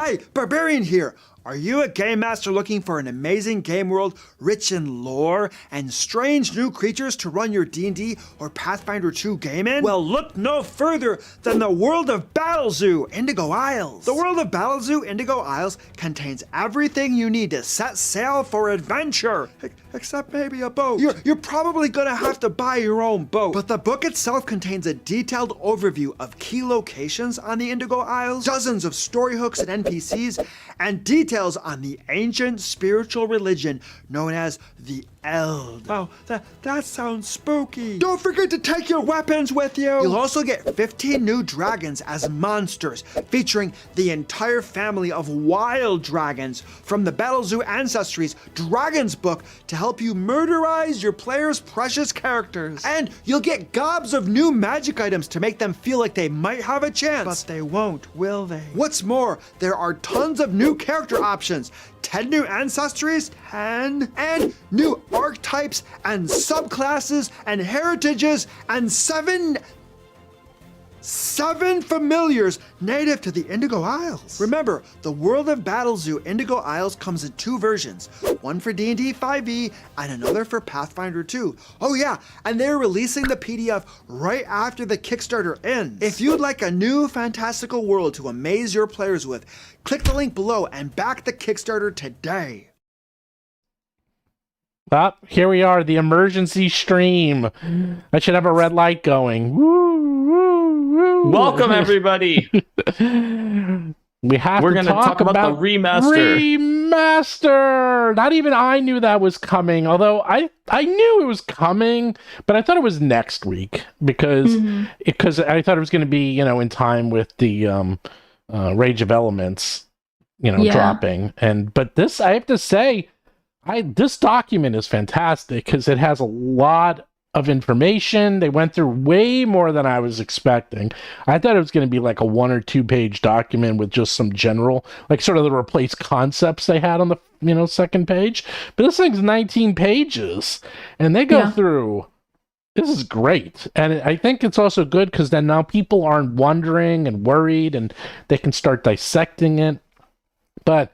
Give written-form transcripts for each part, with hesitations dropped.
Hi, Barbarian here. Are you a game master looking for an amazing game world rich in lore and strange new creatures to run your D&D or Pathfinder 2 game in? Well, look no further than the world of Battlezoo, Indigo Isles. The world of Battlezoo, Indigo Isles contains everything you need to set sail for adventure. Except maybe a boat. You're probably gonna have to buy your own boat. But the book itself contains a detailed overview of key locations on the Indigo Isles, dozens of story hooks and NPCs, and details on the ancient spiritual religion known as the Eld. Wow, that sounds spooky. Don't forget to take your weapons with you. You'll also get 15 new dragons as monsters, featuring the entire family of wild dragons from the Battlezoo Ancestry's Dragons book to help you murderize your players' precious characters. And you'll get gobs of new magic items to make them feel like they might have a chance. But they won't, will they? What's more, there are tons of new character options, 10 new ancestries, and new archetypes and subclasses and heritages and seven familiars native to the Indigo Isles. Remember, the world of Battlezoo Indigo Isles comes in two versions, one for D&D 5e and another for Pathfinder 2. Oh yeah, and they're releasing the PDF right after the Kickstarter ends. If you'd like a new fantastical world to amaze your players with, click the link below and back the Kickstarter today. Well, here we are, the emergency stream. I should have a red light going. Woo, woo, woo. Welcome, everybody. We're going to talk about the remaster. Remaster! Not even I knew that was coming, although I knew it was coming, but I thought it was next week because I thought it was going to be, in time with the Rage of Elements, dropping. But this, I have to say, this document is fantastic because it has a lot of information. They went through way more than I was expecting. I thought it was going to be like a 1 or 2 page document with just some general, like sort of the replace concepts they had on the second page. But this thing's 19 pages, and they go through. This is great, and I think it's also good because then now people aren't wondering and worried, and they can start dissecting it. But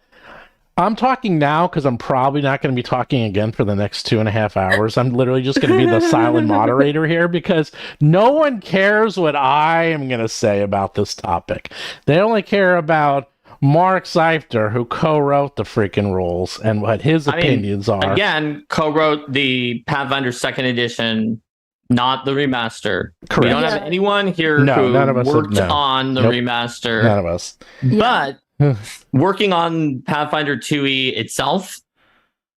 I'm talking now because I'm probably not going to be talking again for the next 2.5 hours. I'm literally just going to be the silent moderator here because no one cares what I am going to say about this topic. They only care about Mark Seifter, who co-wrote the freaking rules, and what his opinions are. Again, co-wrote the Pathfinder 2nd edition, not the remaster. Correct. We don't have anyone here who worked on the remaster. None of us. But working on Pathfinder 2e itself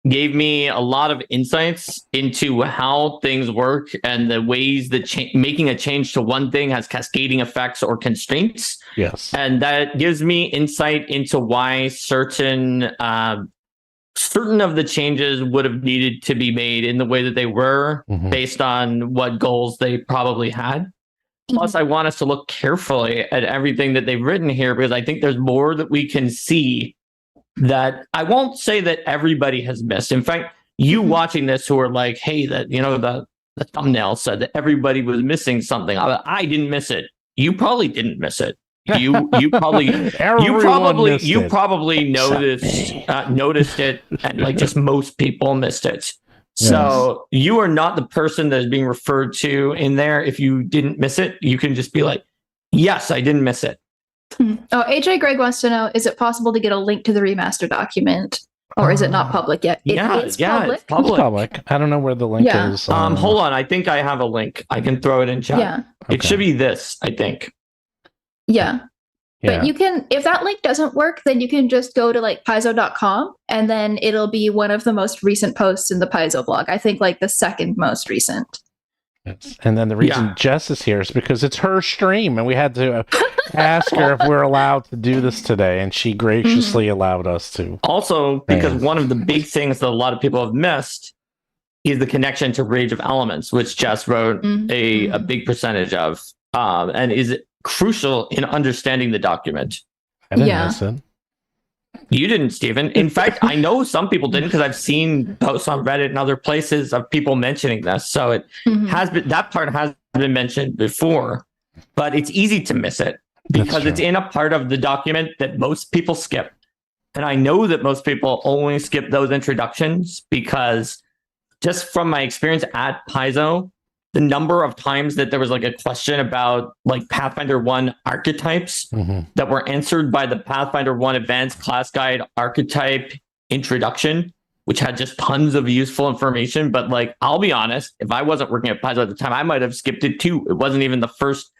gave me a lot of insights into how things work and the ways that making a change to one thing has cascading effects or constraints. Yes. And that gives me insight into why certain of the changes would have needed to be made in the way that they were based on what goals they probably had. Plus, I want us to look carefully at everything that they've written here because I think there's more that we can see that I won't say that everybody has missed. In fact, you watching this who are like, hey, that the thumbnail said that everybody was missing something. I didn't miss it. You probably didn't miss it. You probably noticed it, and like just most people missed it. So you are not the person that is being referred to in there. If you didn't miss it, you can just be like, yes, I didn't miss it. Oh, AJ Greg wants to know, is it possible to get a link to the remaster document? Or is it not public yet? It's public. It's public. I don't know where the link is. Hold on. I think I have a link. I can throw it in chat. Yeah. It should be this, I think. Yeah. But you can, if that link doesn't work, then you can just go to like Paizo.com and then it'll be one of the most recent posts in the Paizo blog. I think like the second most recent. And then the reason Jess is here is because it's her stream and we had to ask her if we're allowed to do this today. And she graciously allowed us to. Also, because one of the big things that a lot of people have missed is the connection to Rage of Elements, which Jess wrote a big percentage of and is crucial in understanding the document. I didn't miss it. You didn't, Stephen. In fact, I know some people didn't because I've seen posts on Reddit and other places of people mentioning this. So it has been, that part has been mentioned before, but it's easy to miss it. because it's in a part of the document that most people skip. And I know that most people only skip those introductions because just from my experience at Paizo, the number of times that there was like a question about like Pathfinder 1 archetypes that were answered by the Pathfinder 1 Advanced Class Guide Archetype Introduction, which had just tons of useful information. But like, I'll be honest, if I wasn't working at Paizo at the time, I might have skipped it too. It wasn't even the first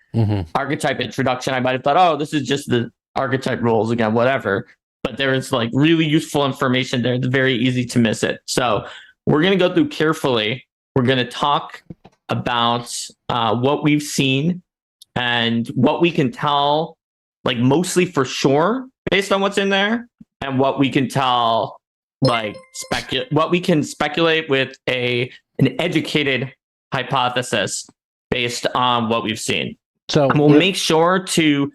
archetype introduction. I might have thought, oh, this is just the archetype rules again, whatever. But there is like really useful information there. It's very easy to miss it. So we're going to go through carefully. We're going to talk about what we've seen and what we can tell, like mostly for sure, based on what's in there, and what we can tell, like what we can speculate with an educated hypothesis based on what we've seen. So and we'll make sure to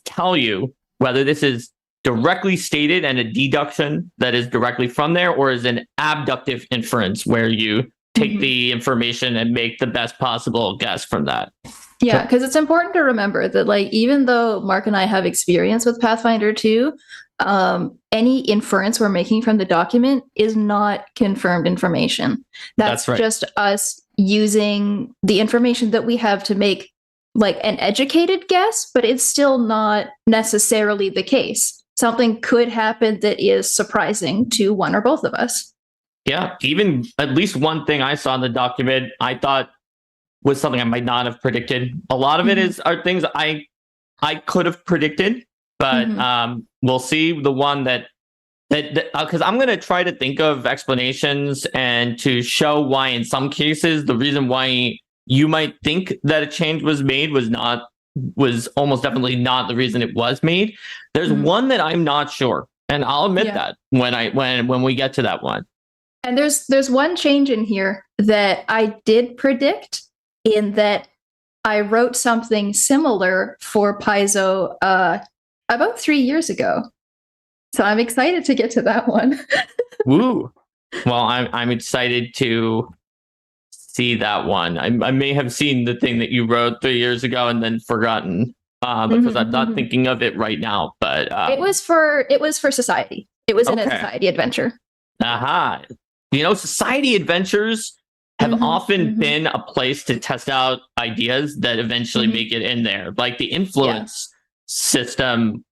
tell you whether this is directly stated and a deduction that is directly from there, or is an abductive inference where you take the information and make the best possible guess from that. Yeah, because it's important to remember that, like, even though Mark and I have experience with Pathfinder 2, any inference we're making from the document is not confirmed information. That's right. Just us using the information that we have to make like an educated guess, but it's still not necessarily the case. Something could happen that is surprising to one or both of us. Yeah, even at least one thing I saw in the document, I thought was something I might not have predicted. A lot of it are things I could have predicted, but we'll see. The one that because I'm going to try to think of explanations and to show why in some cases the reason why you might think that a change was made was almost definitely not the reason it was made. There's one that I'm not sure, and I'll admit that when we get to that one. And there's one change in here that I did predict, in that I wrote something similar for Paizo about 3 years ago. So I'm excited to get to that one. Woo! Well, I'm excited to see that one. I may have seen the thing that you wrote 3 years ago and then forgotten because I'm not thinking of it right now. But it was for society. It was in a society adventure. Aha! You know, society adventures have often been a place to test out ideas that eventually make it in there. Like the influence system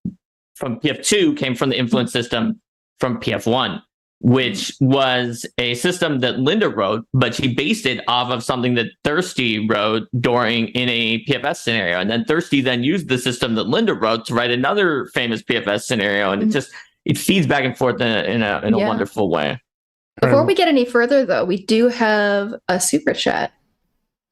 from PF2 came from the influence system from PF1, which was a system that Linda wrote, but she based it off of something that Thirsty wrote in a PFS scenario. And then Thirsty then used the system that Linda wrote to write another famous PFS scenario. And it feeds back and forth in a wonderful way. Before we get any further, though, we do have a super chat.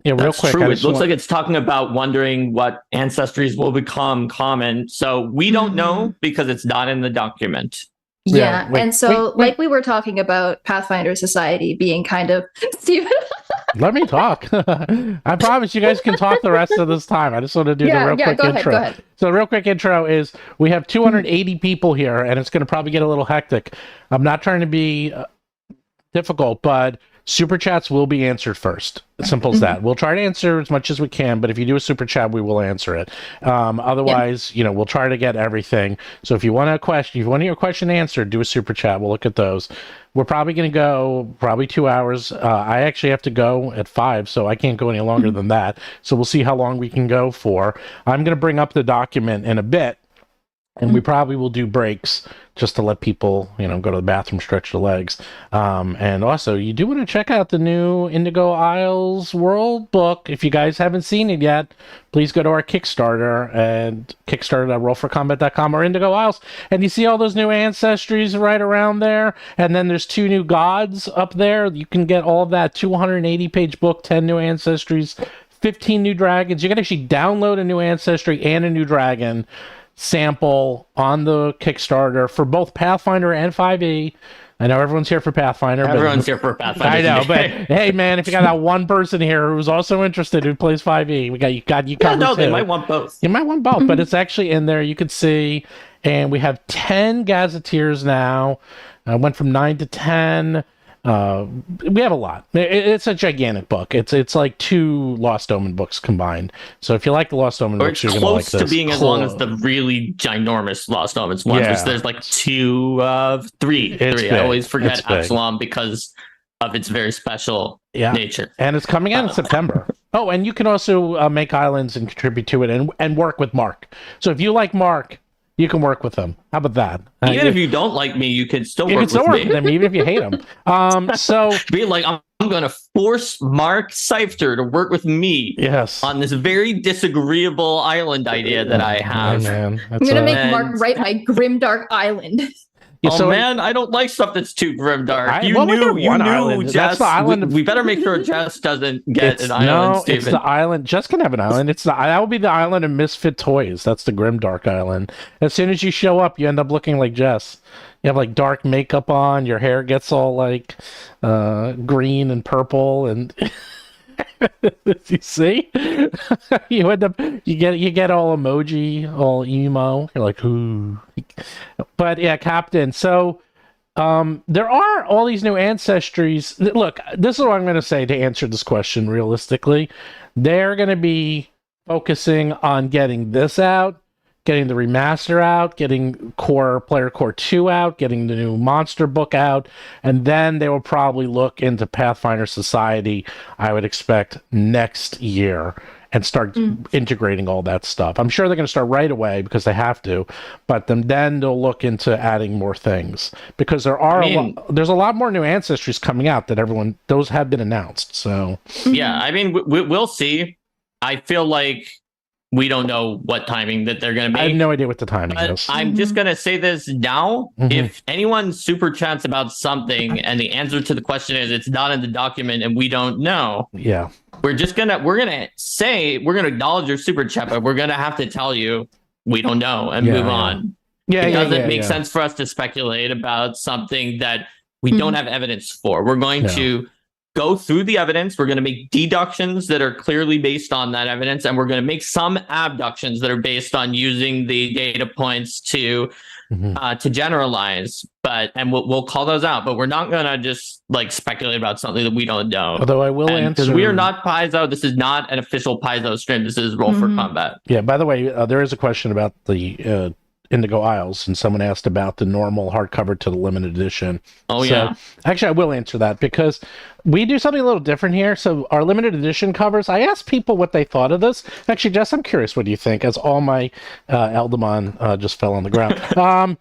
Yeah, real quick. True. It looks like it's talking about wondering what ancestries will become common. So we don't know because it's not in the document. Yeah, and so like we were talking about Pathfinder Society being kind of... Steven? Let me talk. I promise you guys can talk the rest of this time. I just want to do the real quick intro. Go ahead. So the real quick intro is we have 280 people here, and it's going to probably get a little hectic. I'm not trying to be difficult, but super chats will be answered first. Simple as that. We'll try to answer as much as we can, but if you do a super chat, we will answer it. Otherwise, we'll try to get everything. So if you want your question answered, do a super chat. We'll look at those. We're probably going to go 2 hours. I actually have to go at 5, so I can't go any longer than that. So we'll see how long we can go for. I'm going to bring up the document in a bit, and we probably will do breaks just to let people, go to the bathroom, stretch their legs. And also, you do want to check out the new Indigo Isles World book. If you guys haven't seen it yet, please go to our Kickstarter and kickstarter.rollforcombat.com or Indigo Isles. And you see all those new ancestries right around there. And then there's 2 new gods up there. You can get all of that 280-page book, 10 new ancestries, 15 new dragons. You can actually download a new ancestry and a new dragon sample on the Kickstarter for both Pathfinder and 5e. I know everyone's here for Pathfinder. Everyone's here for Pathfinder. I know, but hey, man, if you got that one person here who's also interested who plays 5e, we got you covered. Yeah, no, they might want both. You might want both, but it's actually in there. You can see, and we have 10 gazetteers now. I went from 9 to 10. We have a lot. It's a gigantic book. It's like 2 Lost Omen books combined. So if you like the Lost Omen Or books, it's you're gonna like close this. to being as long as the really ginormous Lost Omens ones. Yeah. Which there's like 2 of 3. It's Three. big. I always forget It's big. Absalom because of its very special nature. And it's coming out in September. Oh, and you can also make islands and contribute to it and work with Mark. So if you like Mark, you can work with him. How about that? Even if you don't like me, you can still work with me. Him, even if you hate him. So be like, I'm going to force Mark Seifter to work with me. Yes. On this very disagreeable island idea that I have. Man, I'm going to make Mark write my grimdark island. Yeah, oh so man, I don't like stuff that's too grimdark. You knew, island. Jess. That's the island. We better make sure Jess doesn't get an island. Steven. It's the island. Jess can have an island. That will be the island of Misfit Toys. That's the grimdark island. As soon as you show up, you end up looking like Jess. You have like dark makeup on. Your hair gets all like green and purple, and you see, you end up you get all emoji, all emo. You're like, ooh. But yeah, Captain. So there are all these new ancestries. Look, this is what I'm going to say to answer this question realistically. They're going to be focusing on getting this out, getting the remaster out, getting Player Core 2 out, getting the new monster book out, and then they will probably look into Pathfinder Society, I would expect, next year and start integrating all that stuff. I'm sure they're going to start right away because they have to, but then they'll look into adding more things because there's a lot more new ancestries coming out that those have been announced. So yeah, I mean, we'll see. I feel like we don't know what timing that they're going to make. I have no idea what the timing is. I'm just going to say this now. If anyone super chats about something and the answer to the question is it's not in the document and we don't know. Yeah. We're going to acknowledge your super chat, but we're going to have to tell you we don't know and move on. It doesn't make sense for us to speculate about something that we don't have evidence for. We're going to go through the evidence. We're going to make deductions that are clearly based on that evidence, and we're going to make some abductions that are based on using the data points to generalize. And we'll call those out. But we're not going to just like speculate about something that we don't know. Although I will answer, because we are not Paizo. This is not an official Paizo stream. This is Roll for Combat. Yeah. By the way, there is a question about the Indigo Isles, and someone asked about the normal hardcover to the limited edition. Actually, I will answer that because we do something a little different here. So our limited edition covers, I asked people what they thought of this. Actually, Jess, I'm curious, what do you think? As all my Eldamon just fell on the ground.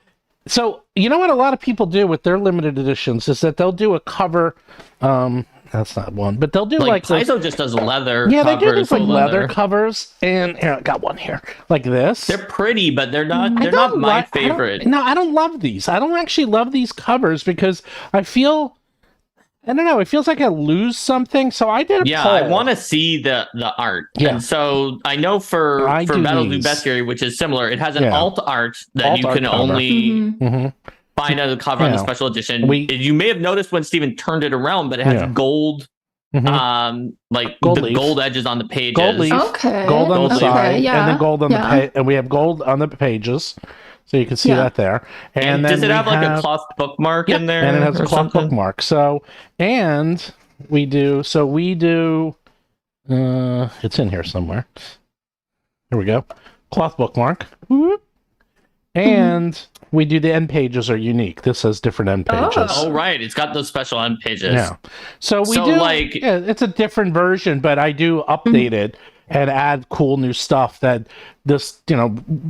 So you know what a lot of people do with their limited editions is that they'll do a cover. That's not one, but they'll do like Paizo just does leather. Yeah, they do these like leather covers, and here I got one here like this. They're pretty, but they're not. They're not my favorite. I don't love these. I don't actually love these covers because I feel. I don't know. It feels like I lose something. So I did a poll. I want to see the art. Yeah. And so I know for Battle of Bestiary, which is similar, it has an alt art that you can only find on the cover on the special edition. You may have noticed when Steven turned it around, but it has gold, like gold the gold edges on the pages. Gold leaf, gold on the side, and then gold on the and we have gold on the pages. So you can see that there. And then does it have like a cloth bookmark in there? And it has a cloth bookmark. So, and we do, it's in here somewhere. Here we go. Cloth bookmark. And we do the end pages are unique. This has different end pages. Oh, right. It's got those special end pages. Yeah. So we do, it's a different version, but I do update it and add cool new stuff that this,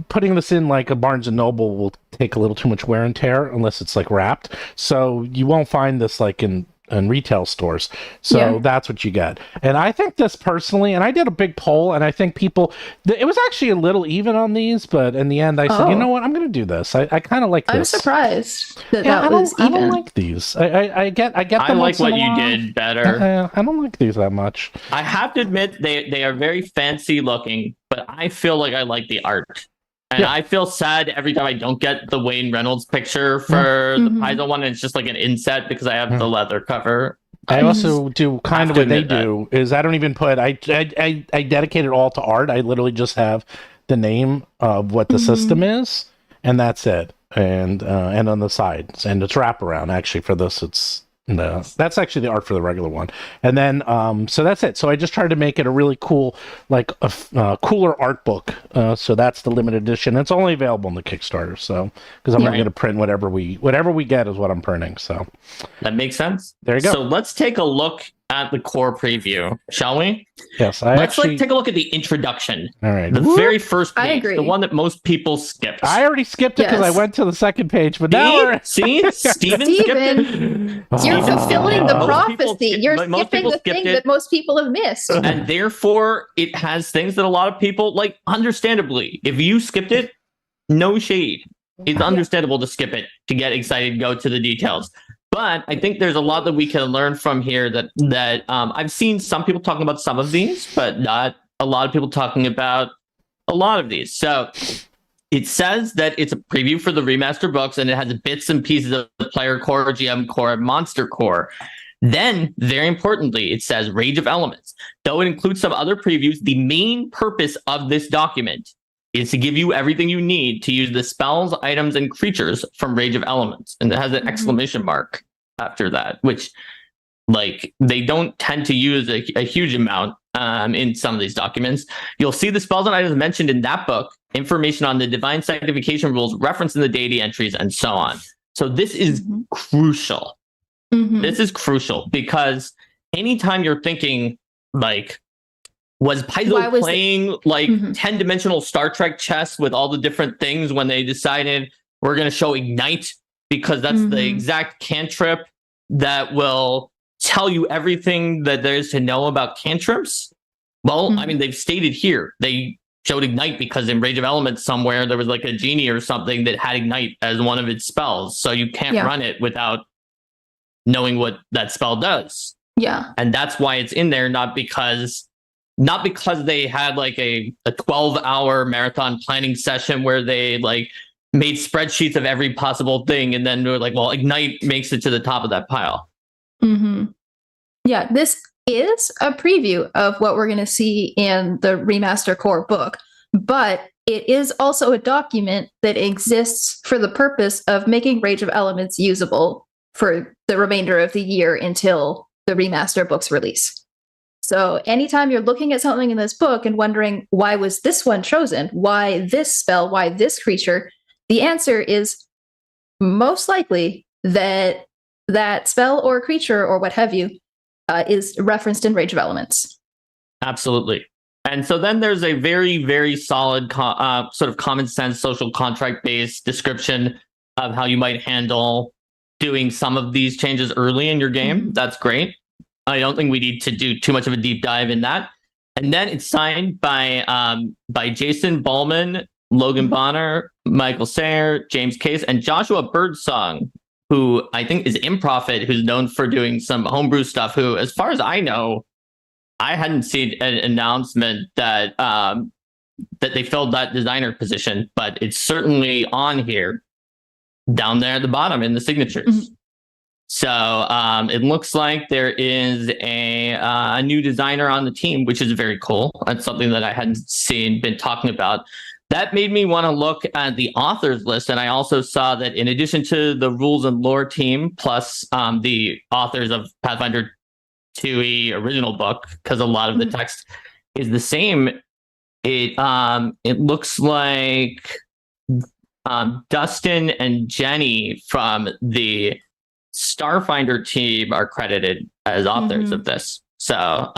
putting this in like a Barnes & Noble will take a little too much wear and tear unless it's like wrapped. So you won't find this like in retail stores. So that's what you get. And I think this personally, and I did a big poll, and I think it was actually a little even on these, but in the end I said, you know what, I'm going to do this. I kind of like this. I'm surprised that was even. I don't like these. I get them. I like what you did better. I don't like these that much. I have to admit they are very fancy looking, but I feel like I like the art. And I feel sad every time I don't get the Wayne Reynolds picture for the Paizo one, and it's just like an inset because I have the leather cover. I also do kind of what they do is I don't even put I dedicate it all to art. I literally just have the name of what the system is, and that's it. And on the sides, and it's wraparound. Actually, for this, it's No, that's actually the art for the regular one. And then, so that's it. So I just tried to make it a really cool, like a cooler art book. So that's the limited edition. It's only available in the Kickstarter. So because I'm not going to print whatever we get is what I'm printing. So that makes sense. There you go. So let's take a look at the core preview, shall we? Yes, let's take a look at the introduction. All right, the very first page, I agree. the one that most people skipped. I already skipped it because I went to the second page, but now see, Steven skipped it. You're fulfilling the prophecy. You're most skipping the thing that most people have missed, and therefore it has things that a lot of people like. Understandably, if you skipped it, no shade. It's understandable to skip it to get excited, go to the details. But I think there's a lot that we can learn from here that I've seen some people talking about some of these, but not a lot of people talking about a lot of these. So it says that it's a preview for the remaster books, and it has bits and pieces of the player core, GM core, and monster core. Then, very importantly, it says Rage of Elements. Though it includes some other previews, the main purpose of this document is to give you everything you need to use the spells, items, and creatures from Rage of Elements. And it has an exclamation mark after that, which like they don't tend to use a huge amount in some of these documents. You'll see the spells and items mentioned in that book, information on the divine sanctification rules, reference in the deity entries, and so on. So this is crucial. This is crucial because anytime you're thinking like, was Paizo playing like 10-dimensional Star Trek chess with all the different things when they decided we're going to show Ignite because that's the exact cantrip that will tell you everything that there is to know about cantrips? Well, I mean, they've stated here, they showed Ignite because in Rage of Elements somewhere, there was like a genie or something that had Ignite as one of its spells. So you can't run it without knowing what that spell does. Yeah. And that's why it's in there, not because they had like a 12-hour marathon planning session where they like made spreadsheets of every possible thing and then they were like, well, Ignite makes it to the top of that pile. Yeah, this is a preview of what we're going to see in the Remaster Core book, but it is also a document that exists for the purpose of making Rage of Elements usable for the remainder of the year until the Remaster book's release. So anytime you're looking at something in this book and wondering, why was this one chosen? Why this spell? Why this creature? The answer is most likely that that spell or creature or what have you is referenced in Rage of Elements. Absolutely. And so then there's a very, very solid sort of common sense social contract based description of how you might handle doing some of these changes early in your game. That's great. I don't think we need to do too much of a deep dive in that. And then it's signed by Jason Ballman, Logan Bonner, Michael Sayer, James Case, and Joshua Birdsong, who I think is Improfit, who's known for doing some homebrew stuff, who, as far as I know, I hadn't seen an announcement that that they filled that designer position, but it's certainly on here down there at the bottom in the signatures. So it looks like there is a new designer on the team, which is very cool. That's something that I hadn't been talking about. That made me want to look at the authors list. And I also saw that in addition to the rules and lore team, plus the authors of Pathfinder 2e original book, because a lot of the text is the same, it looks like Dustin and Jenny from the Starfinder team are credited as authors of this. So,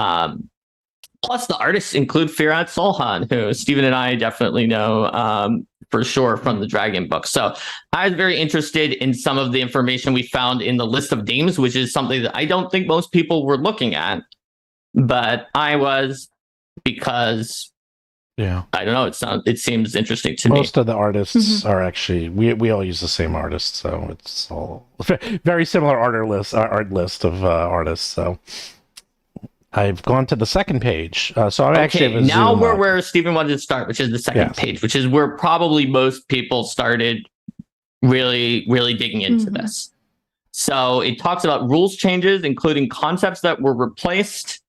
plus the artists include Firat Solhan, who Stephen and I definitely know for sure from the Dragon book. So I was very interested in some of the information we found in the list of names, which is something that I don't think most people were looking at, but I was, because I don't know, it seems interesting to me. Most of the artists are actually, we all use the same artists, so it's all very similar art list of artists. So I've gone to the second page. So I actually have now we're where Stephen wanted to start, which is the second page, which is where probably most people started really, really digging into this. So it talks about rules changes, including concepts that were replaced,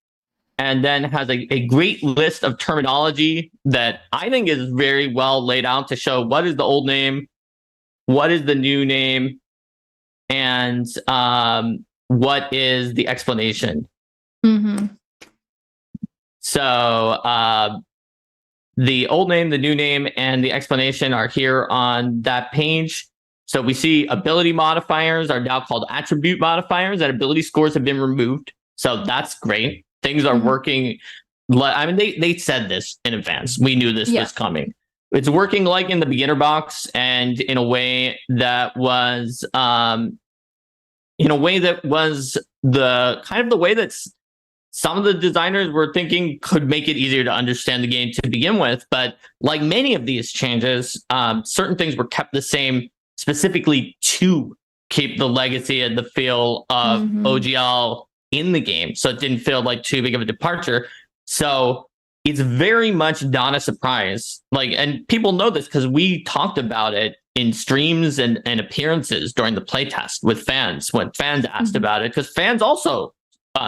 and then has a great list of terminology that I think is very well laid out to show what is the old name, what is the new name, and what is the explanation. Mm-hmm. So the old name, the new name, and the explanation are here on that page. So we see ability modifiers are now called attribute modifiers, and ability scores have been removed. So that's great. Things are working. I mean, they said this in advance. We knew this was coming. It's working like in the beginner box, and in a way that was the kind of the way that some of the designers were thinking could make it easier to understand the game to begin with. But like many of these changes, certain things were kept the same specifically to keep the legacy and the feel of OGL in the game. So it didn't feel like too big of a departure. So it's very much not a surprise. And people know this because we talked about it in streams and appearances during the playtest with fans when fans asked about it, because fans also,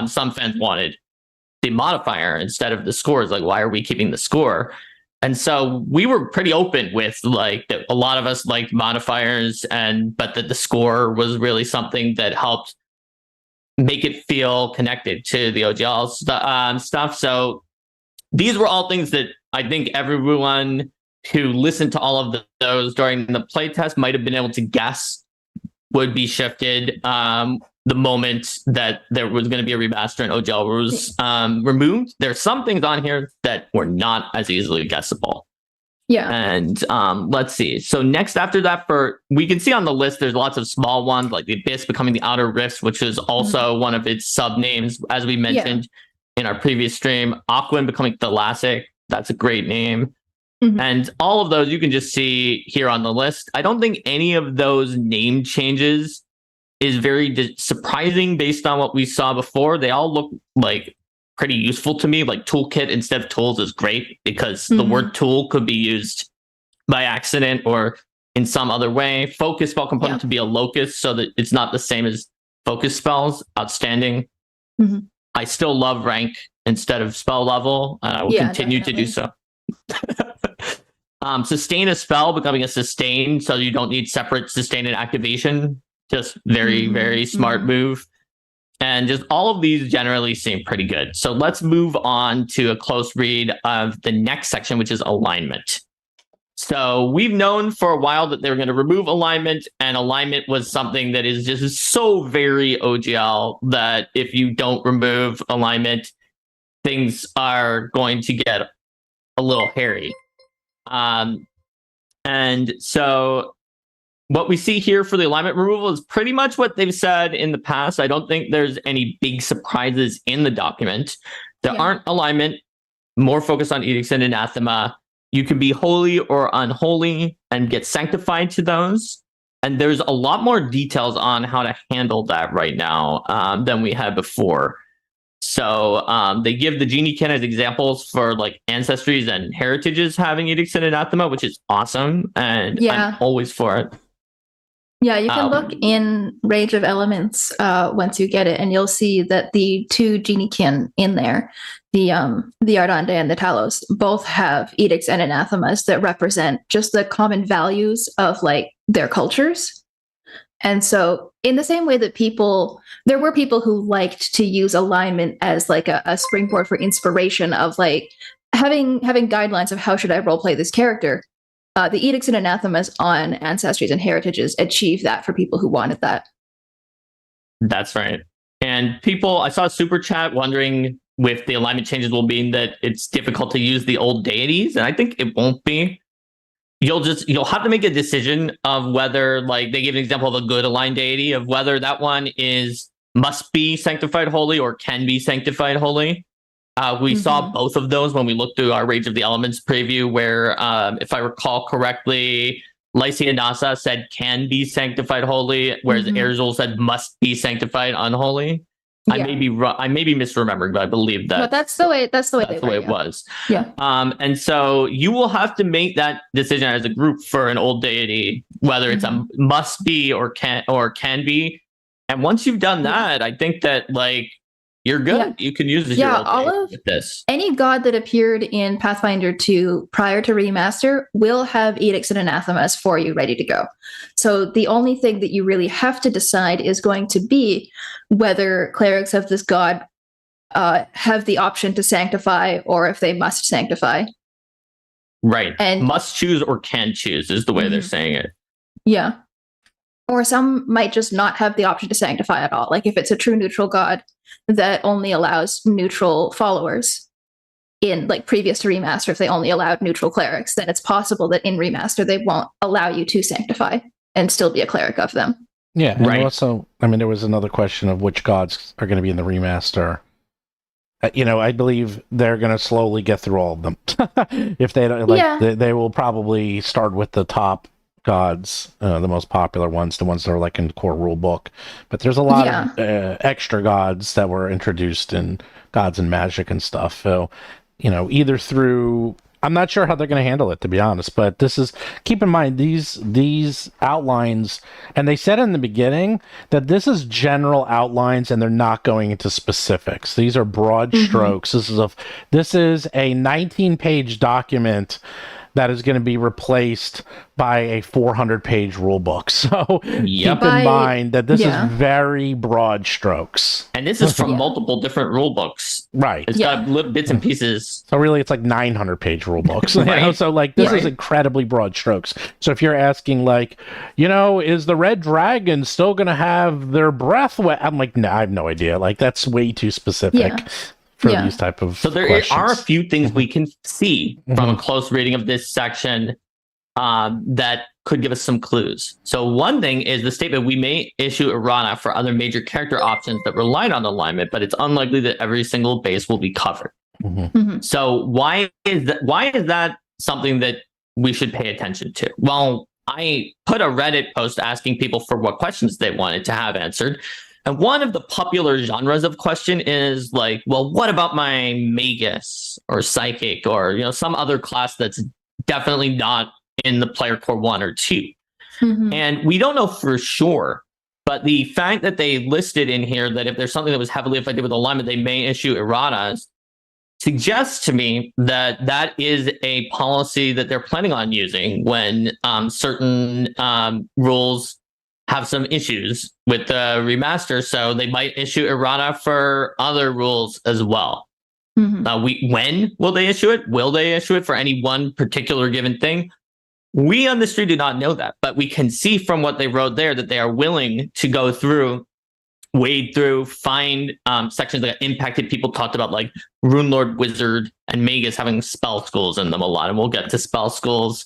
some fans wanted the modifier instead of the scores. Like, why are we keeping the score? And so we were pretty open with a lot of us liked modifiers, but that the score was really something that helped make it feel connected to the OGL stuff. So these were all things that I think everyone who listened to all of those during the playtest might have been able to guess would be shifted the moment that there was going to be a remaster and OGL was removed. There's some things on here that were not as easily guessable. Yeah. And let's see. So next after that, we can see on the list, there's lots of small ones like the Abyss becoming the Outer Rifts, which is also one of its sub names, as we mentioned in our previous stream. Aquan becoming Thalassic. That's a great name. And all of those you can just see here on the list. I don't think any of those name changes is very surprising based on what we saw before. They all look like pretty useful to me. Like toolkit instead of tools is great because the word tool could be used by accident or in some other way. Focus spell component to be a locus so that it's not the same as focus spells. Outstanding. I still love rank instead of spell level, and I will continue to do so. Sustain a spell becoming a sustain, so you don't need separate sustain and activation. Just very, very smart move. And just all of these generally seem pretty good. So let's move on to a close read of the next section, which is alignment. So we've known for a while that they were going to remove alignment, and alignment was something that is just so very OGL that if you don't remove alignment, things are going to get a little hairy. And so what we see here for the alignment removal is pretty much what they've said in the past. I don't think there's any big surprises in the document. There aren't alignment, more focus on edicts and anathema. You can be holy or unholy and get sanctified to those. And there's a lot more details on how to handle that right now than we had before. So they give the genie kin as examples for ancestries and heritages having edicts and anathema, which is awesome. And I'm always for it. Yeah, you can look in Rage of Elements once you get it, and you'll see that the two genie kin in there, the Ardande and the Talos, both have edicts and anathemas that represent just the common values of their cultures. And so in the same way that there were people who liked to use alignment as a springboard for inspiration of having guidelines of how should I roleplay this character. The edicts and anathemas on ancestries and heritages achieve that for people who wanted that. That's right. And I saw a super chat wondering if the alignment changes will mean that it's difficult to use the old deities. And I think it won't be. You'll have to make a decision of whether, they give an example of a good aligned deity, of whether that one must be sanctified holy or can be sanctified holy. We saw both of those when we looked through our Rage of the Elements preview, where, if I recall correctly, Lycia Nasa said can be sanctified holy, whereas Erzul said must be sanctified unholy. Yeah. I may be misremembering, but I believe that. But that's the way it was. Yeah. And so you will have to make that decision as a group for an old deity, whether it's a must be or can be. And once you've done that, I think that You're good. Yeah. You can use the Yeah, hero all thing of with this. any god that appeared in Pathfinder 2 prior to Remaster will have edicts and anathemas for you ready to go. So the only thing that you really have to decide is going to be whether clerics of this god have the option to sanctify or if they must sanctify. Right. And must choose or can choose is the way they're saying it. Yeah. Or some might just not have the option to sanctify at all. Like if it's a true neutral god that only allows neutral followers in like previous to Remaster, if they only allowed neutral clerics, then it's possible that in Remaster they won't allow you to sanctify and still be a cleric of them. Yeah, and Right. also, I mean, there was another question of which gods are going to be in the remaster. I believe they're going to slowly get through all of them. If they don't, they will probably start with the top gods, the most popular ones, the ones that are like in the core rule book. But there's a lot of extra gods that were introduced in Gods and Magic and stuff. So, either through, I'm not sure how they're going to handle it, to be honest. But this is, keep in mind, these outlines, and they said in the beginning that this is general outlines and they're not going into specifics. These are broad strokes. This is a 19-page document that is going to be replaced by a 400-page rule book. So keep in mind that this is very broad strokes. And this is from multiple different rule books. Right. It's got little bits and pieces. So really it's like 900-page rule books. So like this is incredibly broad strokes. So if you're asking like, is the red dragon still going to have their breath wet? I'm like, no, I have no idea. Like that's way too specific. For these type of So there questions. are a few things we can see from a close reading of this section that could give us some clues. So one thing is the statement, we may issue errata for other major character options that rely on alignment, but it's unlikely that every single base will be covered. So why is that something that we should pay attention to? Well, I put a Reddit post asking people for what questions they wanted to have answered. And one of the popular genres of question is like, well, what about my Magus or Psychic or, some other class that's definitely not in the player core 1 or 2? And we don't know for sure, but the fact that they listed in here that if there's something that was heavily affected with alignment, they may issue erratas, suggests to me that that is a policy that they're planning on using when certain rules have some issues with the remaster, so they might issue errata for other rules as well. When will they issue it? Will they issue it for any one particular given thing? We on the street do not know that, but we can see from what they wrote there that they are willing to go through, wade through, find sections that impacted people. Talked about like Rune Lord, Wizard, and Magus having spell schools in them a lot, and we'll get to spell schools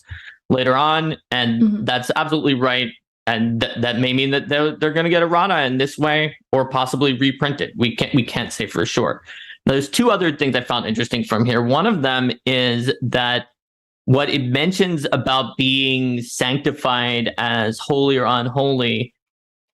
later on, and that's absolutely right. And that may mean that they're going to get errata in this way, or possibly reprint it. We can't say for sure. There's two other things I found interesting from here. One of them is that what it mentions about being sanctified as holy or unholy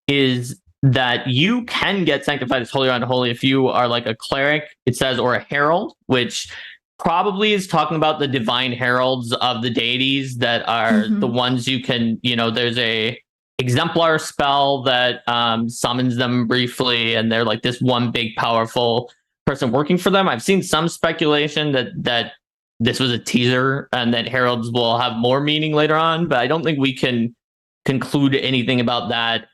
is that you can get sanctified as holy or unholy if you are like a cleric, it says, or a herald, which probably is talking about the divine heralds of the deities that are the ones you can, there's a exemplar spell that summons them briefly, and they're like this one big powerful person working for them. I've seen some speculation that this was a teaser and that heralds will have more meaning later on, but I don't think we can conclude anything about that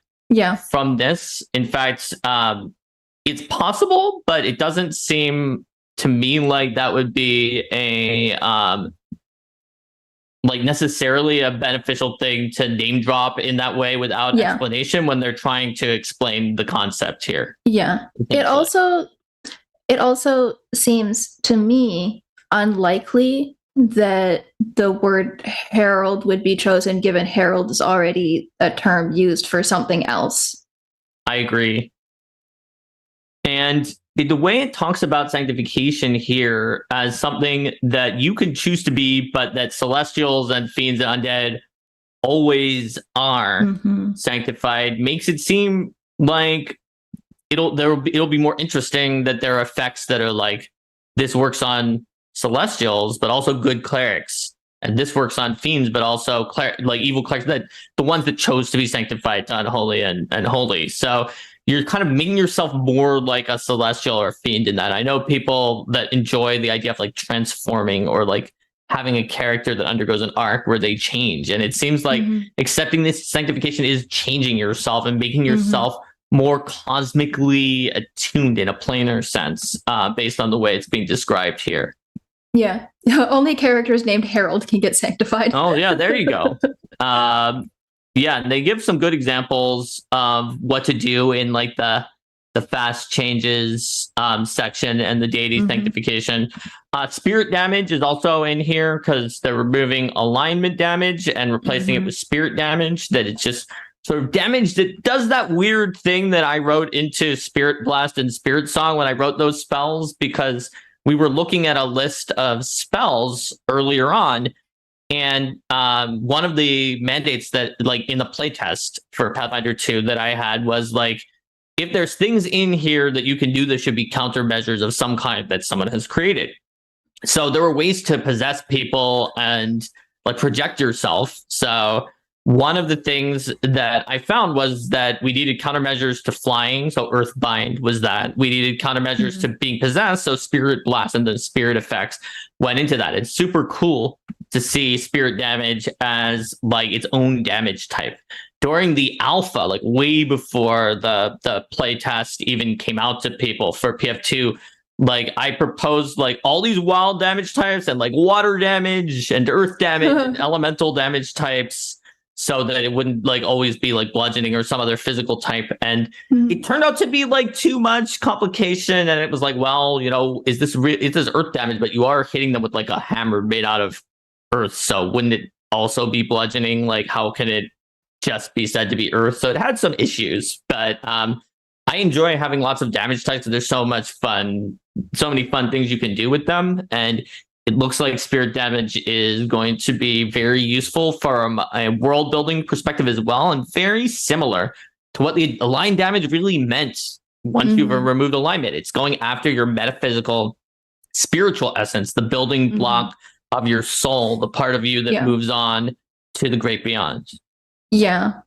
from this. In fact, it's possible, but it doesn't seem to me like that would be a necessarily a beneficial thing to name drop in that way without explanation when they're trying to explain the concept here. It also seems to me unlikely that the word herald would be chosen, given herald is already a term used for something else. I agree. And the way it talks about sanctification here as something that you can choose to be, but that celestials and fiends and undead always are sanctified, makes it seem like it'll be more interesting that there are effects that are like, this works on celestials, but also good clerics, and this works on fiends, but also evil clerics, that the ones that chose to be sanctified to unholy and holy. So you're kind of making yourself more like a celestial or a fiend in that. I know people that enjoy the idea of like transforming or like having a character that undergoes an arc where they change. And it seems like accepting this sanctification is changing yourself and making yourself more cosmically attuned in a planar sense, based on the way it's being described here. Yeah. Only characters named Harold can get sanctified. Oh, yeah, there you go. Yeah, and they give some good examples of what to do in like the fast changes section and the deity sanctification. Spirit damage is also in here because they're removing alignment damage and replacing it with spirit damage. That it's just sort of damage that does that weird thing that I wrote into Spirit Blast and Spirit Song when I wrote those spells, because we were looking at a list of spells earlier on. And one of the mandates that, like, in the playtest for Pathfinder 2 that I had was, like, if there's things in here that you can do, there should be countermeasures of some kind that someone has created. So there were ways to possess people and, like, project yourself. So one of the things that I found was that we needed countermeasures to flying. So Earthbind was that. We needed countermeasures to being possessed. So Spirit Blast and the spirit effects went into that. It's super cool to see spirit damage as like its own damage type. During the alpha, like way before the play test even came out to people for PF2, like I proposed like all these wild damage types and like water damage and earth damage and elemental damage types, so that it wouldn't like always be like bludgeoning or some other physical type. And it turned out to be like too much complication. And it was like, well, you know, is this earth damage, but you are hitting them with like a hammer made out of earth. So wouldn't it also be bludgeoning? Like, how can it just be said to be earth? So it had some issues, but I enjoy having lots of damage types. There's so much fun, so many fun things you can do with them. And it looks like spirit damage is going to be very useful from a world building perspective as well, and very similar to what the aligned damage really meant once you've removed alignment. It's going after your metaphysical, spiritual essence, the building block of your soul, the part of you that moves on to the great beyond. Yeah.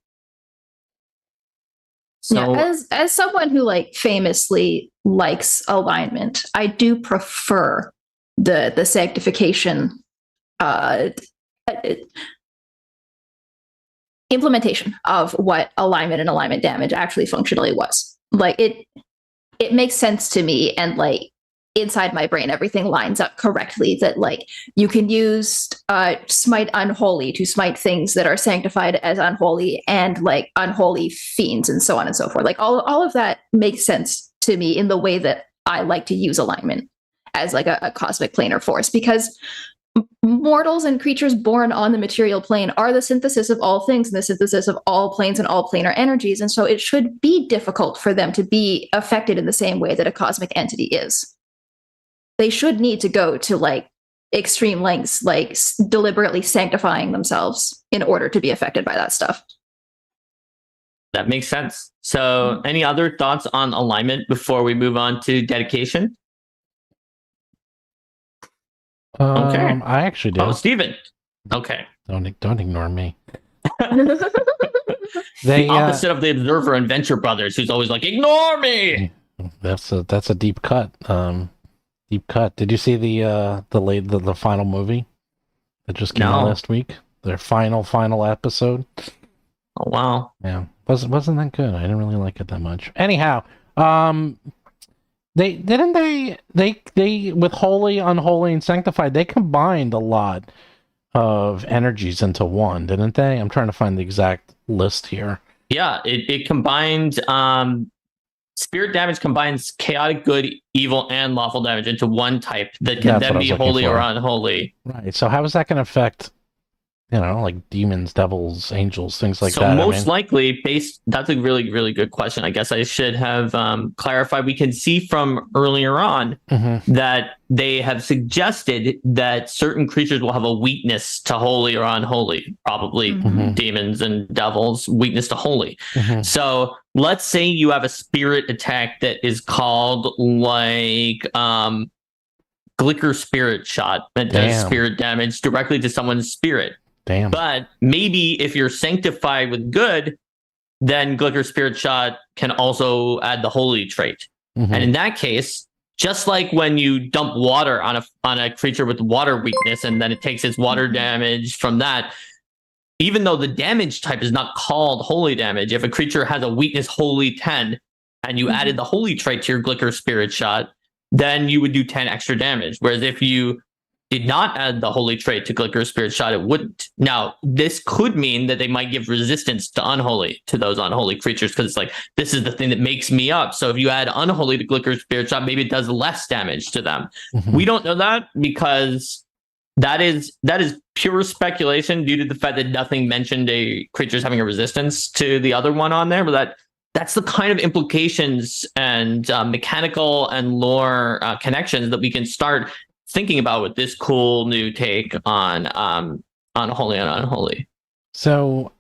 So, as someone who like famously likes alignment, I do prefer the sanctification implementation of what alignment and alignment damage actually functionally was. Like it makes sense to me, and like inside my brain everything lines up correctly, that like you can use smite unholy to smite things that are sanctified as unholy, and like unholy fiends and so on and so forth. Like all of that makes sense to me in the way that I like to use alignment as like a cosmic planar force, because mortals and creatures born on the material plane are the synthesis of all things and the synthesis of all planes and all planar energies. And so it should be difficult for them to be affected in the same way that a cosmic entity is. They should need to go to like extreme lengths, like deliberately sanctifying themselves in order to be affected by that stuff. That makes sense. So any other thoughts on alignment before we move on to dedication? Okay. I actually do. Oh, Steven. Okay. Don't ignore me. The opposite of the Observer and Venture Brothers, who's always like, ignore me. That's a deep cut. Deep cut. Did you see the final movie that just came out last week? Their final episode. Oh wow. Yeah. Wasn't that good? I didn't really like it that much. Anyhow, They with holy, unholy, and sanctified, they combined a lot of energies into one, didn't they? I'm trying to find the exact list here. Yeah, it combined spirit damage combines chaotic good, evil, and lawful damage into one type that can then be holy or unholy. Right. So how is that going to affect, like demons, devils, angels, things like that? So most likely, that's a really, really good question. I guess I should have clarified. We can see from earlier on that they have suggested that certain creatures will have a weakness to holy or unholy, probably demons and devils, weakness to holy. So let's say you have a spirit attack that is called like Glicker Spirit Shot, that does spirit damage directly to someone's spirit. Damn. But maybe if you're sanctified with good, then Glicker Spirit Shot can also add the Holy trait. And in that case, just like when you dump water on a creature with water weakness, and then it takes its water damage from that, even though the damage type is not called holy damage, if a creature has a weakness holy 10 and you added the holy trait to your Glicker Spirit Shot, then you would do 10 extra damage. Whereas if you did not add the holy trait to Glicker Spirit Shot, it wouldn't. Now, this could mean that they might give resistance to unholy, to those unholy creatures, because it's like, this is the thing that makes me up. So if you add unholy to Glicker Spirit Shot, maybe it does less damage to them. We don't know that, because that is pure speculation due to the fact that nothing mentioned a creature's having a resistance to the other one on there. But that's the kind of implications and mechanical and lore connections that we can start thinking about with this cool new take on holy and unholy. So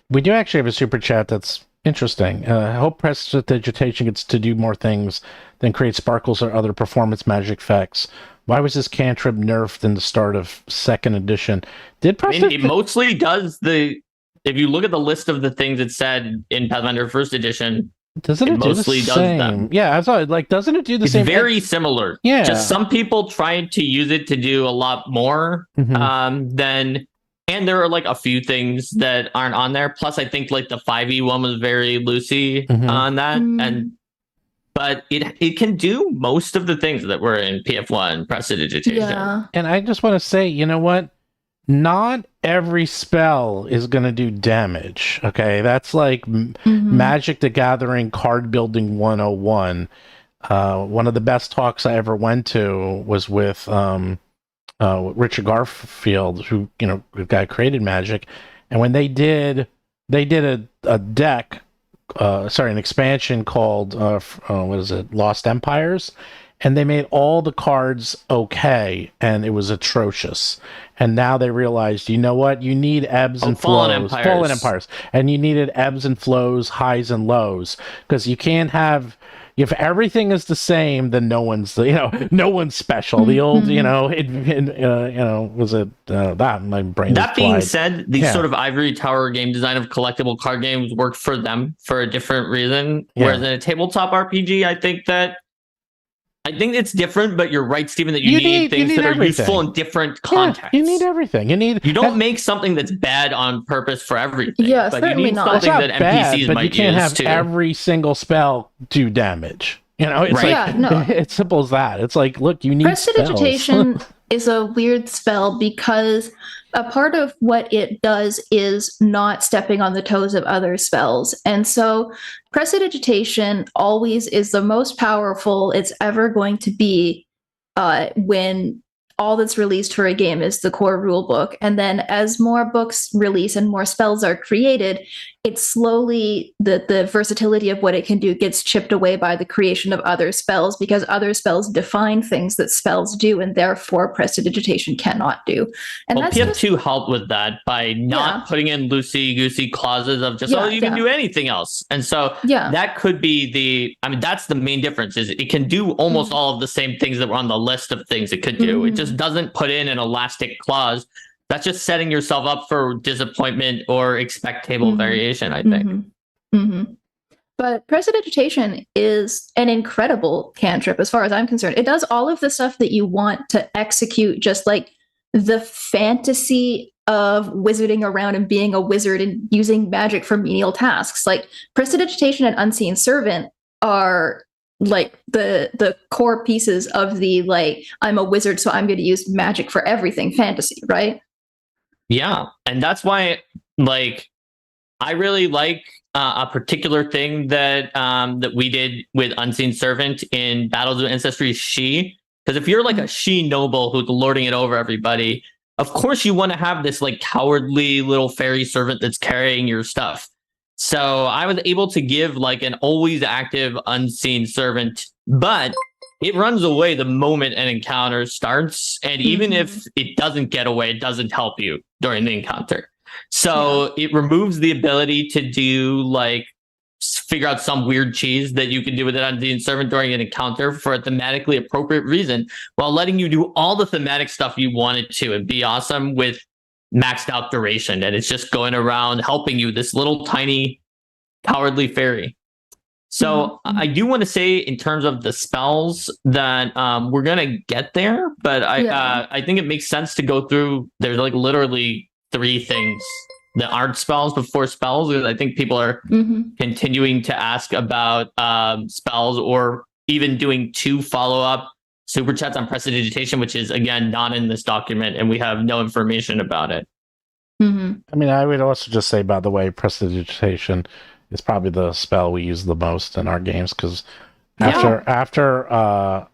we do actually have a super chat that's interesting. I hope Prestidigitation gets to do more things than create sparkles or other performance magic effects. Why was this cantrip nerfed in the start of second edition? It mostly does if you look at the list of the things it said in Pathfinder first edition, doesn't it mostly do the does same? them. Yeah, I saw it. Like, doesn't it do the same? It's very similar. Yeah. Just some people tried to use it to do a lot more than, and there are like a few things that aren't on there. Plus, I think like the 5e one was very loosey on that, but it can do most of the things that were in PF1 Prestidigitation. Yeah. And I just want to say, you know what? Not every spell is going to do damage. Okay, that's like Magic the Gathering card building 101. One of the best talks I ever went to was with Richard Garfield, who, you know, the guy who created Magic, and when they did a deck, an expansion called what is it, Lost Empires, and they made all the cards okay, and it was atrocious. And now they realized, you know what? You need ebbs and flows. Fallen Empires. And you needed ebbs and flows, highs and lows. Because you can't have... If everything is the same, then no one's special. The old, was it that? My brain. That being said, the sort of ivory tower game design of collectible card games worked for them for a different reason. Whereas in a tabletop RPG, I think it's different, but you're right, Stephen, that you need things that are useful in different contexts. You need everything. You don't make something that's bad on purpose for everything. Yeah, but certainly you need not. something that NPCs but might you can't use have too. every single spell do damage. You know, it's it's simple as that. It's like, look, you need Prestidigitation is a weird spell because a part of what it does is not stepping on the toes of other spells. And so Prestidigitation always is the most powerful it's ever going to be when all that's released for a game is the core rule book. And then as more books release and more spells are created, it slowly, the versatility of what it can do gets chipped away by the creation of other spells, because other spells define things that spells do, and therefore Prestidigitation cannot do. And well, PF2 helped with that by not putting in loosey-goosey clauses of just, you can do anything else. And so that could be that's the main difference, is it can do almost all of the same things that were on the list of things it could do. It just doesn't put in an elastic clause. That's just setting yourself up for disappointment or expectable variation, I think. But Prestidigitation is an incredible cantrip as far as I'm concerned. It does all of the stuff that you want to execute, just like the fantasy of wizarding around and being a wizard and using magic for menial tasks. Like Prestidigitation and Unseen Servant are like the core pieces of the, like, I'm a wizard, so I'm going to use magic for everything fantasy, right? Yeah, and that's why, like, I really like a particular thing that that we did with Unseen Servant in Battles of Ancestry She. Because if you're like a She noble who's lording it over everybody, of course you want to have this like cowardly little fairy servant that's carrying your stuff. So I was able to give like an always active Unseen Servant, but it runs away the moment an encounter starts. And even if it doesn't get away, it doesn't help you during the encounter. So it removes the ability to do like figure out some weird cheese that you can do with an Unseen Servant during an encounter for a thematically appropriate reason, while letting you do all the thematic stuff you wanted to and be awesome with maxed out duration, and it's just going around helping you, this little tiny cowardly fairy. So I do want to say, in terms of the spells, that we're gonna get there, but I think it makes sense to go through. There's like literally 3 things that aren't spells before spells, because I think people are continuing to ask about spells, or even doing 2 follow-up super chats on prestidigitation, which is again not in this document, and we have no information about it. I mean, I would also just say, by the way, prestidigitation is probably the spell we use the most in our games, because after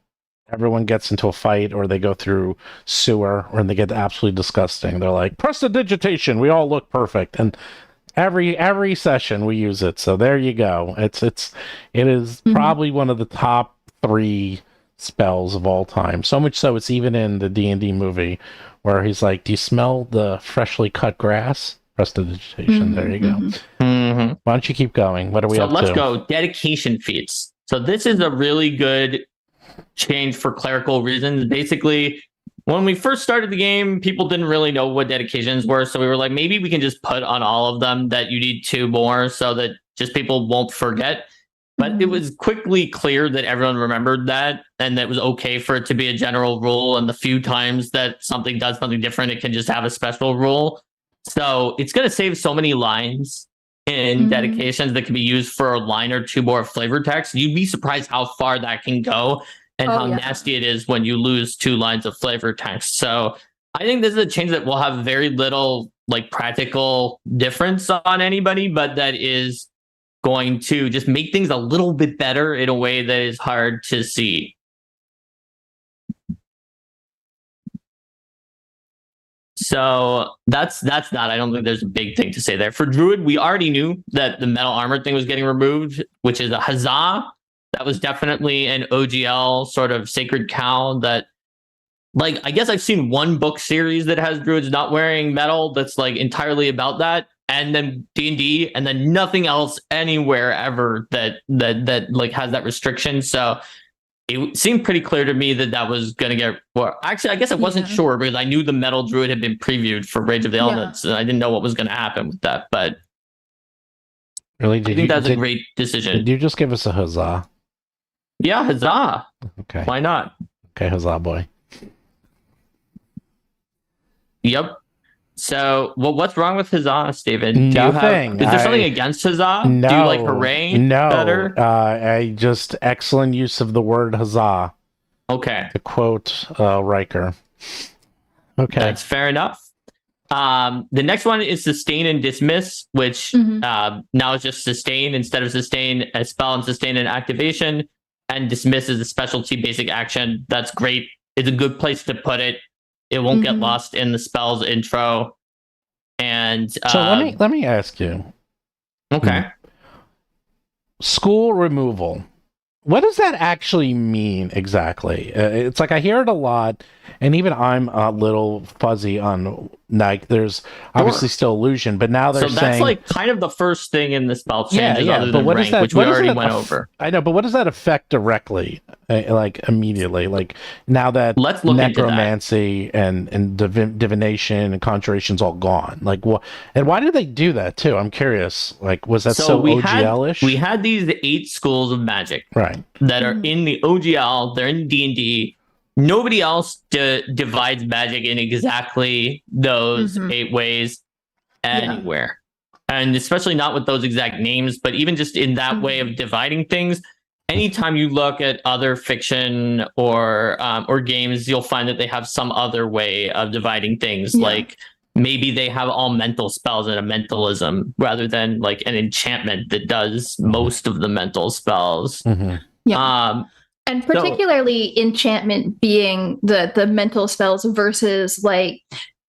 everyone gets into a fight, or they go through sewer, or they get absolutely disgusting, they're like, prestidigitation, we all look perfect, and every session we use it. So there you go. It is probably one of the top 3 spells of all time. So much so it's even in the D&D movie, where he's like, do you smell the freshly cut grass? Prestidigitation. There you go. Why don't you keep going? What are we up to? So let's go. Dedication feats. So this is a really good change for clerical reasons. Basically, when we first started the game, people didn't really know what dedications were. So we were like, maybe we can just put on all of them that you need 2 more, so that just people won't forget. But it was quickly clear that everyone remembered that, and that it was okay for it to be a general rule. And the few times that something does something different, it can just have a special rule. So it's going to save so many lines in dedications that can be used for a line or 2 more flavor text. You'd be surprised how far that can go, and how nasty it is when you lose 2 lines of flavor text. So I think this is a change that will have very little like practical difference on anybody, but that is going to just make things a little bit better in a way that is hard to see. So that's that. I don't think there's a big thing to say there. For Druid, we already knew that the metal armor thing was getting removed, which is a huzzah. That was definitely an OGL sort of sacred cow that, like, I guess I've seen 1 book series that has Druids not wearing metal that's like entirely about that, and then D&D, and then nothing else anywhere ever that like has that restriction. So it seemed pretty clear to me that was going to get... Well, actually, I guess I wasn't sure, because I knew the Metal Druid had been previewed for Rage of the Elements, and I didn't know what was going to happen with that. But really, I think that's a great decision. Did you just give us a huzzah? Yeah, huzzah. Okay. Why not? Okay, huzzah, boy. Yep. So, what's wrong with huzzah, Steven? Nothing. Is there something against huzzah? No. Do you like hooray better? I just excellent use of the word huzzah. Okay. To quote Riker. Okay. That's fair enough. The next one is sustain and dismiss, which now is just sustain instead of sustain a spell, and sustain an activation, and dismiss is a specialty basic action. That's great. It's a good place to put it. It won't get lost in the spells intro. And so let me ask you. Okay. School removal. What does that actually mean exactly? It's like I hear it a lot, and even I'm a little fuzzy on, like, there's obviously still illusion, but now they're saying... So that's like kind of the first thing in the spell changes, other than what rank, is that, which we already went over. I know, but what does that affect directly, like immediately? Like now that Let's look necromancy and divination and conjuration's all gone. Like what? And why did they do that too? I'm curious. Like, was that so OGL-ish? We had these 8 schools of magic, right, that are in the OGL. They're in D&D. Nobody else divides magic in exactly those 8 ways anywhere. And especially not with those exact names, but even just in that way of dividing things. Anytime you look at other fiction or games, you'll find that they have some other way of dividing things. Like maybe they have all mental spells and a mentalism, rather than like an enchantment that does most of the mental spells. And particularly enchantment being the mental spells versus like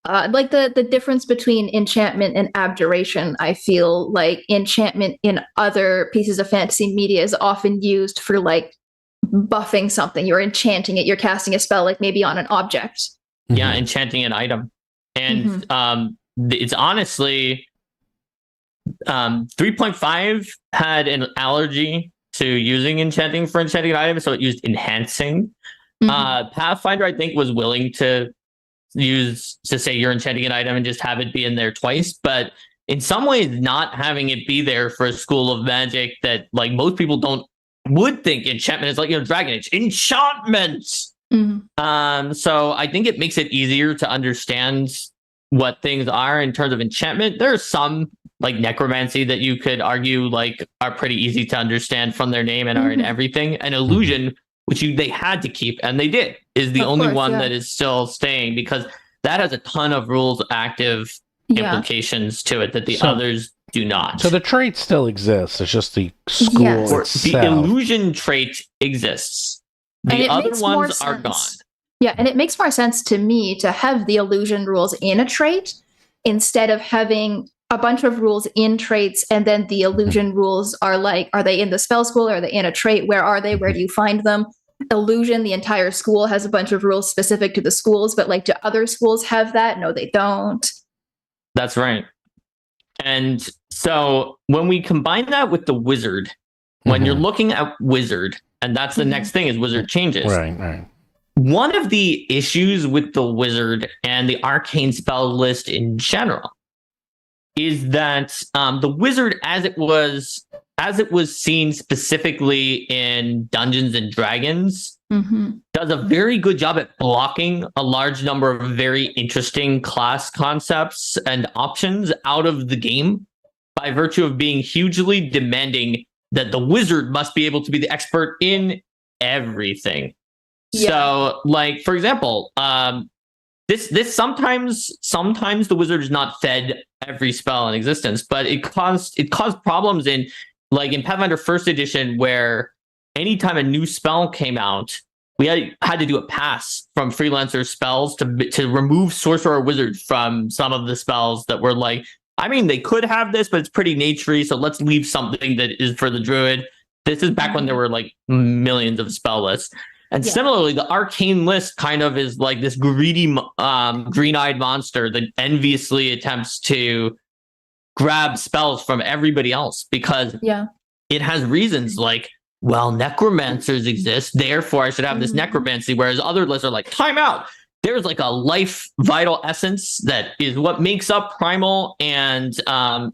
the difference between enchantment and abjuration. I feel like enchantment in other pieces of fantasy media is often used for like buffing something. You're enchanting it. You're casting a spell, like maybe on an object. Yeah, enchanting an item. And it's honestly 3.5 had an allergy to using enchanting for enchanting an item, so it used enhancing. Pathfinder, I think, was willing to use to say you're enchanting an item and just have it be in there twice. But in some ways, not having it be there for a school of magic that like most people would think enchantment is like, Dragon Age enchantment. So I think it makes it easier to understand what things are in terms of enchantment. There are some like necromancy that you could argue like are pretty easy to understand from their name and are in everything. And illusion, which they had to keep, and they did, is the only one that is still staying, because that has a ton of rules active implications to it that the others do not. So the trait still exists. It's just the school itself. The illusion trait exists. The other ones are gone. Yeah, and it makes more sense to me to have the illusion rules in a trait instead of having a bunch of rules in traits and then the illusion rules are like, are they in the spell school? Are they in a trait? Where are they? Where do you find them? Illusion, the entire school has a bunch of rules specific to the schools, but like, do other schools have that? No, they don't. That's right. And so when we combine that with the wizard, when you're looking at wizard, and that's the next thing is wizard changes. Right. One of the issues with the wizard and the arcane spell list in general is that the wizard, as it was seen specifically in Dungeons and Dragons, does a very good job at blocking a large number of very interesting class concepts and options out of the game by virtue of being hugely demanding that the wizard must be able to be the expert in everything. Yeah. So, like, for example, this sometimes the wizard is not fed every spell in existence, but it caused problems in Pathfinder First Edition, where anytime a new spell came out, we had to do a pass from freelancer spells to remove sorcerer or wizard from some of the spells that were like, I mean, they could have this, but it's pretty nature-y, so let's leave something that is for the druid. This is back when there were like millions of spell lists. And similarly, the arcane list kind of is like this greedy, green-eyed monster that enviously attempts to grab spells from everybody else because it has reasons like, well, necromancers exist, therefore I should have this necromancy, whereas other lists are like, time out. There's like a life vital essence that is what makes up primal, and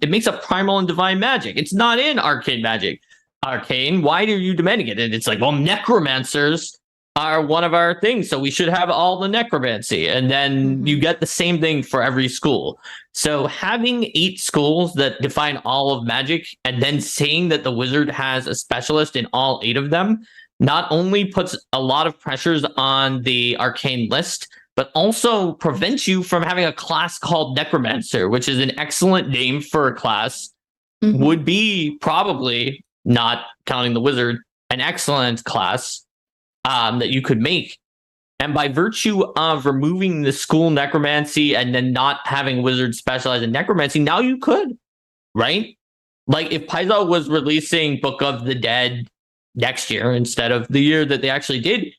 it makes up primal and divine magic. It's not in arcane magic. Arcane, why are you demanding it? And it's like, well, necromancers are one of our things, so we should have all the necromancy. And then you get the same thing for every school. So having 8 schools that define all of magic and then saying that the wizard has a specialist in all 8 of them not only puts a lot of pressures on the arcane list, but also prevents you from having a class called necromancer, which is an excellent name for a class, would be probably, not counting the wizard, an excellent class that you could make. And by virtue of removing the school necromancy and then not having wizards specialize in necromancy, now you could, right? Like if Paizo was releasing Book of the Dead next year instead of the year that they actually did, it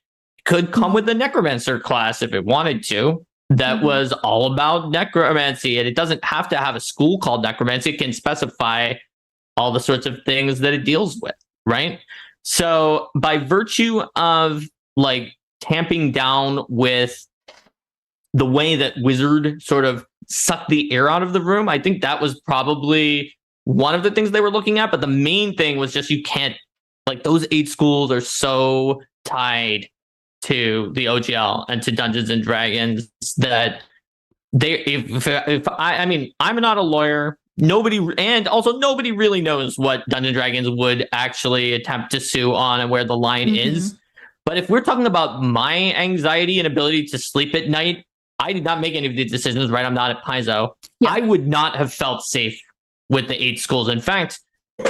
could come with a necromancer class if it wanted to. That was all about necromancy, and it doesn't have to have a school called necromancy. It can specify all the sorts of things that it deals with, right? So by virtue of like tamping down with the way that wizard sort of sucked the air out of the room, I think that was probably one of the things they were looking at. But the main thing was just, you can't, like, those 8 schools are so tied to the OGL and to Dungeons and Dragons that I mean, I'm not a lawyer. Nobody really knows what Dungeons and Dragons would actually attempt to sue on and where the line is. But if we're talking about my anxiety and ability to sleep at night, I did not make any of these decisions, right? I'm not at Paizo. I would not have felt safe with the 8 schools. In fact,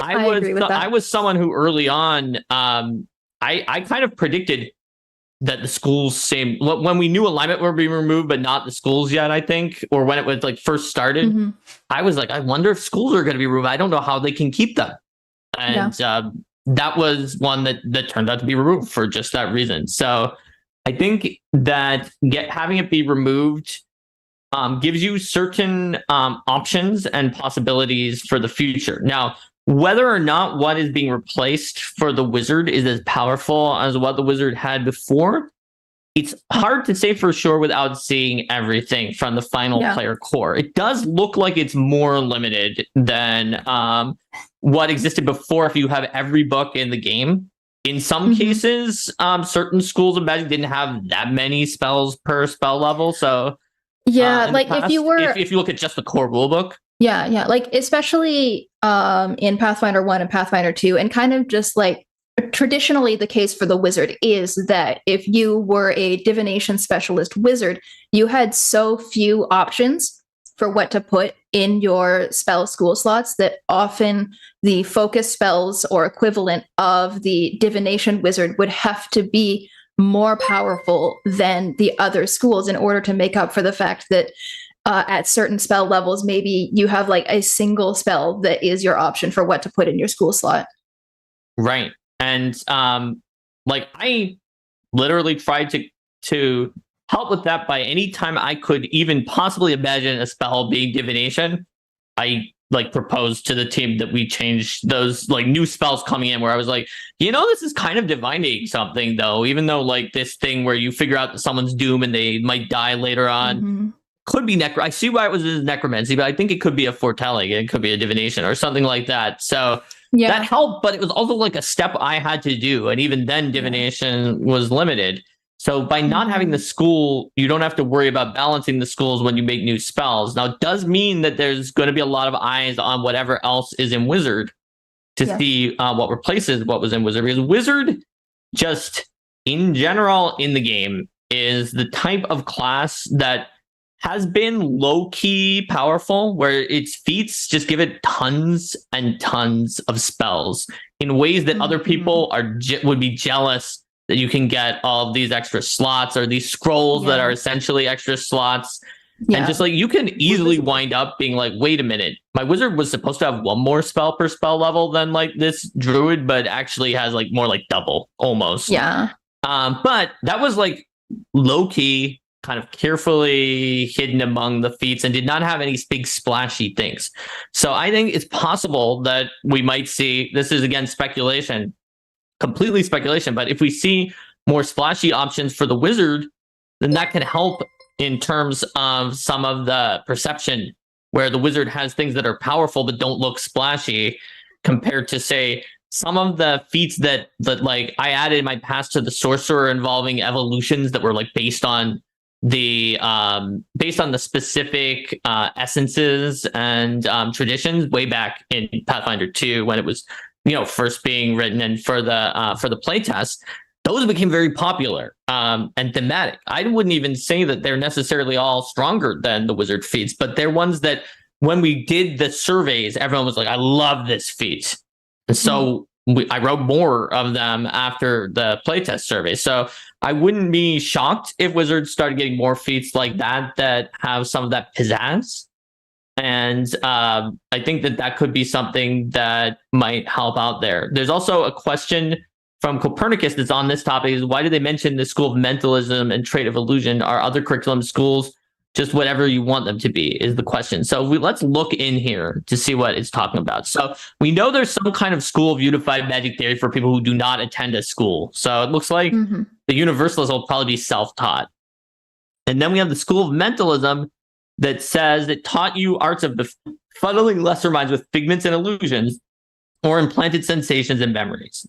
I was someone who early on, I kind of predicted that the schools when we knew alignment were being removed, but not the schools yet, I think, or when it was like first started, I was like, I wonder if schools are going to be removed. I don't know how they can keep them. And that was one that turned out to be removed for just that reason. So I think that having it be removed gives you certain options and possibilities for the future. Now, whether or not what is being replaced for the wizard is as powerful as what the wizard had before, it's hard to say for sure without seeing everything from the final player core. It does look like it's more limited than what existed before if you have every book in the game. In some cases, certain schools of magic didn't have that many spells per spell level. So like past, if you were... If you look at just the core rulebook. Yeah. Like especially in Pathfinder 1 and Pathfinder 2, and kind of just like traditionally the case for the wizard is that if you were a divination specialist wizard, you had so few options for what to put in your spell school slots that often the focus spells or equivalent of the divination wizard would have to be more powerful than the other schools in order to make up for the fact that at certain spell levels, maybe you have like a single spell that is your option for what to put in your school slot. Right. And like I literally tried to help with that by any time I could even possibly imagine a spell being divination. I like proposed to the team that we change those like new spells coming in where I was like, this is kind of divining something though, even though like this thing where you figure out that someone's doom and they might die later on could be I see why it was necromancy, but I think it could be a foretelling. It could be a divination or something like that. So that helped, but it was also like a step I had to do. And even then divination was limited. So by not having the school, you don't have to worry about balancing the schools when you make new spells. Now, it does mean that there's going to be a lot of eyes on whatever else is in Wizard to see what replaces what was in Wizard. Because Wizard, just in general in the game, is the type of class that has been low-key powerful, where its feats just give it tons and tons of spells in ways that other people would be jealous that you can get all of these extra slots or these scrolls that are essentially extra slots. And just like you can easily wind up being like, wait a minute, my wizard was supposed to have one more spell per spell level than like this druid, but actually has like more like double almost. But that was like low-key, kind of carefully hidden among the feats and did not have any big splashy things. So I think it's possible that we might see, this is again speculation, completely speculation, but if we see more splashy options for the wizard, then that can help in terms of some of the perception where the wizard has things that are powerful but don't look splashy compared to, say, some of the feats that like I added in my past to the sorcerer involving evolutions that were like based on the specific essences and traditions way back in Pathfinder 2 when it was first being written and for the playtest. Those became very popular and thematic. I wouldn't even say that they're necessarily all stronger than the wizard feats, but they're ones that when we did the surveys, everyone was like, I love this feat. And so I wrote more of them after the playtest survey. So I wouldn't be shocked if wizards started getting more feats like that have some of that pizzazz. And I think that could be something that might help out there. There's also a question from Copernicus that's on this topic is why did they mention the School of Mentalism and Trait of Illusion? Are other curriculum schools just whatever you want them to be is the question. So let's look in here to see what it's talking about. So we know there's some kind of School of Unified Magic Theory for people who do not attend a school. So it looks like the Universalists will probably be self-taught. And then we have the School of Mentalism that says it taught you arts of befuddling lesser minds with figments and illusions or implanted sensations and memories.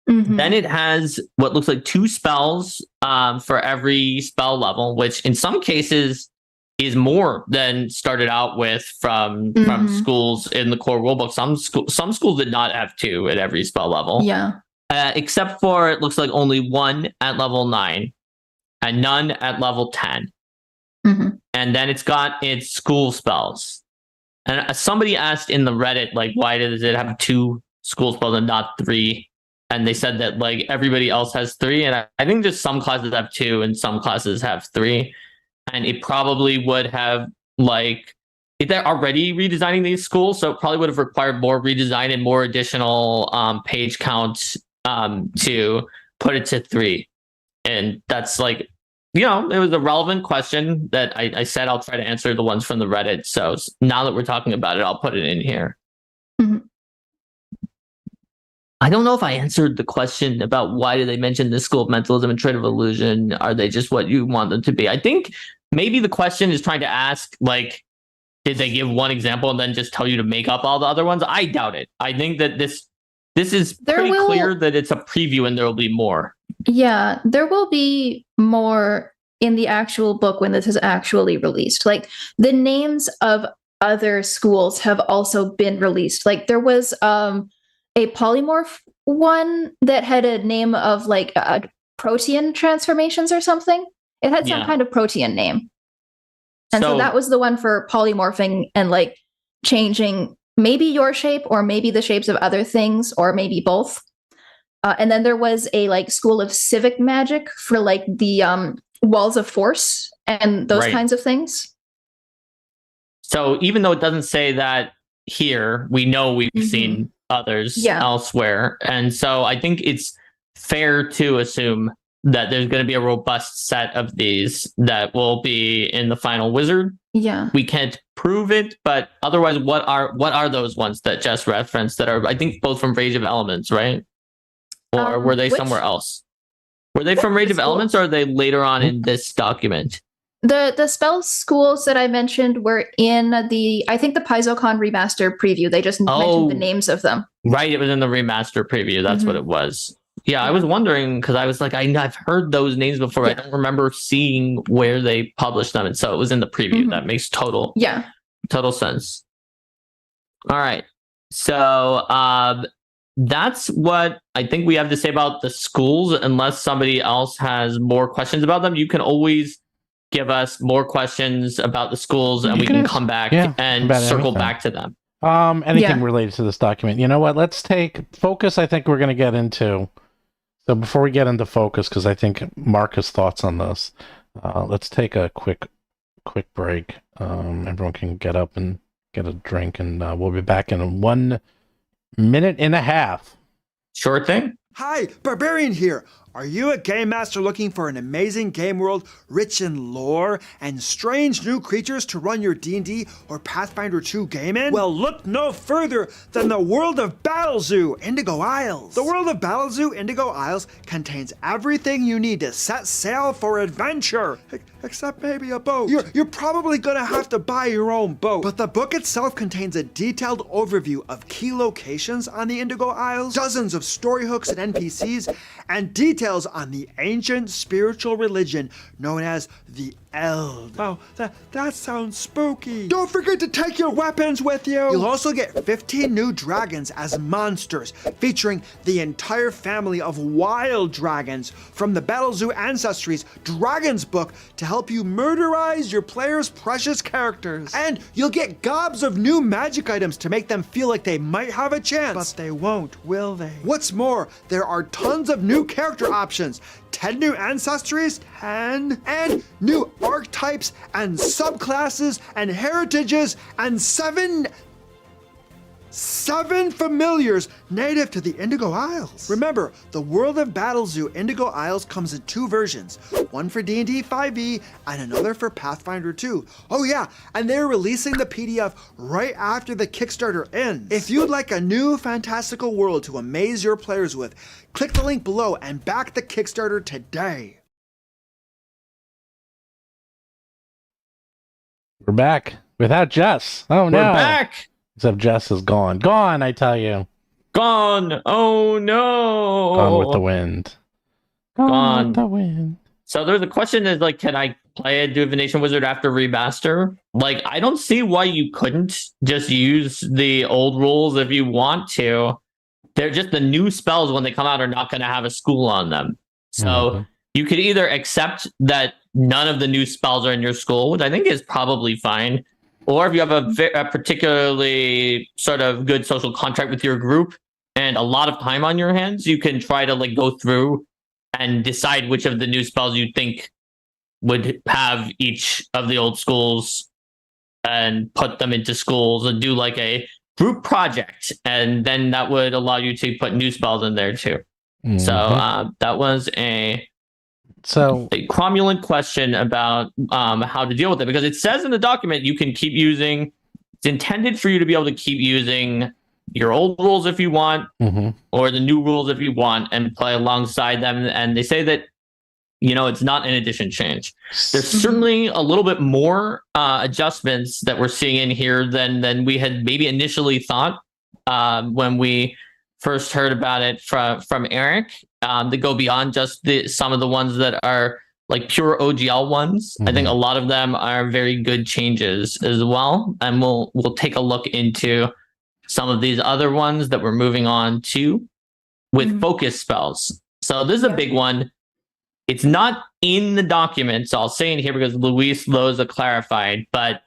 Then it has what looks like 2 spells for every spell level, which in some cases is more than started out with from schools in the core rulebook. Some schools did not have 2 at every spell level. Except for it looks like only 1 at level 9 and none at level 10. And then it's got its school spells. And somebody asked in the Reddit, like, why does it have 2 school spells and not 3? And they said that like everybody else has 3. And I think just some classes have 2 and some classes have 3. And it probably would have like, if they're already redesigning these schools, so it probably would have required more redesign and more additional page counts to put it to 3. And that's like, it was a relevant question that I said I'll try to answer the ones from the Reddit. So now that we're talking about it, I'll put it in here. I don't know if I answered the question about why do they mention the school of mentalism and trade of illusion. Are they just what you want them to be? I think maybe the question is trying to ask, like, did they give one example and then just tell you to make up all the other ones? I doubt it. I think that this is pretty clear that it's a preview and there will be more. Yeah, there will be more in the actual book when this is actually released. Like, the names of other schools have also been released. Like, there was a polymorph one that had a name of like protein transformations or something. It had some kind of protein name. And so that was the one for polymorphing and like changing maybe your shape or maybe the shapes of other things or maybe both. And then there was a like school of civic magic for like the walls of force and those kinds of things. So even though it doesn't say that here, we know we've seen others elsewhere. And so I think it's fair to assume that there's going to be a robust set of these that will be in the final wizard. Yeah. We can't prove it, but otherwise, what are those ones that Jess referenced that are, I think, both from Rage of Elements, right? Or were they somewhere else? Were they from Rage of Elements, or are they later on in this document? The spell schools that I mentioned were in I think the PaizoCon Remaster Preview. They just mentioned the names of them. Right, it was in the Remaster Preview. That's what it was. Yeah, I was wondering because I was like, I've heard those names before. I don't remember seeing where they published them, and so it was in the preview. That makes total sense. All right, so that's what I think we have to say about the schools. Unless somebody else has more questions about them, you can always give us more questions about the schools, and we can come back and circle back to them. Anything related to this document. You know what? Let's take focus. I think we're going to get into. So before we get into focus, because I think Mark has thoughts on this, let's take a quick break. Everyone can get up and get a drink, and we'll be back in 1 minute and a half. Sure thing. Hi, Barbarian here. Are you a game master looking for an amazing game world rich in lore and strange new creatures to run your D&D or Pathfinder 2 game in? Well, look no further than the world of Battlezoo, Indigo Isles. The world of Battlezoo, Indigo Isles contains everything you need to set sail for adventure. Except maybe a boat. You're probably gonna have to buy your own boat, but the book itself contains a detailed overview of key locations on the Indigo Isles, dozens of story hooks and NPCs, and details on the ancient spiritual religion known as the Eld. Wow, that sounds spooky. Don't forget to take your weapons with you. You'll also get 15 new dragons as monsters, featuring the entire family of wild dragons from the Battlezoo Ancestry's Dragons book to help you murderize your players' precious characters. And you'll get gobs of new magic items to make them feel like they might have a chance. But they won't, will they? What's more, there are tons of new character options, 10 new ancestries, and new archetypes and subclasses and heritages, and seven familiars native to the Indigo Isles. Remember, the world of Battlezoo Indigo Isles comes in 2 versions, one for D&D 5e and another for Pathfinder 2. Oh yeah, and they're releasing the PDF right after the Kickstarter ends. If you'd like a new fantastical world to amaze your players with, click the link below and back the Kickstarter today. We're back without Jess. Oh no. We're back. Except Jess is gone. Gone, I tell you. Gone. Oh no. Gone with the wind. Gone with the wind. So there's a question is like, can I play a Divination Wizard after remaster? Like, I don't see why you couldn't just use the old rules if you want to. They're just the new spells when they come out are not going to have a school on them. So you could either accept that none of the new spells are in your school, which I think is probably fine. Or if you have a particularly sort of good social contract with your group and a lot of time on your hands, you can try to like go through and decide which of the new spells you think would have each of the old schools and put them into schools and do like a group project. And then that would allow you to put new spells in there too. So that was a cromulent question about how to deal with it, because it says in the document you can keep using, it's intended for you to be able to keep using your old rules if you want, or the new rules if you want, and play alongside them. And they say that, it's not an addition change. There's certainly a little bit more adjustments that we're seeing in here than we had maybe initially thought when we first heard about it from Eric. That go beyond just some of the ones that are like pure OGL ones. I think a lot of them are very good changes as well, and we'll take a look into some of these other ones that we're moving on to with focus spells. So this is a big one. It's not in the document, so I'll say it here because Luis Loza clarified, but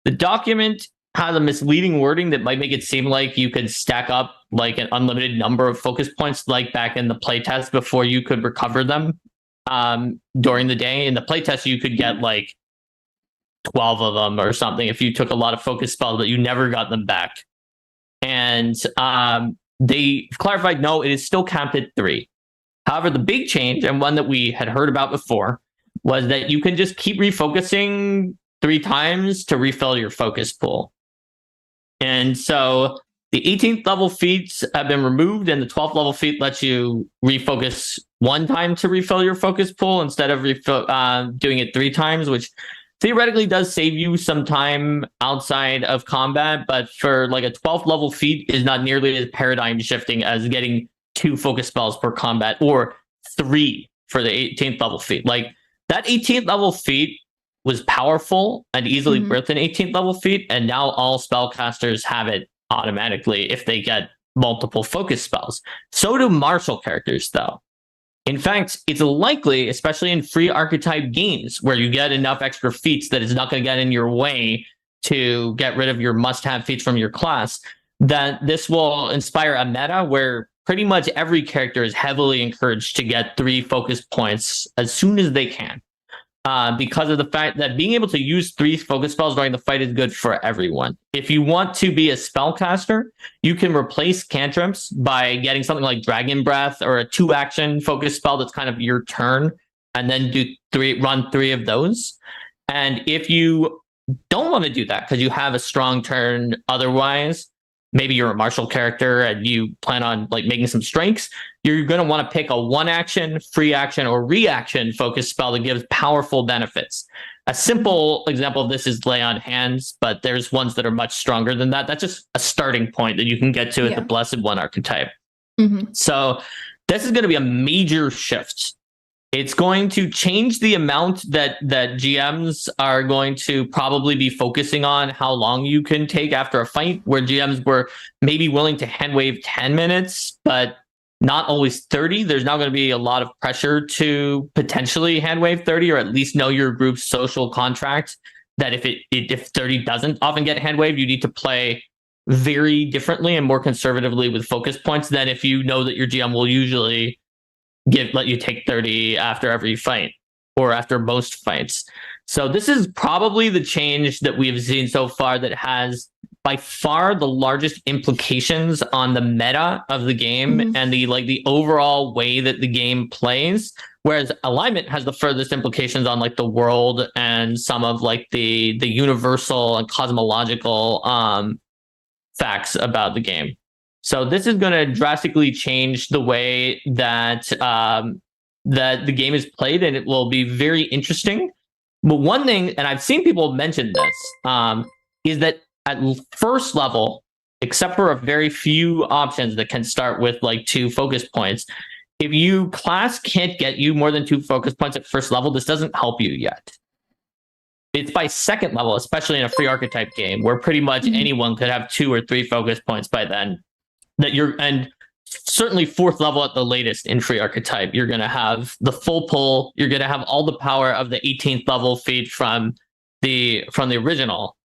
the document has a misleading wording that might make it seem like you could stack up like an unlimited number of focus points like back in the playtest before you could recover them during the day. In the playtest, you could get like 12 of them or something if you took a lot of focus spells, but you never got them back. And they clarified, no, it is still capped at 3. However, the big change, and one that we had heard about before, was that you can just keep refocusing 3 times to refill your focus pool. And so the 18th level feats have been removed, and the 12th level feat lets you refocus 1 time to refill your focus pool instead of doing it 3 times, which theoretically does save you some time outside of combat, but for like a 12th level feat is not nearly as paradigm shifting as getting 2 focus spells per combat, or 3 for the 18th level feat. Like that 18th level feat was powerful and easily birthed an 18th level feat, and now all spellcasters have it automatically if they get multiple focus spells. So do martial characters, though. In fact, it's likely, especially in free archetype games where you get enough extra feats that it's not going to get in your way to get rid of your must-have feats from your class, that this will inspire a meta where pretty much every character is heavily encouraged to get 3 focus points as soon as they can. Because of the fact that being able to use 3 focus spells during the fight is good for everyone. If you want to be a spellcaster, you can replace cantrips by getting something like Dragon Breath or a 2-action focus spell that's kind of your turn, and then run 3 of those. And if you don't want to do that because you have a strong turn otherwise, maybe you're a martial character and you plan on like making some strengths, you're going to want to pick a 1-action, free action, or reaction focus spell that gives powerful benefits. A simple example of this is Lay on Hands, but there's ones that are much stronger than that. That's just a starting point that you can get to at the Blessed One archetype. So this is going to be a major shift. It's going to change the amount that GMs are going to probably be focusing on how long you can take after a fight, where GMs were maybe willing to hand wave 10 minutes, but not always 30. There's now going to be a lot of pressure to potentially hand wave 30, or at least know your group's social contract that if 30 doesn't often get hand waved, you need to play very differently and more conservatively with focus points than if you know that your GM will usually let you take 30 after every fight or after most fights. So this is probably the change that we have seen so far that has by far the largest implications on the meta of the game and the overall way that the game plays. Whereas alignment has the furthest implications on like the world and some of like the universal and cosmological facts about the game. So this is going to drastically change the way that that the game is played, and it will be very interesting. But one thing, and I've seen people mention this, is that at first level, except for a very few options that can start with like 2 focus points, if you class can't get you more than 2 focus points at first level, this doesn't help you yet. It's by second level, especially in a free archetype game, where pretty much anyone could have 2 or 3 focus points by then. And certainly 4th level at the latest in free archetype, you're going to have the full pull. You're going to have all the power of the 18th level feat from the original,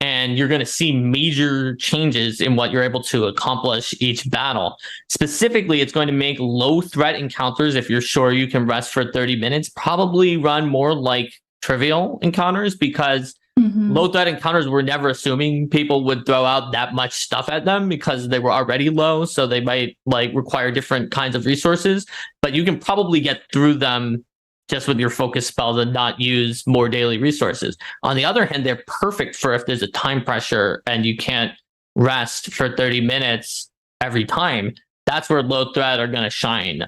and you're going to see major changes in what you're able to accomplish each battle. Specifically, it's going to make low threat encounters, if you're sure you can rest for 30 minutes, probably run more like trivial encounters, because low threat encounters were never assuming people would throw out that much stuff at them because they were already low, so they might like require different kinds of resources, but you can probably get through them just with your focus spells and not use more daily resources. On the other hand, they're perfect for if there's a time pressure and you can't rest for 30 minutes every time, that's where low threat are going to shine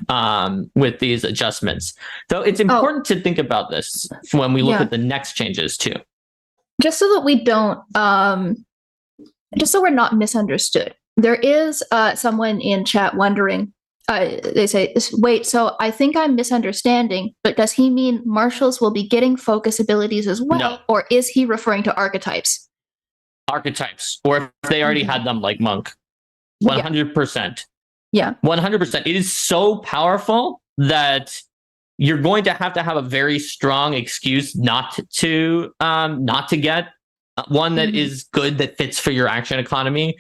with these adjustments. So it's important to think about this when we look at the next changes too. Just so that we don't, just so we're not misunderstood. There is someone in chat wondering, they say, wait, so I think I'm misunderstanding, but does he mean marshals will be getting focus abilities as well? No. Or is he referring to archetypes? Archetypes, or if they already had them like Monk. 100%. Yeah. 100%. It is so powerful that you're going to have a very strong excuse not to get one that is good, that fits for your action economy.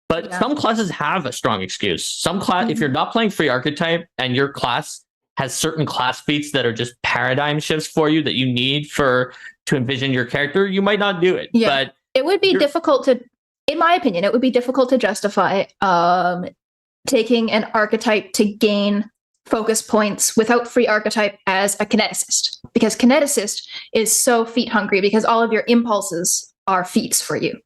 But some classes have a strong excuse. Some class, if you're not playing free archetype and your class has certain class feats that are just paradigm shifts for you that you need to envision your character, you might not do it. Yeah. But it would be difficult to, in my opinion, it would be difficult to justify taking an archetype to gain focus points without free archetype as a kineticist, because kineticist is so feat hungry because all of your impulses are feats for you.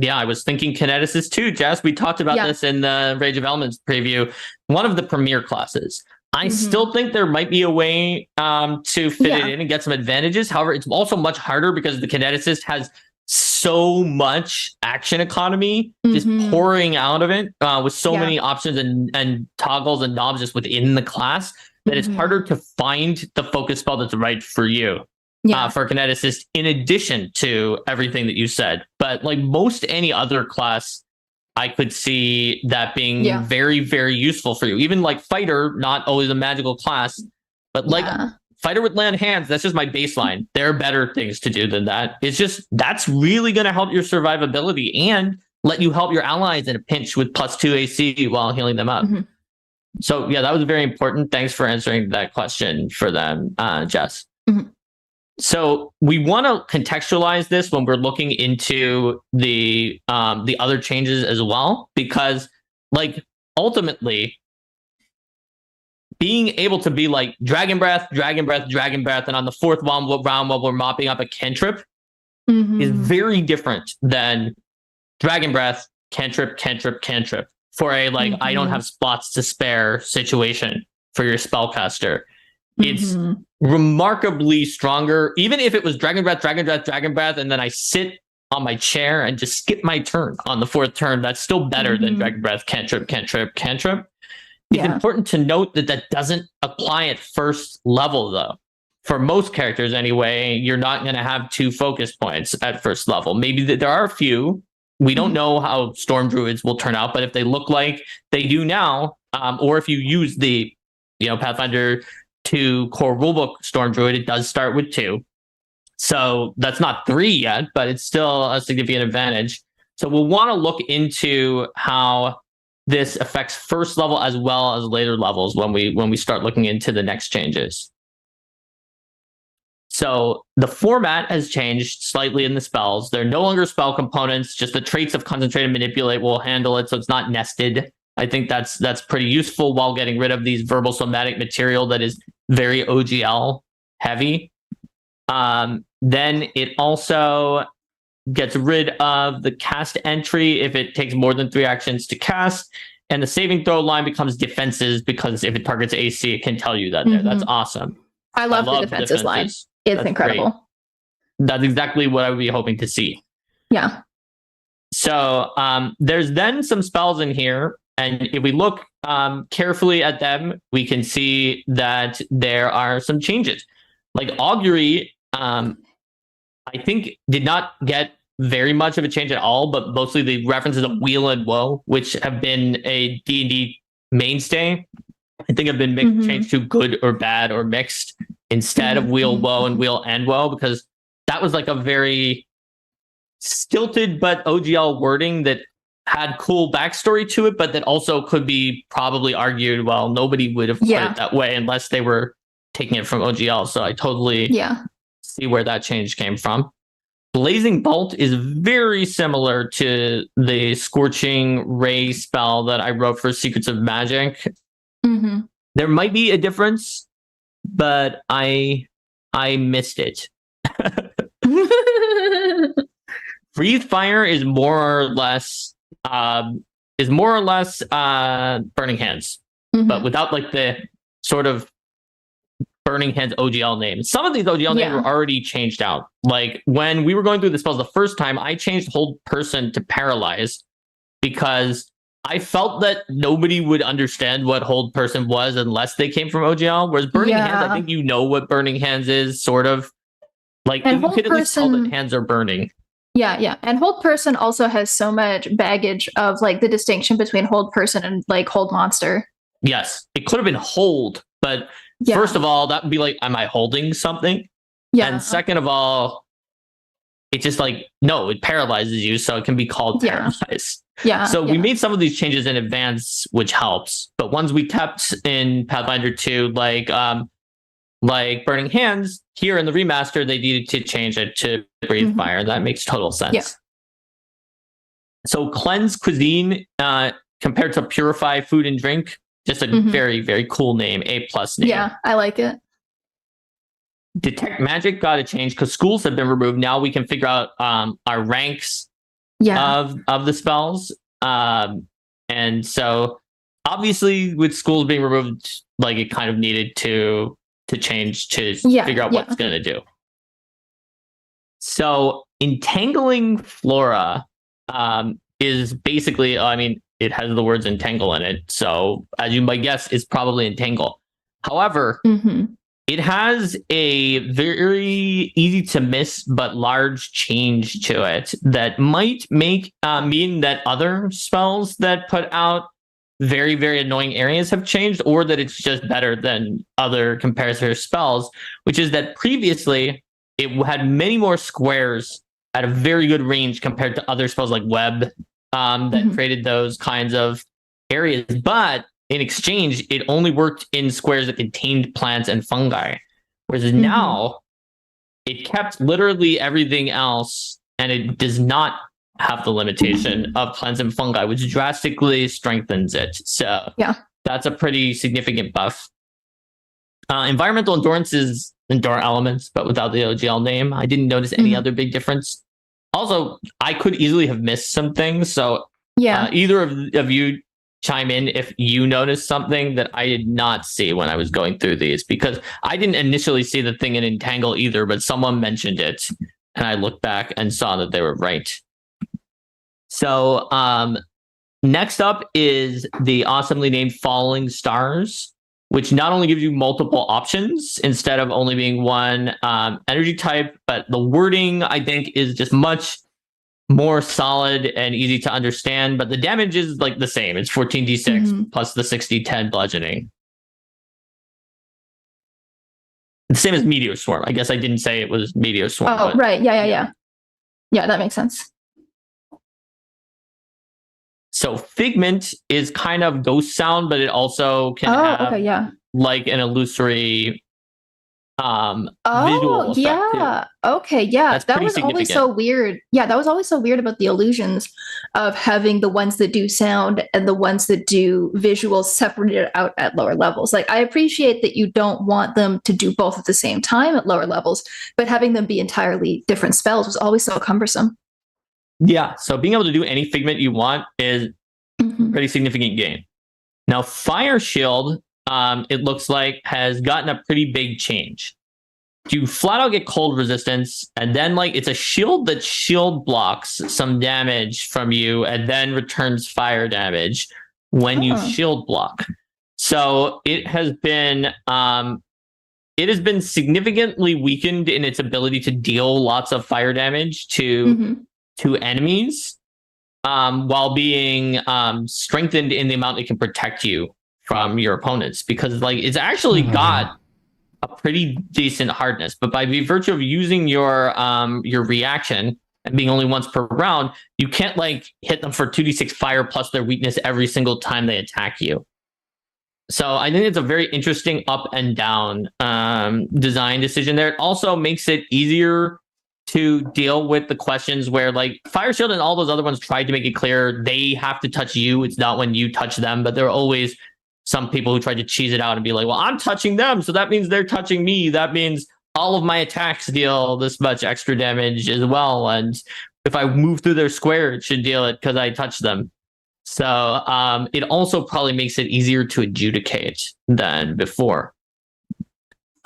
Yeah, I was thinking kineticist too, Jess. We talked about this in the Rage of Elements preview. One of the premier classes. I still think there might be a way to fit it in and get some advantages. However, it's also much harder because the kineticist has so much action economy just pouring out of it with so many options and toggles and knobs just within the class that it's harder to find the focus spell that's right for you. For a kineticist, in addition to everything that you said. But like most any other class, I could see that being very, very useful for you. Even like fighter, not always a magical class, but like fighter with land hands, that's just my baseline. There are better things to do than that. It's just, that's really going to help your survivability and let you help your allies in a pinch with +2 AC while healing them up. So yeah, that was very important. Thanks for answering that question for them, Jess. So we want to contextualize this when we're looking into the other changes as well, because like ultimately being able to be like Dragon Breath, Dragon Breath, Dragon Breath, and on the fourth round while we're mopping up a cantrip is very different than Dragon Breath, cantrip, cantrip, cantrip for a like I don't have spots to spare situation for your spellcaster. It's remarkably stronger. Even if it was Dragon Breath, Dragon Breath, Dragon Breath, and then I sit on my chair and just skip my turn on the fourth turn, that's still better than Dragon Breath, cantrip, cantrip, cantrip. It's important to note that that doesn't apply at first level, though. For most characters, anyway, you're not going to have 2 focus points at first level. Maybe there are a few. We don't know how Storm Druids will turn out, but if they look like they do now, or if you use the Pathfinder 2 core rulebook Storm Druid, it does start with 2. So that's not 3 yet, but it's still a significant advantage. So we'll want to look into how this affects first level as well as later levels when we start looking into the next changes. So the format has changed slightly in the spells. They're no longer spell components, just the traits of Concentrate and Manipulate will handle it, so it's not nested. I think that's pretty useful while getting rid of these verbal somatic material that is very OGL heavy. Then it also gets rid of the cast entry if it takes more than 3 actions to cast, and the saving throw line becomes defenses because if it targets AC, it can tell you that there. That's awesome. I love the defenses line. It's incredible. Great. That's exactly what I would be hoping to see. Yeah. So there's then some spells in here, and if we look carefully at them, we can see that there are some changes. Like Augury, I think did not get very much of a change at all, but mostly the references of Wheel and Woe, which have been a D&D mainstay, I think have been changed to good or bad or mixed instead of Wheel Woe and Wheel and Woe, because that was like a very stilted but OGL wording that had cool backstory to it, but that also could be probably argued, well, nobody would have put it that way unless they were taking it from OGL. So I totally see where that change came from. Blazing Bolt is very similar to the Scorching Ray spell that I wrote for Secrets of Magic. There might be a difference, but I missed it. Breathe Fire is more or less is more or less Burning Hands, but without like the sort of Burning Hands OGL name. Some of these OGL names were already changed out. Like when we were going through the spells the first time, I changed Hold Person to Paralyze because I felt that nobody would understand what Hold Person was unless they came from OGL. Whereas Burning Hands, I think you know what Burning Hands is, sort of. Like you could at least tell that hands are burning. Yeah. And Hold Person also has so much baggage of like the distinction between Hold Person and like Hold Monster. Yes, it could have been Hold, but first of all, that would be like, am I holding something? Yeah. And second of all, it's just like, no, it paralyzes you, so it can be called Paralyze. Yeah. So we made some of these changes in advance, which helps. But ones we kept in Pathfinder 2, like Burning Hands, here in the remaster, they needed to change it to Breathe Fire. That makes total sense. Yeah. So Cleanse Cuisine, compared to Purify Food and Drink, just a very, very cool name, A+ name. Yeah, I like it. Detect Magic got a change because schools have been removed. Now we can figure out our ranks of the spells. And so obviously with schools being removed, like it kind of needed to change to figure out what it's going to do. So Entangling Flora is basically, it has the words entangle in it. So as you might guess, it's probably entangle. However, it has a very easy to miss but large change to it that might make mean that other spells that put out very, very annoying areas have changed, or that it's just better than other comparator spells, which is that previously it had many more squares at a very good range compared to other spells like Web that created those kinds of areas. But in exchange, it only worked in squares that contained plants and fungi. Whereas now it kept literally everything else, and it does not have the limitation of plants and fungi, which drastically strengthens it. So that's a pretty significant buff. Environmental endurance is endure elements, but without the OGL name. I didn't notice any other big difference. Also, I could easily have missed some things. So either of you chime in if you noticed something that I did not see when I was going through these, because I didn't initially see the thing in Entangle either, but someone mentioned it and I looked back and saw that they were right. So next up is the awesomely named Falling Stars, which not only gives you multiple options instead of only being one energy type, but the wording, I think, is just much more solid and easy to understand. But the damage is like the same. It's 14d6 plus the 60-10 bludgeoning. The same as Meteor Swarm. I guess I didn't say it was Meteor Swarm. Oh, right. Yeah, that makes sense. So Figment is kind of ghost sound, but it also can have like an illusory visual effect too. Okay, yeah. That was always so weird. Yeah, that was always so weird about the illusions of having the ones that do sound and the ones that do visuals separated out at lower levels. Like, I appreciate that you don't want them to do both at the same time at lower levels, but having them be entirely different spells was always so cumbersome. Yeah, so being able to do any Figment you want is pretty significant gain. Now, Fire Shield, it looks like, has gotten a pretty big change. You flat out get cold resistance, and then it's a shield that shield blocks some damage from you and then returns fire damage when you shield block. So it has been significantly weakened in its ability to deal lots of fire damage to enemies, while being strengthened in the amount it can protect you from your opponents, because it's actually got a pretty decent hardness, but by virtue of using your reaction and being only once per round, you can't hit them for 2d6 fire plus their weakness every single time they attack you. So I think it's a very interesting up and down design decision there. It also makes it easier to deal with the questions where Fire Shield and all those other ones tried to make it clear they have to touch you. It's not when you touch them, but there are always some people who tried to cheese it out and be like, well, I'm touching them, so that means they're touching me. That means all of my attacks deal this much extra damage as well. And if I move through their square, it should deal it because I touched them. So it also probably makes it easier to adjudicate than before.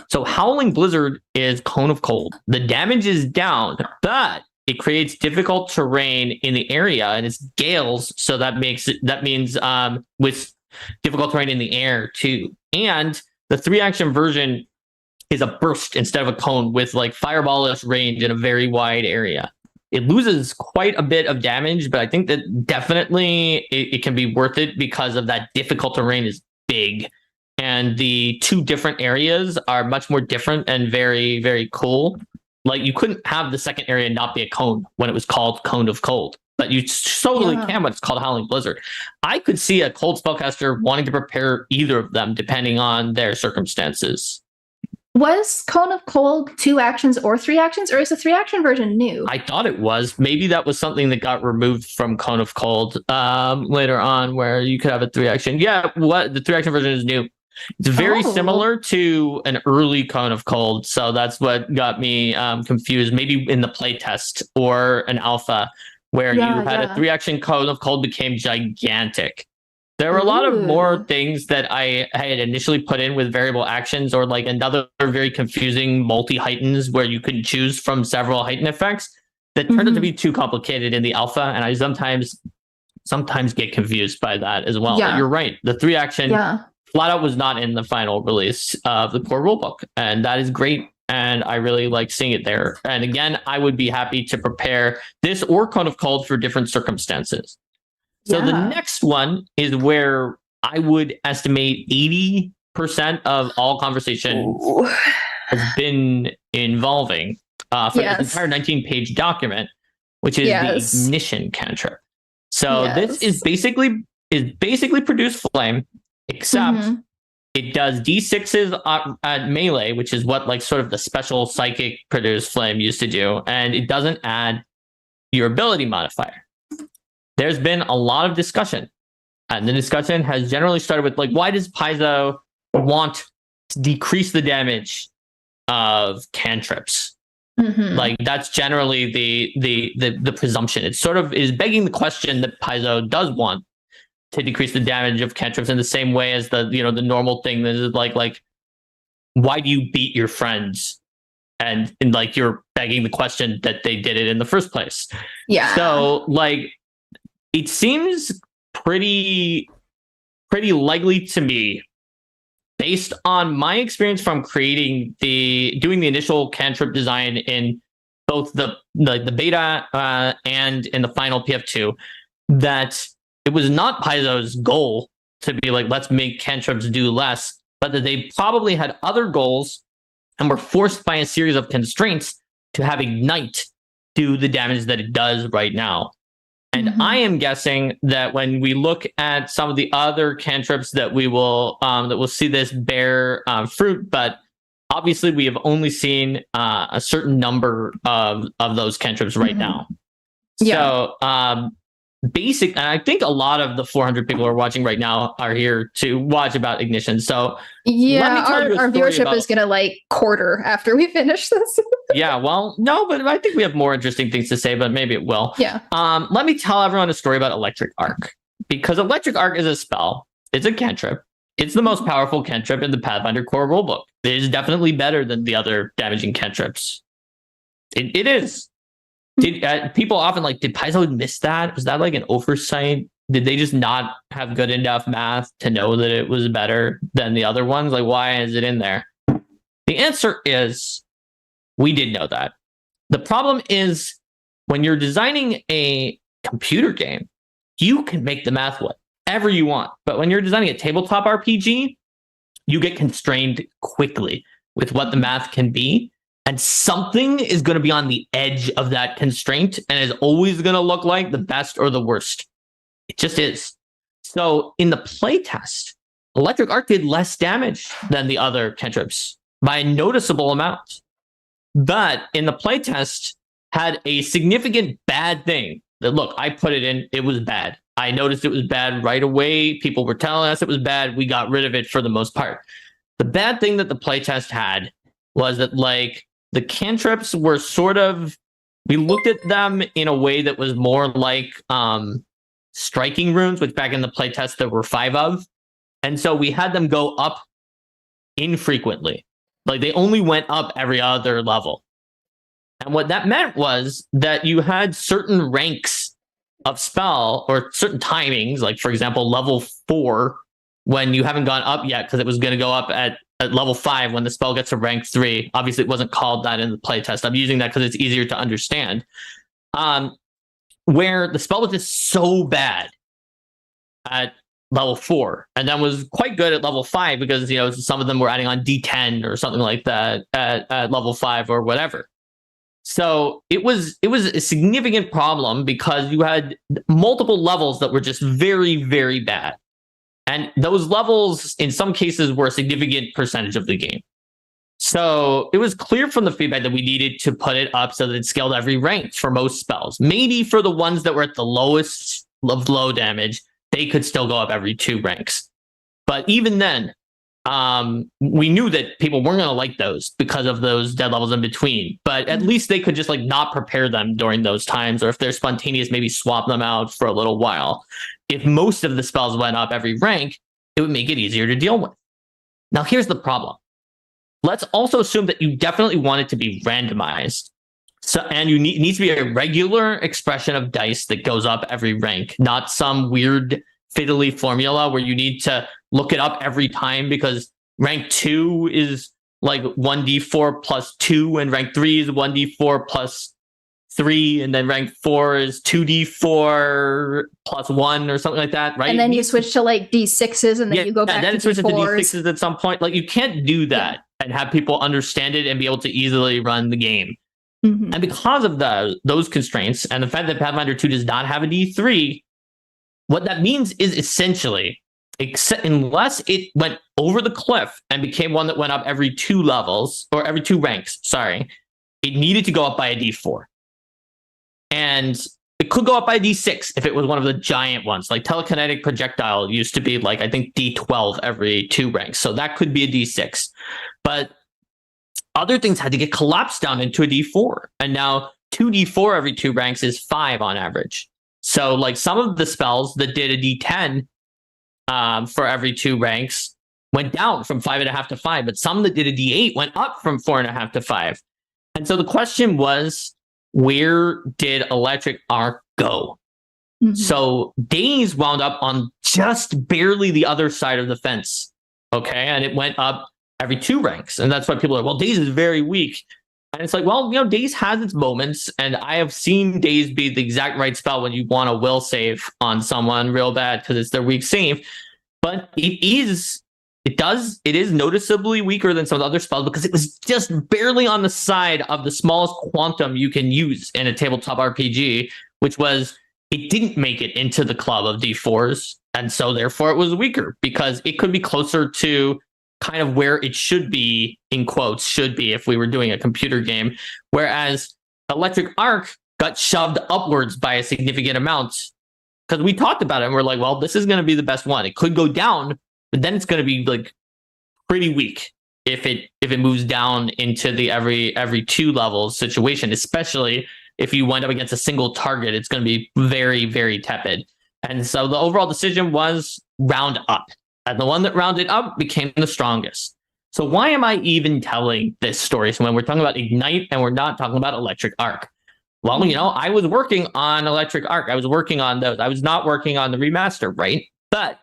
So Howling Blizzard is Cone of Cold. The damage is down, but it creates difficult terrain in the area, and it's gales. So that means with difficult terrain in the air too. And the 3-action version is a burst instead of a cone with like fireball-ish range in a very wide area. It loses quite a bit of damage, but I think that definitely it can be worth it because of that difficult terrain is big. And the 2 different areas are much more different and very, very cool. Like you couldn't have the second area not be a cone when it was called Cone of Cold, but you totally can when it's called Howling Blizzard. I could see a cold spellcaster wanting to prepare either of them depending on their circumstances. Was Cone of Cold 2 actions or 3 actions, or is the 3-action version new? I thought it was. Maybe that was something that got removed from Cone of Cold later on, where you could have a 3-action. Yeah, what the 3-action version is new. It's very similar to an early Cone of Cold, so that's what got me confused. Maybe in the playtest or an alpha, where you had a 3-action Cone of Cold became gigantic. There were a lot of more things that I had initially put in with variable actions, or like another very confusing multi-heightens where you could choose from several heighten effects that turned out to be too complicated in the alpha, and I sometimes get confused by that as well. But you're right. The 3-action flat out was not in the final release of the core rulebook, and that is great. And I really like seeing it there. And again, I would be happy to prepare this or Cone of Cold for different circumstances. So the next one is where I would estimate 80% of all conversation has been involving for this entire 19-page document, which is the Ignition cantrip. So this is basically Produce Flame, except it does D6s at melee, which is what like sort of the special psychic Produce Flame used to do, and it doesn't add your ability modifier. There's been a lot of discussion, and the discussion has generally started with like, why does Paizo want to decrease the damage of cantrips? Like that's generally the presumption. It sort of is begging the question that Paizo does want to decrease the damage of cantrips in the same way as the normal thing that is like why do you beat your friends? And like you're begging the question that they did it in the first place. Yeah. So like it seems pretty likely to me, based on my experience from doing the initial cantrip design in both the beta and in the final PF2, that it was not Paizo's goal to be like, let's make cantrips do less, but that they probably had other goals and were forced by a series of constraints to have Ignite do the damage that it does right now. And I am guessing that when we look at some of the other cantrips that we'll see this bear fruit, but obviously we have only seen a certain number of those cantrips right now. So and I think a lot of the 400 people who are watching right now are here to watch about Ignition. So our viewership is going to like quarter after we finish this. Well, no, but I think we have more interesting things to say, but maybe it will. Let me tell everyone a story about Electric Arc, because Electric Arc is a spell. It's a cantrip. It's the most powerful cantrip in the Pathfinder core rulebook. It is definitely better than the other damaging cantrips. It is. People often did Paizo miss that? Was that like an oversight? Did they just not have good enough math to know that it was better than the other ones? Like, why is it in there? The answer is, we did know that. The problem is, when you're designing a computer game, you can make the math whatever you want. But when you're designing a tabletop RPG, you get constrained quickly with what the math can be. And something is going to be on the edge of that constraint and is always going to look like the best or the worst. It just is. So in the playtest, Electric Arc did less damage than the other cantrips by a noticeable amount. But in the playtest, had a significant bad thing that, look, I put it in, it was bad. I noticed it was bad right away. People were telling us it was bad. We got rid of it for the most part. The bad thing that the playtest had was that, the cantrips were sort of we looked at them in a way that was more like striking runes, which back in the playtest there were 5 of. And so we had them go up infrequently. Like they only went up every other level. And what that meant was that you had certain ranks of spell or certain timings, like for example, level 4, when you haven't gone up yet because it was going to go up at level 5 when the spell gets to rank 3. Obviously, it wasn't called that in the playtest. I'm using that because it's easier to understand. Where the spell was just so bad at level 4, and then was quite good at level 5 because some of them were adding on D10 or something like that at level 5 or whatever. So it was a significant problem because you had multiple levels that were just very, very bad. And those levels, in some cases, were a significant percentage of the game. So it was clear from the feedback that we needed to put it up so that it scaled every rank for most spells. Maybe for the ones that were at the lowest of low damage, they could still go up every 2 ranks. But even then, we knew that people weren't going to like those because of those dead levels in between. But at least they could just not prepare them during those times, or if they're spontaneous, maybe swap them out for a little while. If most of the spells went up every rank, it would make it easier to deal with. Now, here's the problem. Let's also assume that you definitely want it to be randomized. And it needs to be a regular expression of dice that goes up every rank, not some weird fiddly formula where you need to look it up every time because rank 2 is like 1d4 plus 2 and rank 3 is 1d4 plus 3 and then rank 4 is 2d4 plus 1 or something like that, right? And then you switch to d6s and then you go back then to it switches to d4s. d6s at some point. You can't do that and have people understand it and be able to easily run the game. Mm-hmm. And because of those constraints and the fact that Pathfinder 2 does not have a d3, what that means is essentially, unless it went over the cliff and became one that went up every 2 levels, or every 2 ranks, it needed to go up by a d4. And it could go up by a d6 if it was one of the giant ones, like telekinetic projectile used to be I think d12 every 2 ranks. So that could be a d6. But other things had to get collapsed down into a d4. And now 2d4 every 2 ranks is 5 on average. So some of the spells that did a d10 for every 2 ranks went down from 5.5 to 5, but some that did a d8 went up from 4.5 to 5. And so the question was, where did Electric Arc go? Mm-hmm. So Days wound up on just barely the other side of the fence. Okay. And it went up every 2 ranks. And that's why people are, Days is very weak. And it's Days has its moments, and I have seen Days be the exact right spell when you want a will save on someone real bad because it's their weak save. But it is noticeably weaker than some of the other spells because it was just barely on the side of the smallest quantum you can use in a tabletop RPG, which was it didn't make it into the club of D4s. And so therefore it was weaker because it could be closer to kind of where it should be, in quotes, should be if we were doing a computer game. Whereas Electric Arc got shoved upwards by a significant amount because we talked about it and we're this is going to be the best one. It could go down, but then it's going to be pretty weak if it moves down into the every 2 levels situation, especially if you wind up against a single target. It's going to be very, very tepid. And so the overall decision was round up. And the one that rounded up became the strongest. So why am I even telling this story? So when we're talking about Ignite and we're not talking about Electric Arc? Well, I was working on Electric Arc. I was working on those. I was not working on the remaster, right? But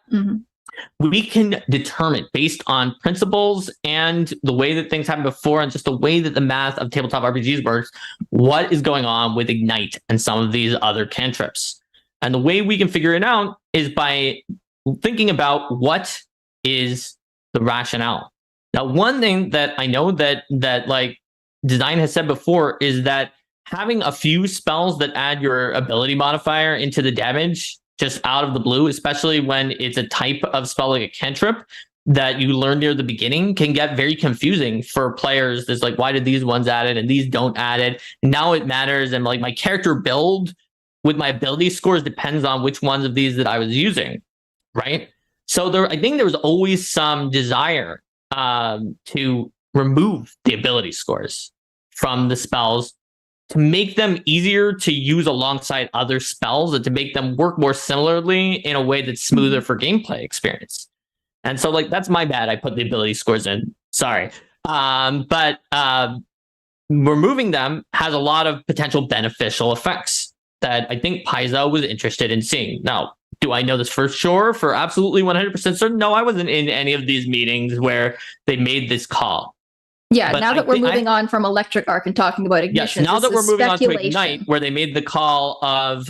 we can determine based on principles and the way that things happened before and just the way that the math of tabletop RPGs works, what is going on with Ignite and some of these other cantrips. And the way we can figure it out is by thinking about what is the rationale. Now, one thing that I know that design has said before is that having a few spells that add your ability modifier into the damage just out of the blue, especially when it's a type of spell like a cantrip that you learn near the beginning, can get very confusing for players. There's why did these ones add it and these don't add it? Now it matters. And my character build with my ability scores depends on which ones of these that I was using. Right. So I think there was always some desire to remove the ability scores from the spells to make them easier to use alongside other spells and to make them work more similarly in a way that's smoother for gameplay experience. And so, like, that's my bad. I put the ability scores in. Sorry. But removing them has a lot of potential beneficial effects that I think Paizo was interested in seeing. Now, do I know this for sure, for absolutely 100% certain? No, I wasn't in any of these meetings where they made this call. Yeah, But now that we're moving on from Electric Arc and talking about Ignition. Yes, now that we're moving on to speculation. Ignite, where they made the call of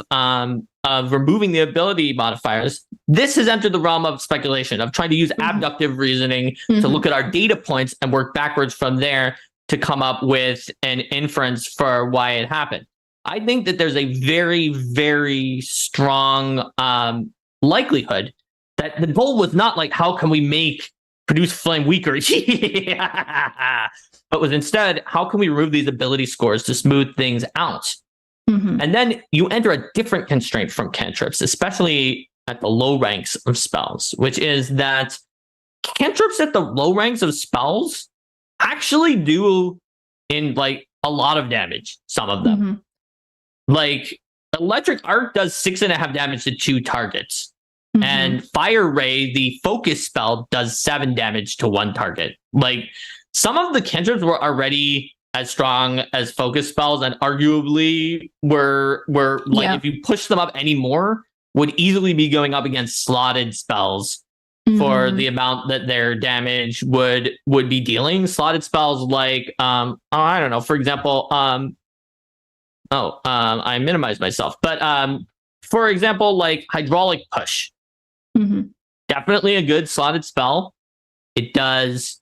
removing the ability modifiers, this has entered the realm of speculation, of trying to use abductive reasoning to look at our data points and work backwards from there to come up with an inference for why it happened. I think that there's a very, very strong likelihood that the goal was not like, how can we produce flame weaker? But was instead, how can we remove these ability scores to smooth things out? And then you enter a different constraint from cantrips, especially at the low ranks of spells, which is that cantrips at the low ranks of spells actually do in like a lot of damage, some of them. Like Electric Arc does 6.5 damage to 2 targets. And Fire Ray, the focus spell, does 7 damage to 1 target. Like, some of the cantrips were already as strong as focus spells, and arguably were like, if you push them up anymore, would easily be going up against slotted spells for the amount that their damage would be dealing. Slotted spells like I don't know, for example, I minimized myself, but for example, like Hydraulic Push. Definitely a good slotted spell. It does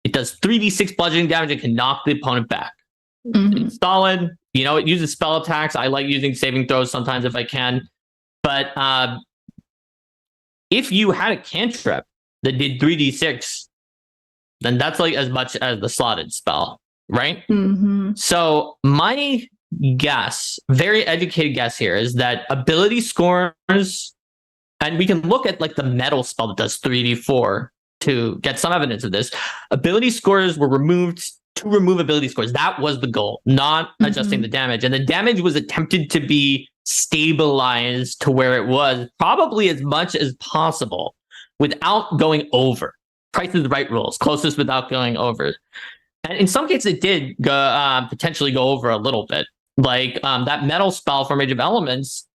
3d6 bludgeoning damage and can knock the opponent back. It's solid. You know, it uses spell attacks. I like using saving throws sometimes if I can. But if you had a cantrip that did 3d6, then that's like as much as the slotted spell, right? So my guess, very educated guess here, is that ability scores, and we can look at like the metal spell that does 3d4 to get some evidence of this. Ability scores were removed to remove ability scores. That was the goal, not adjusting the damage. And the damage was attempted to be stabilized to where it was, probably as much as possible, without going over. Price is the right rules, closest without going over. And in some cases, it did go, potentially go over a little bit. Like that metal spell from Age of Elements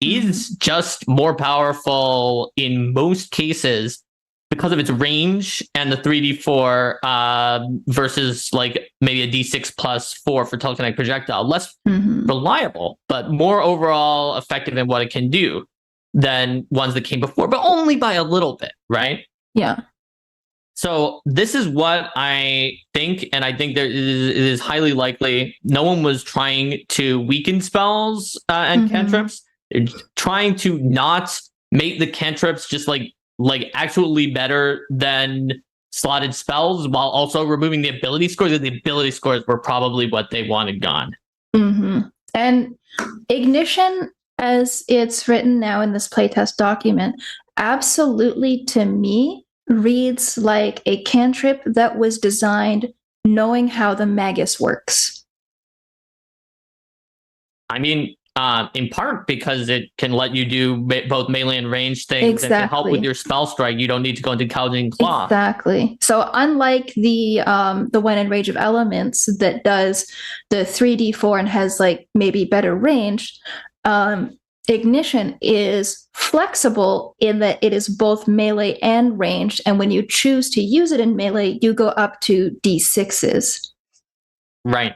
is just more powerful in most cases because of its range and the 3d4 versus like maybe a d6 plus 4 for telekinetic projectile. Less reliable, but more overall effective in what it can do than ones that came before, but only by a little bit, right? Yeah. So this is what I think, and I think it is highly likely no one was trying to weaken spells and cantrips. They're trying to not make the cantrips just like actually better than slotted spells while also removing the ability scores. And the ability scores were probably what they wanted gone. And Ignition, as it's written now in this playtest document, absolutely to me reads like a cantrip that was designed knowing how the Magus works. I mean, in part because it can let you do both melee and range things and can help with your spell strike. You don't need to go into Gouging Claw. Exactly. So unlike the one in Rage of Elements that does the 3d4 and has like maybe better range, Ignition is flexible in that it is both melee and ranged, and when you choose to use it in melee, you go up to d6s. Right.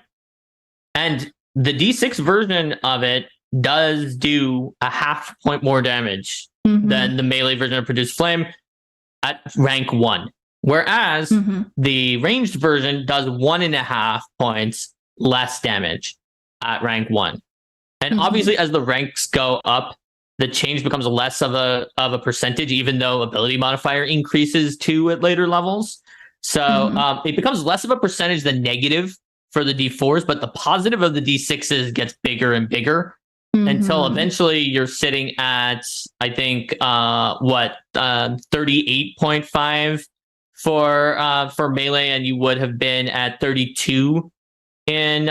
And the d6 version of it does do a 0.5 point more damage than the melee version of Produce Flame at rank 1. Whereas the ranged version does 1.5 points less damage at rank 1. And obviously, as the ranks go up, the change becomes less of a percentage, even though ability modifier increases too at later levels. So it becomes less of a percentage than negative for the D4s, but the positive of the D6s gets bigger and bigger until eventually you're sitting at, I think, 38.5 for melee, and you would have been at 32 in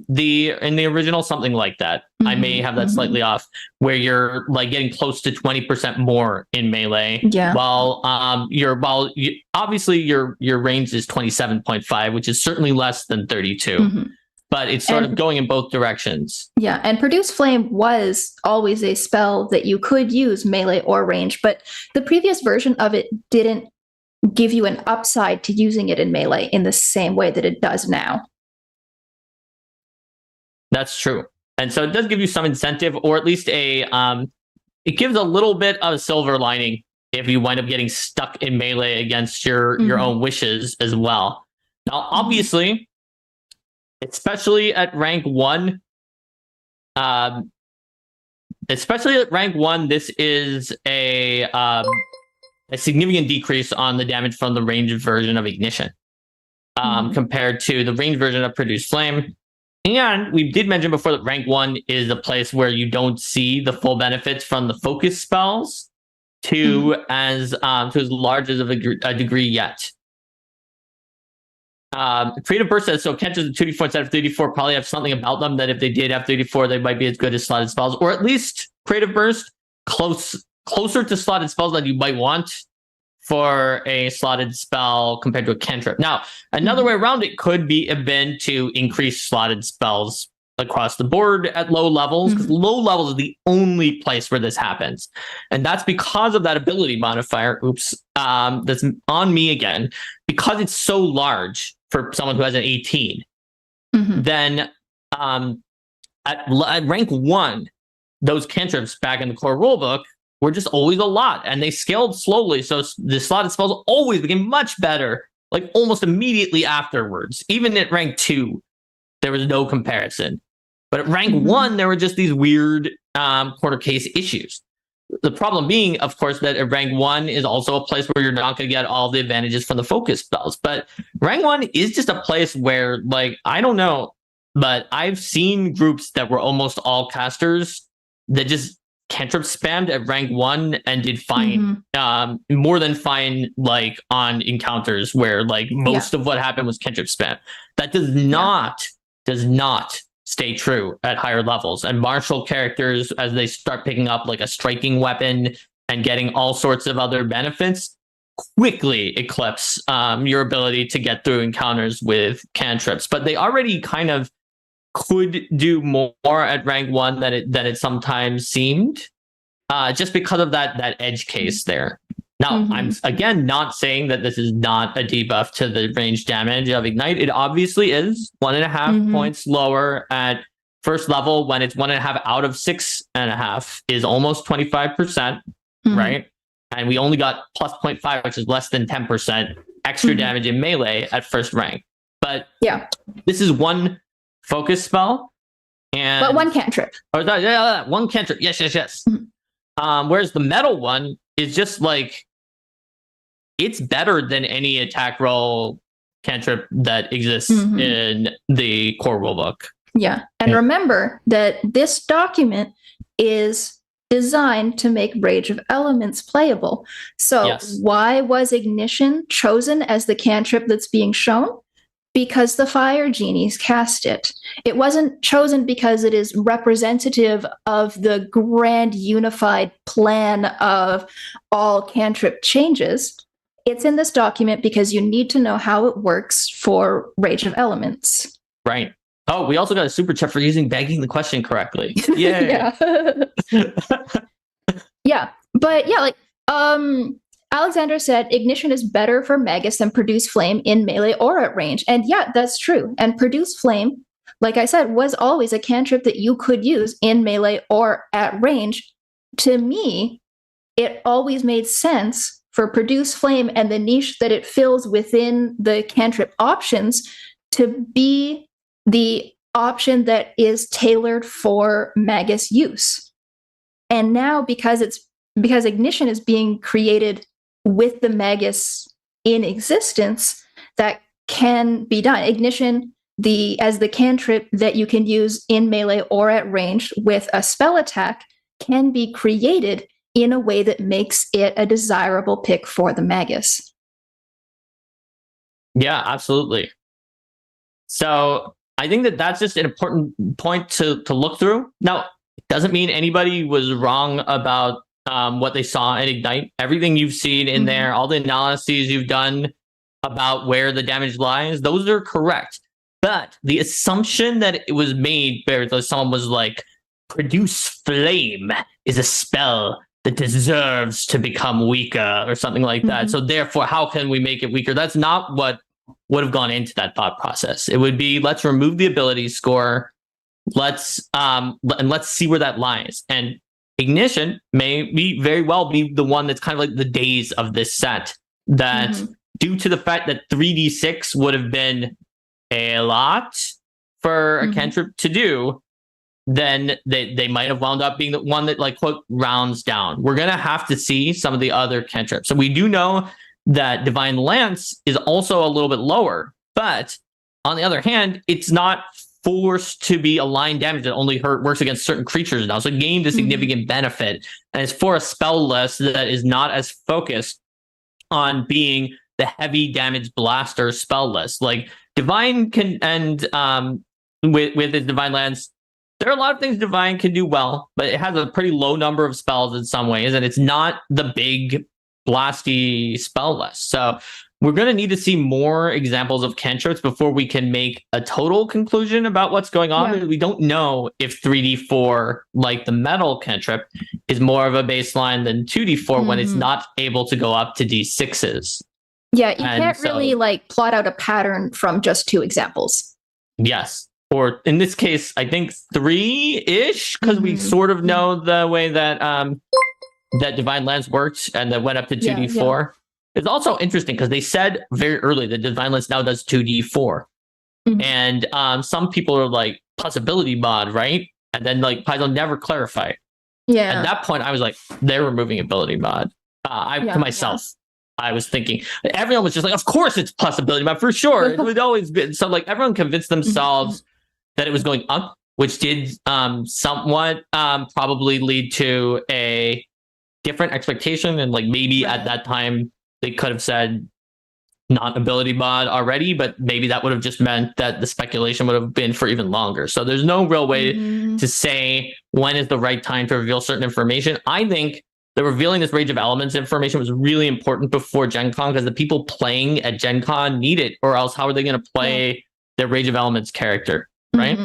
the original, something like that. I may have that slightly off, where you're like getting close to 20% more in melee. Yeah. While obviously your range is 27.5, which is certainly less than 32. But it's sort of going in both directions. Yeah, and Produce Flame was always a spell that you could use melee or range, but the previous version of it didn't give you an upside to using it in melee in the same way that it does now. That's true. And so it does give you some incentive, or at least it gives a little bit of a silver lining if you wind up getting stuck in melee against your own wishes as well. Now, obviously, especially at rank 1, this is a significant decrease on the damage from the ranged version of Ignition compared to the ranged version of Produce Flame. And we did mention before that rank 1 is a place where you don't see the full benefits from the focus spells to as large as of a degree yet. Creative Burst says, so cantrips of 2d4 instead of 3d4 probably have something about them that if they did have 3d4, they might be as good as slotted spells, or at least Creative Burst closer to slotted spells than you might want for a slotted spell compared to a cantrip. Now, another way around it could be have been to increase slotted spells across the board at low levels, because low levels is the only place where this happens. And that's because of that ability modifier, that's on me again, because it's so large for someone who has an 18, then at rank 1, those cantrips back in the core rulebook were just always a lot, and they scaled slowly. So the slotted spells always became much better, like almost immediately afterwards. Even at rank 2, there was no comparison. But at rank 1, there were just these weird corner case issues. The problem being, of course, that at rank 1 is also a place where you're not going to get all the advantages from the focus spells. But rank 1 is just a place where, like, I don't know, but I've seen groups that were almost all casters that just cantrip spammed at rank 1 and did fine, more than fine, like on encounters where like most of what happened was cantrip spam. That does not stay true at higher levels. And martial characters, as they start picking up like a striking weapon and getting all sorts of other benefits, quickly eclipse your ability to get through encounters with cantrips. But they already kind of could do more at rank 1 than it sometimes seemed, just because of that edge case there. Now, I'm again not saying that this is not a debuff to the range damage of Ignite. It obviously is 1.5 points lower at first level, when it's 1.5 out of 6.5 is almost 25%, right? And we only got plus 0.5, which is less than 10% extra damage in melee at first rank. But this is one focus spell, but one cantrip. One cantrip. Yes. Whereas the metal one is just like, it's better than any attack roll cantrip that exists in the core rulebook. Yeah. And remember that this document is designed to make Rage of Elements playable. So why was Ignition chosen as the cantrip that's being shown? Because the Fire Genies cast it. It wasn't chosen because it is representative of the grand unified plan of all cantrip changes. It's in this document because you need to know how it works for Rage of Elements. Right. Oh, we also got a super chat for begging the question correctly. Yeah. But Alexander said Ignition is better for Magus than Produce Flame in melee or at range. And yeah, that's true. And Produce Flame, like I said, was always a cantrip that you could use in melee or at range. To me, it always made sense for Produce Flame and the niche that it fills within the cantrip options to be the option that is tailored for Magus use. And now because Ignition is being created with the Magus in existence, that can be done. Ignition, as the cantrip that you can use in melee or at range with a spell attack, can be created in a way that makes it a desirable pick for the Magus. Yeah, absolutely. So I think that that's just an important point to look through. Now, it doesn't mean anybody was wrong about what they saw in Ignite. Everything you've seen in there, all the analyses you've done about where the damage lies, those are correct. But the assumption that it was made where someone was like, produce flame is a spell that deserves to become weaker or something like that. So therefore, how can we make it weaker? That's not what would have gone into that thought process. It would be, let's remove the ability score. Let's see where that lies. And Ignition may very well be the one that's kind of like the days of this set, that due to the fact that 3d6 would have been a lot for a cantrip to do, then they might have wound up being the one that, like, quote, rounds down. We're going to have to see some of the other cantrips. So we do know that Divine Lance is also a little bit lower, but on the other hand, it's not forced to be a line damage that only works against certain creatures now. So it gained a significant benefit. And it's for a spell list that is not as focused on being the heavy damage blaster spell list. Like Divine can, and with its Divine Lance, there are a lot of things Divine can do well, but it has a pretty low number of spells in some ways, and it's not the big blasty spell list. So we're going to need to see more examples of cantrips before we can make a total conclusion about what's going on. Yeah. We don't know if 3d4, like the metal cantrip, is more of a baseline than 2d4 when it's not able to go up to d6s. Yeah, you can't really like plot out a pattern from just 2 examples. Yes. Or in this case, I think 3-ish, because we sort of know the way that that Divine Lance worked and that went up to 2d4. Yeah. It's also interesting because they said very early that Divine Lance now does 2d4. And some people are like, possibility mod, right? And then like Paizo never clarified. Yeah. At that point, I was like, they're removing ability mod. To myself. I was thinking, everyone was just like, of course it's possibility mod for sure. It would always be. So like everyone convinced themselves that it was going up, which did somewhat probably lead to a different expectation. And like maybe at that time they could have said not ability mod already, but maybe that would have just meant that the speculation would have been for even longer. So there's no real way to say when is the right time to reveal certain information. I think that revealing this Rage of Elements information was really important before Gen Con, because the people playing at Gen Con need it, or else how are they going to play their Rage of Elements character, right?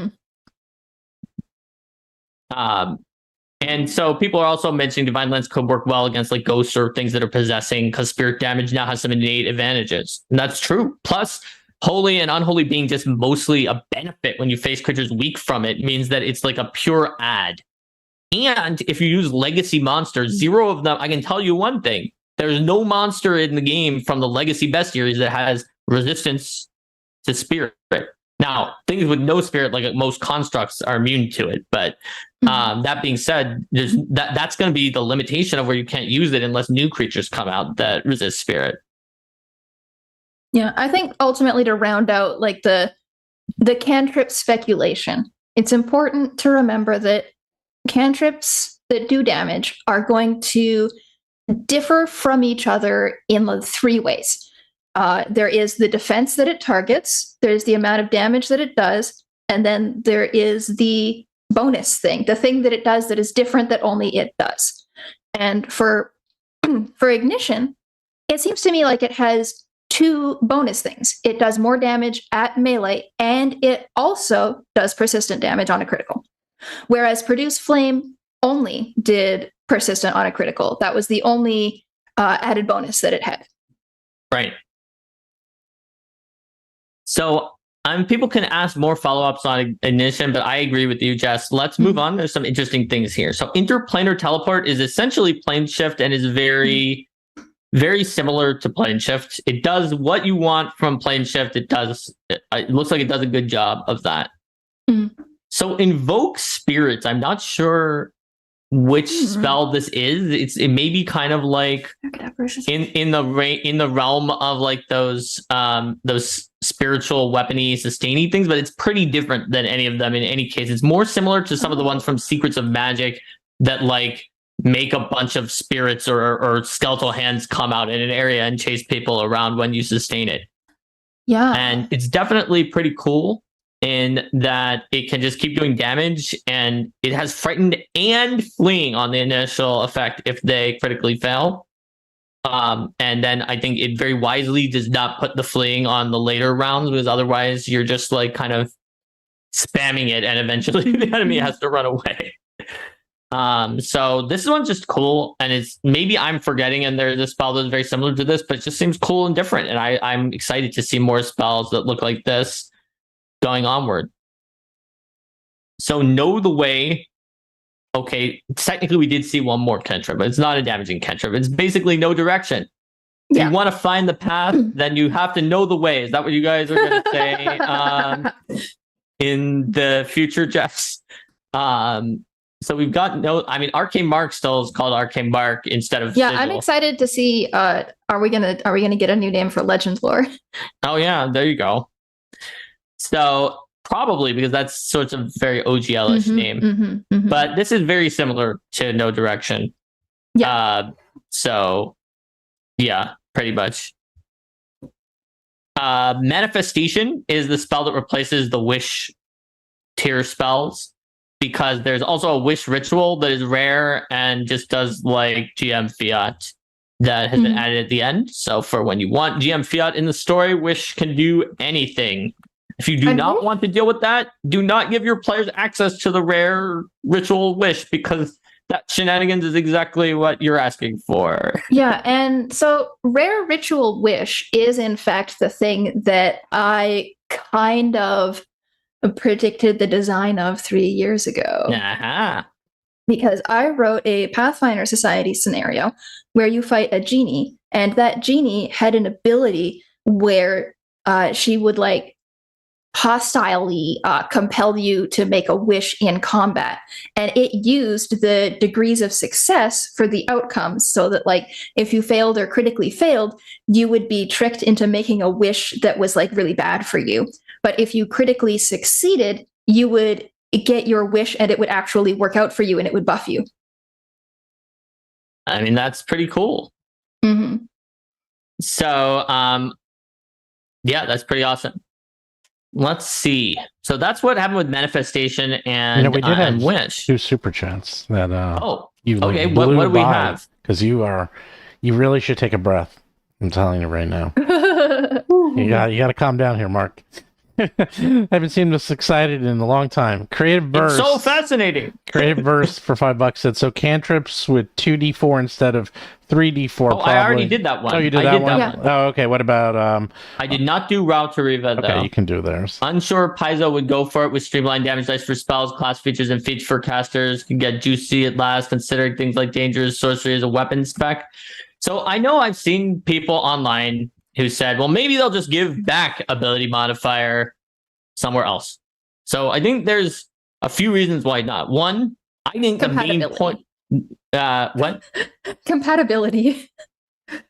And so people are also mentioning Divine Lance could work well against like ghosts or things that are possessing, because spirit damage now has some innate advantages. And that's true. Plus, holy and unholy being just mostly a benefit when you face creatures weak from it means that it's like a pure add. And if you use legacy monsters, 0 of them, I can tell you one thing. There's no monster in the game from the Legacy Bestiaries that has resistance to spirit. Now, things with no spirit, like most constructs, are immune to it. But that being said, that's going to be the limitation of where you can't use it unless new creatures come out that resist spirit. Yeah, I think ultimately to round out like the cantrip speculation, it's important to remember that cantrips that do damage are going to differ from each other in 3 ways. There is the defense that it targets, there's the amount of damage that it does, and then there is the bonus thing, the thing that it does that is different that only it does. And for Ignition, it seems to me like it has 2 bonus things. It does more damage at melee, and it also does persistent damage on a critical. Whereas Produce Flame only did persistent on a critical. That was the only added bonus that it had. Right. So people can ask more follow-ups on Ignition, but I agree with you, Jess. Let's move on. There's some interesting things here. So interplanar teleport is essentially plane shift and is very, very similar to plane shift. It does what you want from plane shift. It looks like it does a good job of that. So invoke spirits. I'm not sure which spell this is. It may be kind of like in the realm of like those spiritual weapony sustaining things, but it's pretty different than any of them in any case. It's more similar to some of the ones from Secrets of Magic that like make a bunch of spirits or skeletal hands come out in an area and chase people around when you sustain it. Yeah. And it's definitely pretty cool. in that it can just keep doing damage, and it has frightened and fleeing on the initial effect if they critically fail. And then I think it very wisely does not put the fleeing on the later rounds, because otherwise you're just like kind of spamming it and eventually the enemy has to run away. So this one's just cool, and it's maybe I'm forgetting, and there's a spell that's very similar to this, but it just seems cool and different. And I'm excited to see more spells that look like this going onward. So Know the Way. Okay, technically we did see one more cantrip, but it's not a damaging cantrip. It's basically no direction. If you want to find the path, then you have to know the way. Is that what you guys are going to say in the future, Jess? So we've got Arcane Mark still is called Arcane Mark instead of Yeah, Sigil. I'm excited to see. Are we gonna get a new name for Legend Lore? Oh yeah, there you go. So probably, because that's sort of very OGL-ish name. But this is very similar to No Direction. Yeah. So yeah, pretty much. Manifestation is the spell that replaces the Wish tier spells, because there's also a Wish ritual that is rare and just does like GM Fiat that has been added at the end. So for when you want GM Fiat in the story, Wish can do anything. If you do not want to deal with that, do not give your players access to the rare ritual Wish, because that shenanigans is exactly what you're asking for. Yeah, and so rare ritual Wish is in fact the thing that I kind of predicted the design of 3 years ago. Because I wrote a Pathfinder Society scenario where you fight a genie, and that genie had an ability where she would like hostilely compel you to make a wish in combat, and it used the degrees of success for the outcomes, so that like if you failed or critically failed, you would be tricked into making a wish that was like really bad for you. But if you critically succeeded, you would get your wish and it would actually work out for you and it would buff you. I mean, that's pretty cool. So yeah, that's pretty awesome. Let's see. So that's what happened with Manifestation and we did have Wish. 2 super chats that you okay. What do we have? Because you really should take a breath. I'm telling you right now. you got to calm down here, Mark. I haven't seen this excited in a long time. Creative Burst. It's so fascinating. Creative Burst for $5 said, so cantrips with 2d4 instead of 3d4. Oh, I already did that one. Oh, you did that one? Yeah. Oh, okay. What about... I did not do Route to Riva, though. Okay, you can do theirs. Unsure Paizo would go for it with streamlined damage dice for spells, class features, and feats for casters. Can get juicy at last, considering things like dangerous sorcery as a weapon spec. So I know I've seen people online who said, well, maybe they'll just give back ability modifier somewhere else. So I think there's a few reasons why not. One, I think the main point... what? Compatibility.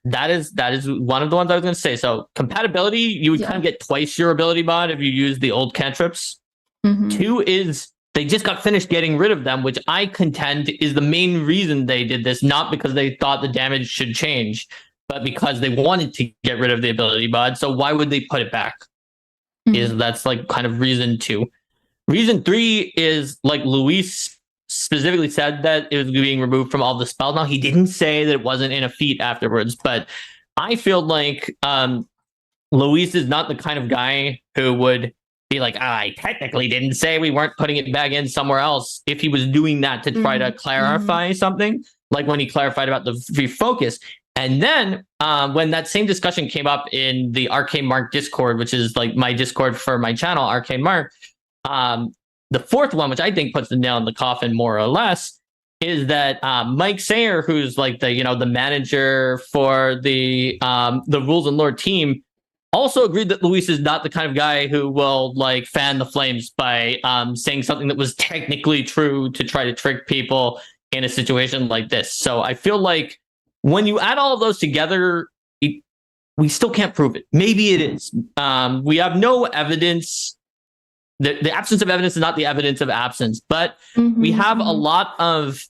That is one of the ones I was going to say. So compatibility, you would kind of get twice your ability mod if you use the old cantrips. 2 is they just got finished getting rid of them, which I contend is the main reason they did this, not because they thought the damage should change, but because they wanted to get rid of the ability mod. So why would they put it back? That's like kind of reason 2. Reason 3 is like Luis specifically said that it was being removed from all the spells. Now, he didn't say that it wasn't in a feat afterwards, but I feel like Luis is not the kind of guy who would be like, I technically didn't say we weren't putting it back in somewhere else, if he was doing that to try to clarify something, like when he clarified about the refocus. And then when that same discussion came up in the Arcane Mark Discord, which is like my Discord for my channel, Arcane Mark, the fourth one, which I think puts the nail in the coffin more or less, is that Mike Sayer, who's like the manager for the Rules and Lore team, also agreed that Luis is not the kind of guy who will like fan the flames by saying something that was technically true to try to trick people in a situation like this. So I feel like when you add all of those together, we still can't prove it. Maybe it is. We have no evidence. The absence of evidence is not the evidence of absence, but we have a lot of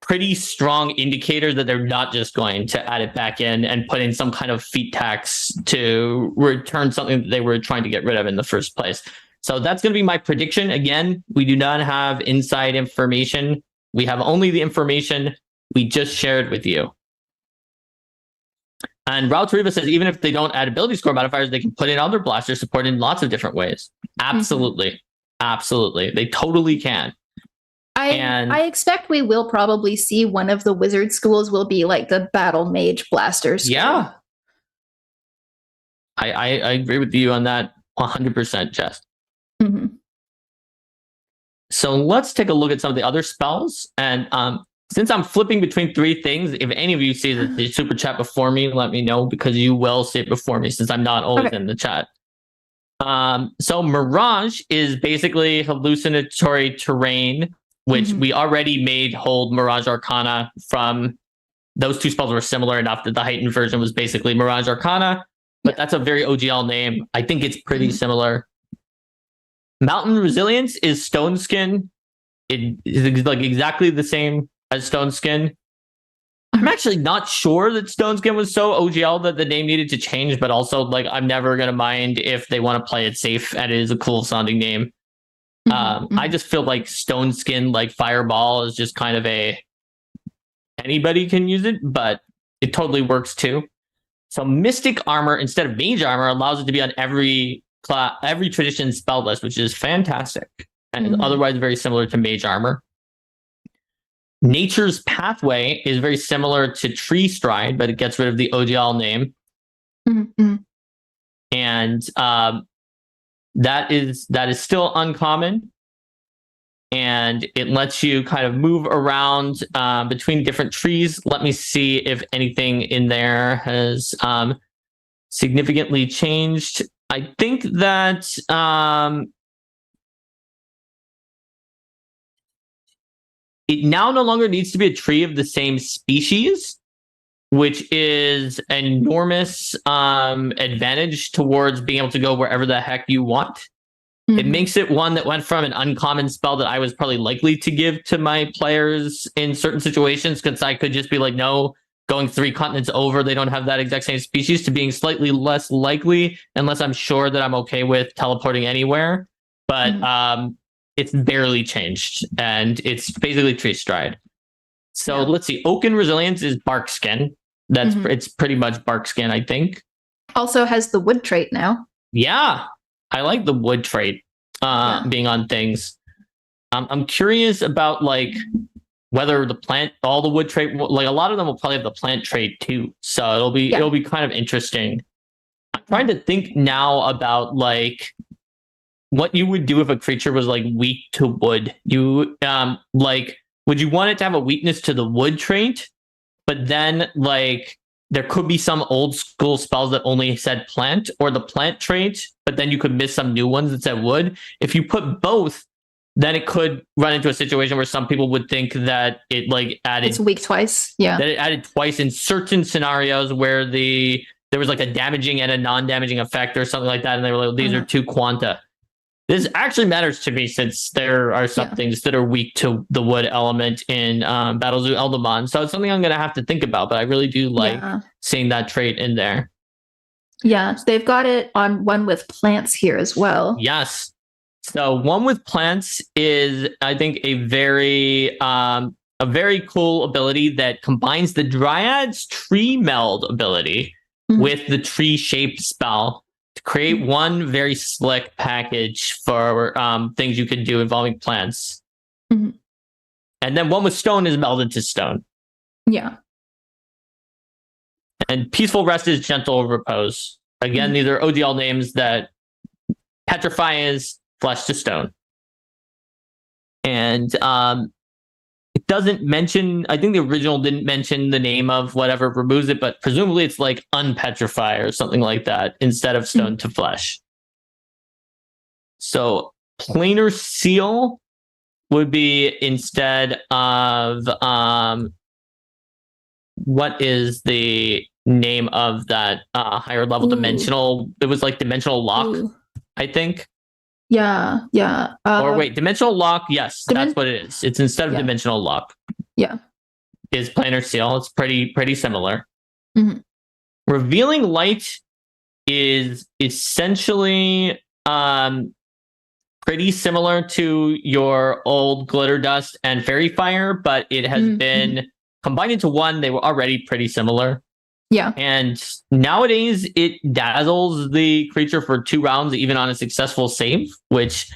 pretty strong indicators that they're not just going to add it back in and put in some kind of feat tax to return something that they were trying to get rid of in the first place. So that's going to be my prediction. Again, we do not have inside information. We have only the information we just shared with you. And Raul Tarifa says, even if they don't add ability score modifiers, they can put in other blaster support in lots of different ways. Absolutely. Absolutely. They totally can. I expect we will probably see one of the wizard schools will be like the battle mage blaster school. Yeah. I agree with you on that 100%, Jess. Mm-hmm. So let's take a look at some of the other spells. And since I'm flipping between three things, if any of you see the super chat before me, let me know, because you will see it before me since I'm not always in the chat. So Mirage is basically hallucinatory terrain, which we already made hold Mirage Arcana from. Those two spells were similar enough that the heightened version was basically Mirage Arcana, but that's a very OGL name. I think it's pretty similar. Mountain Resilience is Stone Skin. It is like exactly the same as Stone Skin. I'm actually not sure that Stone Skin was so OGL that the name needed to change, but also like I'm never gonna mind if they want to play it safe and it is a cool sounding name. I just feel like Stone Skin, like Fireball, is just kind of anybody can use it, but it totally works too. So Mystic Armor instead of Mage Armor allows it to be on every tradition spell list, which is fantastic and is otherwise very similar to Mage Armor. Nature's Pathway is very similar to Tree Stride, but it gets rid of the OGL name. And that is still uncommon. And it lets you kind of move around between different trees. Let me see if anything in there has significantly changed. I think that it now no longer needs to be a tree of the same species, which is an enormous advantage towards being able to go wherever the heck you want. It makes it one that went from an uncommon spell that I was probably likely to give to my players in certain situations, because I could just be like, no, going 3 continents over, they don't have that exact same species, to being slightly less likely, unless I'm sure that I'm okay with teleporting anywhere. But it's barely changed, and it's basically Tree Stride. So let's see. Oaken Resilience is Bark Skin. It's pretty much Bark Skin, I think. Also has the wood trait now. Yeah, I like the wood trait being on things. I'm curious about like whether all the wood trait, like a lot of them will probably have the plant trait too. So it'll be kind of interesting. I'm trying to think now about like what you would do if a creature was like weak to wood. You like, would you want it to have a weakness to the wood trait, but then like there could be some old school spells that only said plant, or the plant trait, but then you could miss some new ones that said wood. If you put both, then it could run into a situation where some people would think that it like added, it's weak twice. Yeah. That it added twice in certain scenarios where there was like a damaging and a non-damaging effect or something like that. And they were like, these are two quanta. This actually matters to me, since there are some things that are weak to the wood element in Battle Zoo Eldamon. So it's something I'm going to have to think about, but I really do like seeing that trait in there. Yeah, they've got it on one with plants here as well. Yes. So one with plants is, I think, a very cool ability that combines the Dryad's Tree Meld ability with the Tree Shape spell to create one very slick package for things you can do involving plants. And then one with stone is melded to stone. Yeah. And Peaceful Rest is Gentle Repose. Again, these are OGL names that Petrify is flesh to stone. And it doesn't mention, I think the original didn't mention the name of whatever removes it, but presumably it's like Unpetrify or something like that instead of stone to flesh. So Planar Seal would be instead of what is the name of that higher level dimensional? It was like Dimensional Lock, I think. Yeah. Or wait, Dimensional Lock. Yes, that's what it is. It's instead of Dimensional Lock. Yeah. Is Planar Seal. It's pretty similar. Revealing Light is essentially pretty similar to your old Glitter Dust and Fairy Fire, but it has been combined into one. They were already pretty similar. Yeah. And nowadays it dazzles the creature for 2 rounds, even on a successful save, which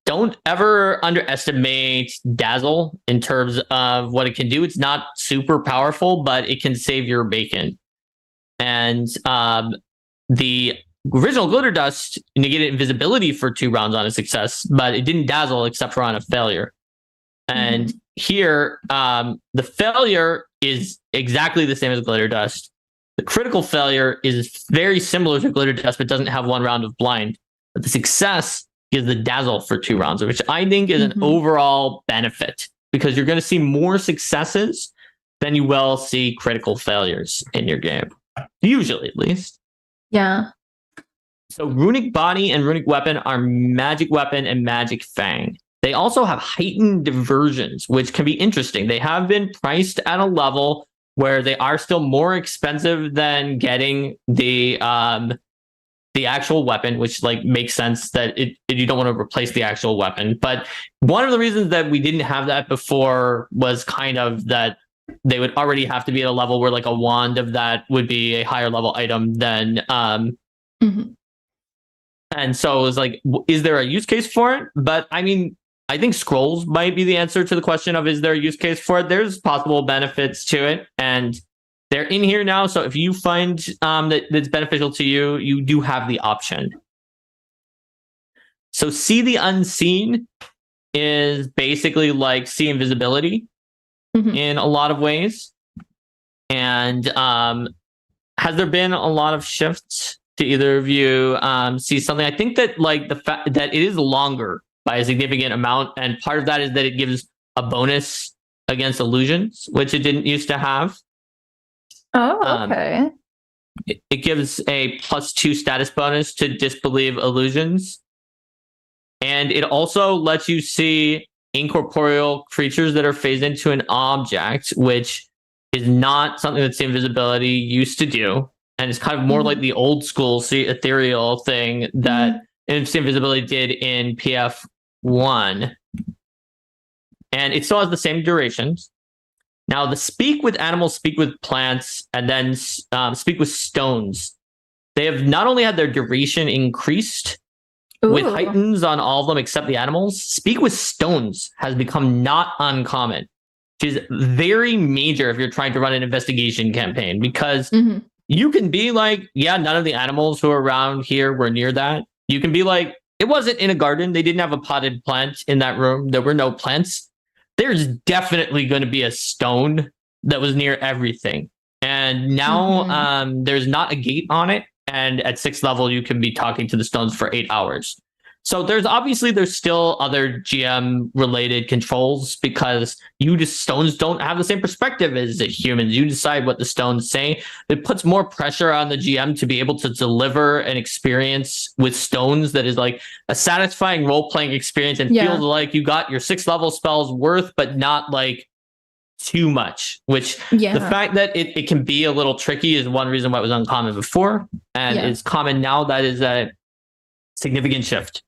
don't ever underestimate Dazzle in terms of what it can do. It's not super powerful, but it can save your bacon. And the original Glitter Dust negated invisibility for 2 rounds on a success, but it didn't dazzle except for on a failure. And here, the failure is exactly the same as Glitter Dust. The critical failure is very similar to Glitter Dust, but doesn't have 1 round of blind. But the success is the dazzle for 2 rounds, which I think is an overall benefit, because you're going to see more successes than you will see critical failures in your game. Usually, at least. Yeah. So Runic Body and Runic Weapon are Magic Weapon and Magic Fang. They also have heightened diversions, which can be interesting. They have been priced at a level where they are still more expensive than getting the actual weapon, which like makes sense that you don't want to replace the actual weapon. But one of the reasons that we didn't have that before was kind of that they would already have to be at a level where like a wand of that would be a higher level item than and so it was like, is there a use case for it? But I mean, I think scrolls might be the answer to the question of, is there a use case for it? There's possible benefits to it, and they're in here now. So if you find that's beneficial to you, you do have the option. So See the Unseen is basically like See Invisibility in a lot of ways. And has there been a lot of shifts to either of you see something? I think that like the fact that it is longer by a significant amount, and part of that is that it gives a bonus against illusions, which it didn't used to have. Oh, okay. It gives a +2 status bonus to disbelieve illusions. And it also lets you see incorporeal creatures that are phased into an object, which is not something that See Invisibility used to do. And it's kind of more like the old school See Ethereal thing that See Invisibility did in PF1. And it still has the same durations. Now, the Speak with Animals, Speak with Plants, and then Speak with Stones, they have not only had their duration increased with heightens on all of them except the animals, Speak with Stones has become not uncommon, which is very major if you're trying to run an investigation campaign, because you can be like, yeah, none of the animals who are around here were near that. You can be like, it wasn't in a garden. They didn't have a potted plant in that room. There were no plants. There's definitely going to be a stone that was near everything. And now there's not a gate on it. And at 6th level, you can be talking to the stones for 8 hours. So there's still other GM related controls, because stones don't have the same perspective as humans. You decide what the stones say. It puts more pressure on the GM to be able to deliver an experience with stones that is like a satisfying role-playing experience and feels like you got your 6th level spells worth, but not like too much, which the fact that it can be a little tricky is one reason why it was uncommon before, and it's common now. That is a significant shift.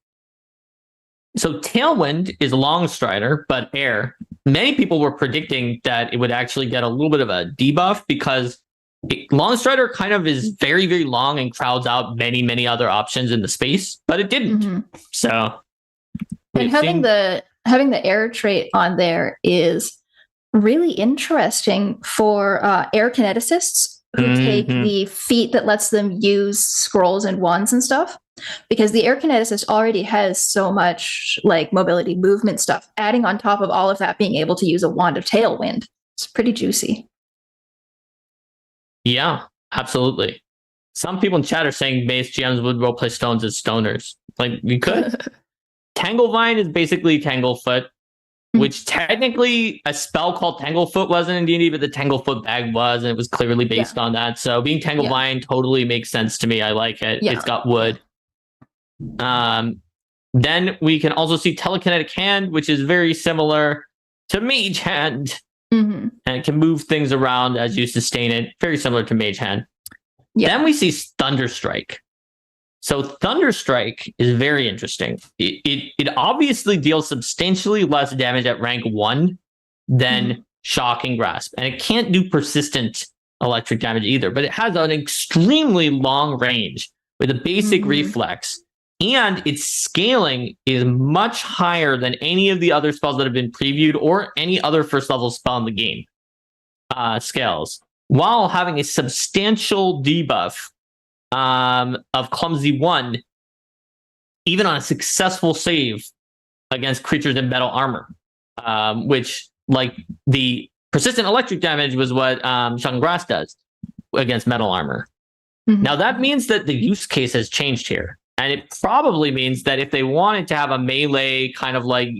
So Tailwind is Longstrider, but air. Many people were predicting that it would actually get a little bit of a debuff, because Longstrider kind of is very, very long and crowds out many, many other options in the space, but it didn't. So, and having the air trait on there is really interesting for air kineticists who take the feat that lets them use scrolls and wands and stuff, because the air kineticist already has so much like mobility movement stuff. Adding on top of all of that, being able to use a wand of Tailwind, it's pretty juicy. Yeah, absolutely. Some people in chat are saying base GMs would roleplay stones as stoners. Like, you could. Tanglevine is basically Tanglefoot, which technically a spell called Tanglefoot wasn't in D&D, but the Tanglefoot bag was, and it was clearly based on that. So being Tanglevine totally makes sense to me. I like it. It's got wood. Then we can also see Telekinetic Hand, which is very similar to Mage Hand. And it can move things around as you sustain it. Very similar to Mage Hand. Then we see Thunderstrike. So Thunderstrike is very interesting. It obviously deals substantially less damage at rank 1 than Shock and Grasp. And it can't do persistent electric damage either, but it has an extremely long range with a basic reflex. And its scaling is much higher than any of the other spells that have been previewed or any other first level spell in the game scales, while having a substantial debuff of Clumsy 1, even on a successful save against creatures in metal armor, which, like, the persistent electric damage was what Shock and Grasp does against metal armor. Now, that means that the use case has changed here. And it probably means that if they wanted to have a melee kind of like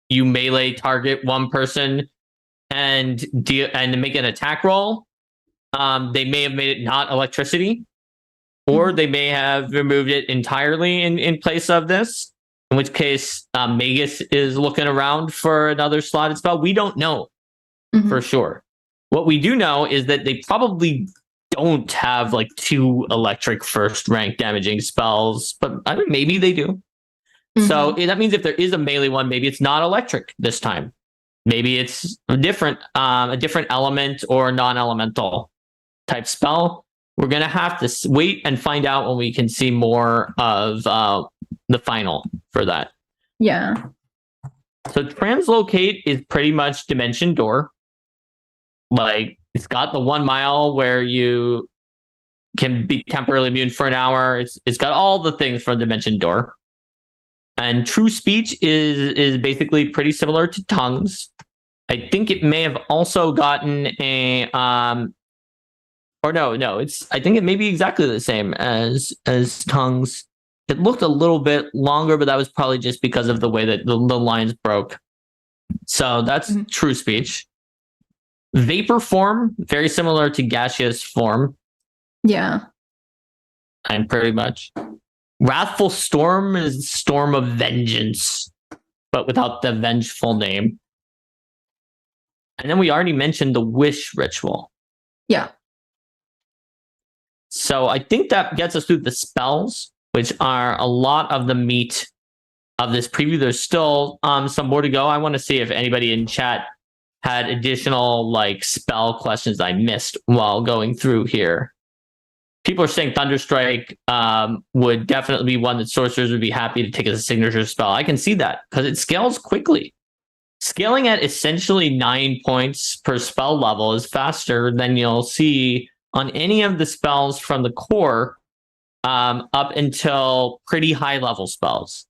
you melee target one person and make an attack roll, they may have made it not electricity, or they may have removed it entirely in place of this, in which case Magus is looking around for another slotted spell. We don't know for sure. What we do know is that they probably don't have like 2 electric first rank damaging spells, but I mean, maybe they do. So that means if there is a melee one, maybe it's not electric this time. Maybe it's a different element or non-elemental type spell. We're gonna have to wait and find out when we can see more of the final for that. Yeah. So Translocate is pretty much Dimension Door. Like, it's got the 1 mile where you can be temporarily immune for an hour. It's got all the things from Dimension Door. And True Speech is basically pretty similar to Tongues. I think it may have also gotten a or no, I think it may be exactly the same as Tongues. It looked a little bit longer, but that was probably just because of the way that the lines broke. So that's True Speech. Vapor Form, very similar to Gaseous Form. Yeah. And pretty much. Wrathful Storm is Storm of Vengeance, but without the vengeful name. And then we already mentioned the Wish Ritual. Yeah. So I think that gets us through the spells, which are a lot of the meat of this preview. There's still some more to go. I want to see if anybody in chat had additional like spell questions I missed while going through here. People are saying Thunderstrike would definitely be one that sorcerers would be happy to take as a signature spell. I can see that because it scales quickly. Scaling at essentially 9 points per spell level is faster than you'll see on any of the spells from the core up until pretty high level spells.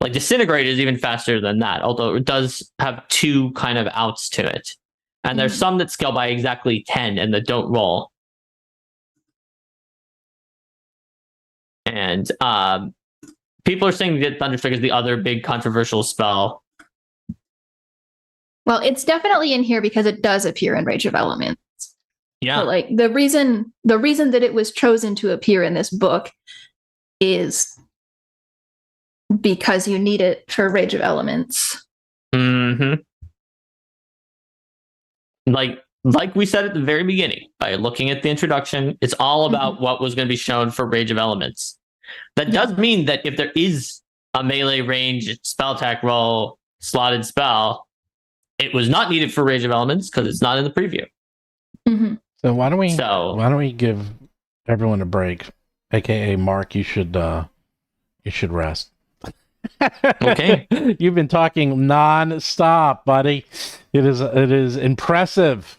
Like Disintegrate is even faster than that, although it does have 2 kind of outs to it. And there's some that scale by exactly 10 and that don't roll. And people are saying that Thunderstrike is the other big controversial spell. Well, it's definitely in here because it does appear in Rage of Elements. Yeah. But like the reason that it was chosen to appear in this book is because you need it for Rage of Elements. Like we said at the very beginning, by looking at the introduction, it's all about what was going to be shown for Rage of Elements. That does mean that if there is a melee range spell attack roll slotted spell, it was not needed for Rage of Elements because it's not in the preview. So why don't we give everyone a break? AKA Mark, you should rest. Okay. You've been talking non-stop, buddy. It is impressive.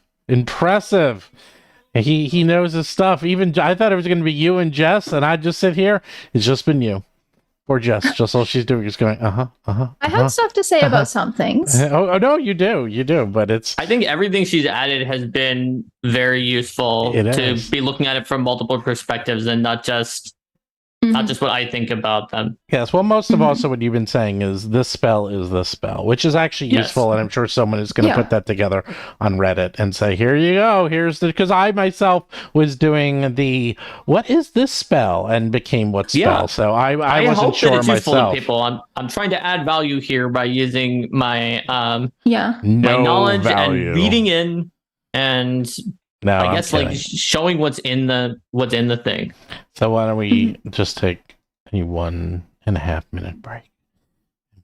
He knows his stuff. Even I thought it was going to be you and Jess, and I'd just sit here. It's just been you. Poor Jess. Just all she's doing is going, I have stuff to say about some things. Oh no, you do. But I think everything she's added has been very useful to be looking at it from multiple perspectives and not just what I think about them. Yes, well, most of also what you've been saying is this spell is the spell, which is actually useful, and I'm sure someone is going to put that together on Reddit and say, here you go, because I myself was doing the, what is this spell, and became what spell, so I wasn't sure myself. Useful to people. I'm trying to add value here by using my my no knowledge value. And reading in and no, I guess like showing what's in the thing. So why don't we just take a 1.5-minute break.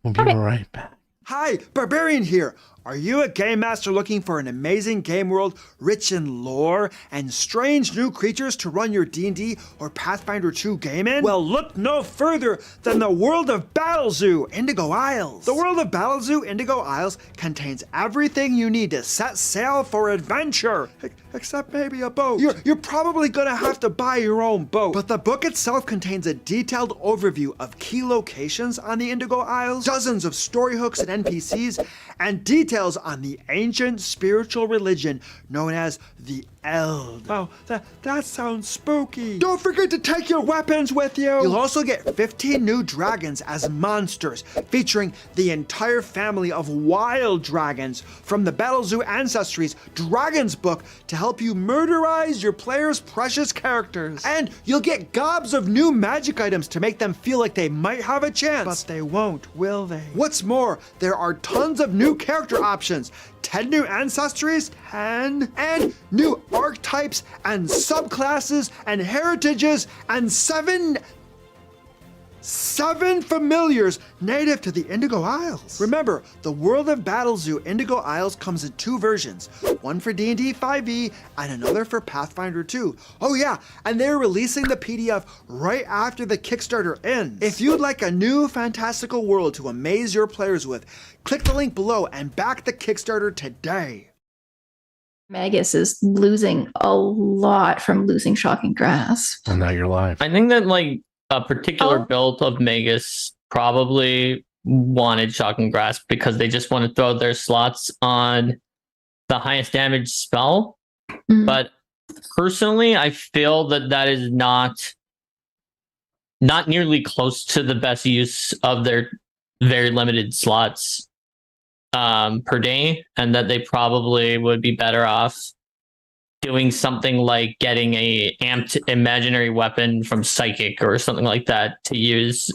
We'll be right back. Hi, Barbarian here. Are you a game master looking for an amazing game world rich in lore and strange new creatures to run your D&D or Pathfinder 2 game in? Well, look no further than the world of Battlezoo, Indigo Isles. The world of Battlezoo, Indigo Isles contains everything you need to set sail for adventure. Except maybe a boat. You're probably gonna have to buy your own boat. But the book itself contains a detailed overview of key locations on the Indigo Isles, dozens of story hooks and NPCs, and details on the ancient spiritual religion known as the Eld. Wow, that sounds spooky. Don't forget to take your weapons with you. You'll also get 15 new dragons as monsters, featuring the entire family of wild dragons from the Battlezoo Ancestry's Dragons book to help you murderize your players' precious characters. And you'll get gobs of new magic items to make them feel like they might have a chance. But they won't, will they? What's more, there are tons of new character options, 10 new ancestries, 10, and new archetypes and subclasses and heritages, and seven familiars native to the Indigo Isles. Remember, the world of Battlezoo Indigo Isles comes in 2 versions, one for D&D 5e and another for Pathfinder 2. Oh yeah, and they're releasing the PDF right after the Kickstarter ends. If you'd like a new fantastical world to amaze your players with, click the link below and back the Kickstarter today. Magus is losing a lot from losing Shocking Grasp. And now you're live. I think that like a particular build of Magus probably wanted Shocking Grasp because they just want to throw their slots on the highest damage spell. But personally, I feel that that is not nearly close to the best use of their very limited slots per day, and that they probably would be better off doing something like getting a amped imaginary weapon from Psychic or something like that to use,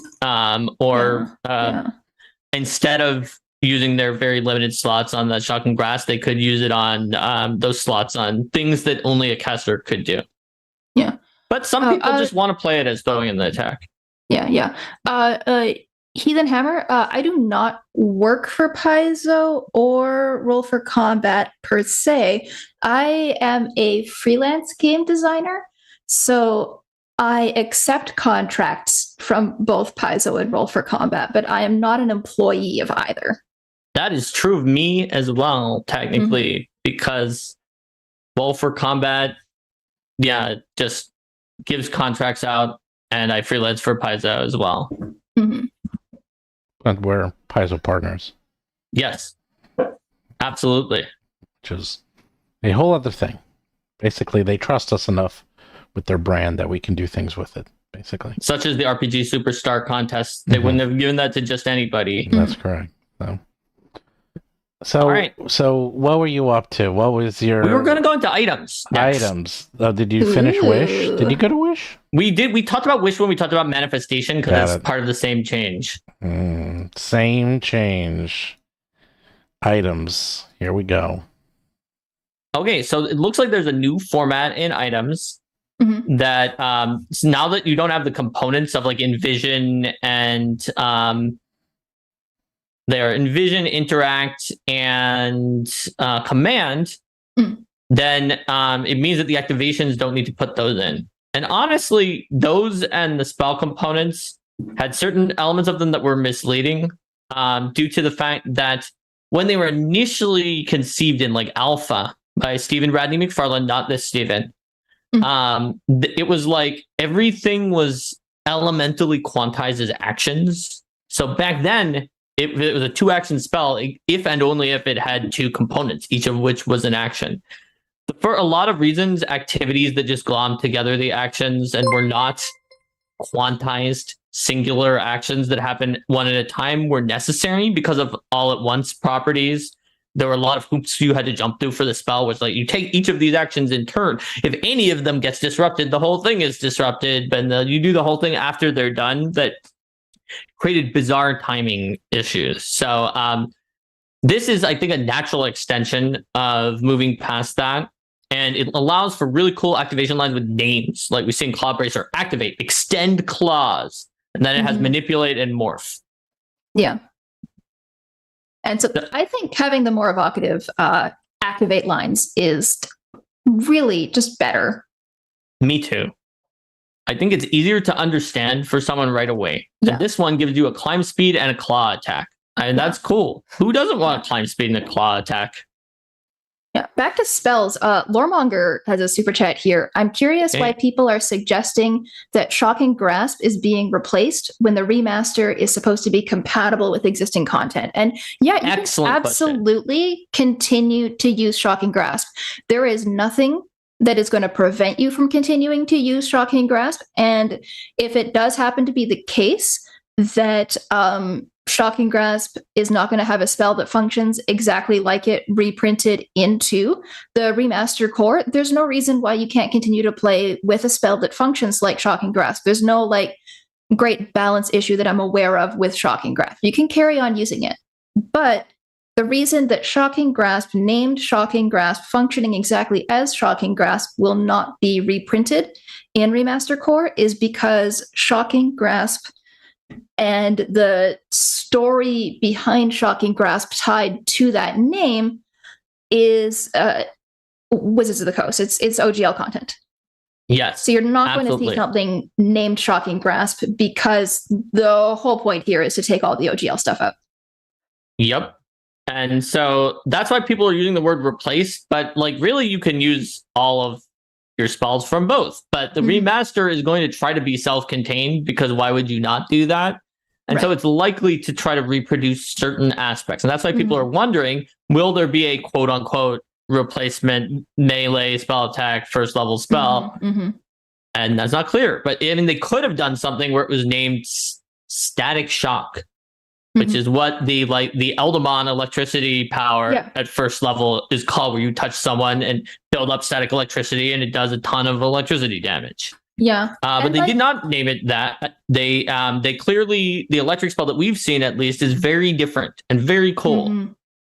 instead of using their very limited slots on the Shocking Grasp, they could use it on those slots on things that only a caster could do. Yeah. But some people just want to play it as throwing in the attack. Yeah. Heathen Hammer, I do not work for Paizo or Roll for Combat per se. I am a freelance game designer, so I accept contracts from both Paizo and Roll for Combat, but I am not an employee of either. That is true of me as well, technically, because Roll for Combat, just gives contracts out, and I freelance for Paizo as well. And we're Paizo partners. Yes, absolutely. Which is a whole other thing. Basically, they trust us enough with their brand that we can do things with it, basically. Such as the RPG Superstar contest. They wouldn't have given that to just anybody. That's correct. So, right. So what were you up to? What was your... We were going to go into items next. Items. Did you finish Wish? Did you go to Wish? We did. We talked about Wish when we talked about Manifestation, because that's part of the same change. Same change. Items. Here we go. Okay, so it looks like there's a new format in items that now that you don't have the components of like Envision and they're Envision, Interact, and Command, then it means that the activations don't need to put those in. And honestly, those and the spell components had certain elements of them that were misleading due to the fact that when they were initially conceived in like alpha by Stephen Radney McFarlane, not this Stephen, it was like everything was elementally quantized as actions. So back then, it was a 2-action spell if and only if it had 2 components, each of which was an action. For a lot of reasons, activities that just glommed together the actions and were not quantized singular actions that happen one at a time were necessary because of all at once properties. There were a lot of hoops you had to jump through for the spell, which like you take each of these actions in turn. If any of them gets disrupted, the whole thing is disrupted, and you do the whole thing after they're done. That created bizarre timing issues. So this is, I think, a natural extension of moving past that. And it allows for really cool activation lines with names, like we see in Claw Bracer: activate, extend claws, And then it has manipulate and morph. Yeah. And so I think having the more evocative activate lines is really just better. Me too. I think it's easier to understand for someone right away. Yeah. And this one gives you a climb speed and a claw attack. And that's cool. Who doesn't want a climb speed and a claw attack? Yeah, back to spells. Loremonger has a super chat here. I'm curious why people are suggesting that Shocking Grasp is being replaced when the remaster is supposed to be compatible with existing content. And yeah, you can absolutely continue to use Shocking Grasp. There is nothing that is going to prevent you from continuing to use Shocking Grasp. And if it does happen to be the case that Shocking Grasp is not going to have a spell that functions exactly like it reprinted into the remaster core, there's no reason why you can't continue to play with a spell that functions like Shocking Grasp. There's no like great balance issue that I'm aware of with Shocking Grasp. You can carry on using it. But the reason that Shocking Grasp, named Shocking Grasp, functioning exactly as Shocking Grasp, will not be reprinted in remaster core is because Shocking Grasp and the story behind Shocking Grasp tied to that name is Wizards of the Coast. It's OGL content. Yes. So you're not going to see something named Shocking Grasp because the whole point here is to take all the OGL stuff out. Yep. And so that's why people are using the word replace, but like really you can use all of your spells from both. But the remaster is going to try to be self-contained because why would you not do that? And so it's likely to try to reproduce certain aspects. And that's why people are wondering, will there be a quote unquote replacement melee spell attack first level spell? And that's not clear. But I mean, they could have done something where it was named Static Shock, which is what the Eldamon electricity power at first level is called, where you touch someone and build up static electricity and it does a ton of electricity damage. Yeah. But they did not name it that. They clearly, the electric spell that we've seen at least is very different and very cool.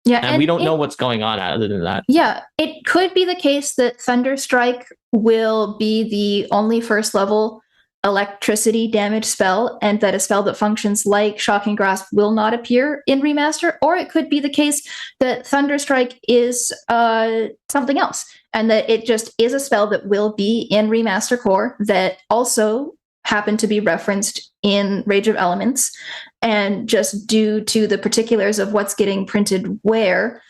Yeah. And we don't know what's going on other than that. Yeah. It could be the case that Thunderstrike will be the only first level electricity damage spell, and that a spell that functions like Shocking Grasp will not appear in remaster. Or it could be the case that Thunderstrike is something else, and that it just is a spell that will be in remaster core that also happened to be referenced in Rage of Elements, and just due to the particulars of what's getting printed where,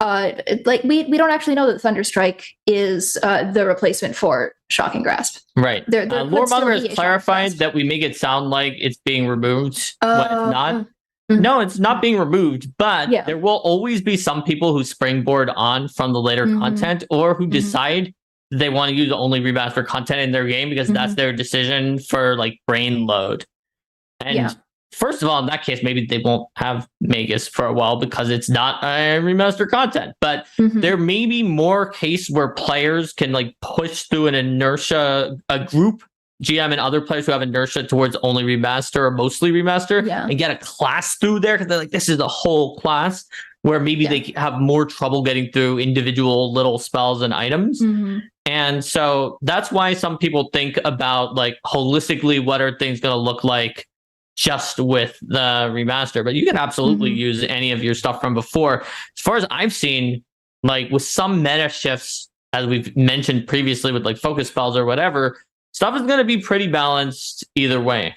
we don't actually know that Thunderstrike is the replacement for Shocking Grasp. Right. Loremonger has clarified that we make it sound like it's being removed, but it's not. No, it's not being removed, but there will always be some people who springboard on from the later content, or who decide they want to use only remaster content in their game because that's their decision for like brain load. And first of all, in that case, maybe they won't have Magus for a while because it's not a remaster content. But there may be more case where players can like push through an inertia, a group GM and other players who have inertia towards only remaster or mostly remaster, and get a class through there because they're like, this is the whole class, where maybe they have more trouble getting through individual little spells and items. And so that's why some people think about like holistically, what are things going to look like just with the remaster, but you can absolutely use any of your stuff from before. As far as I've seen, like with some meta shifts, as we've mentioned previously with like focus spells or whatever, stuff is going to be pretty balanced either way.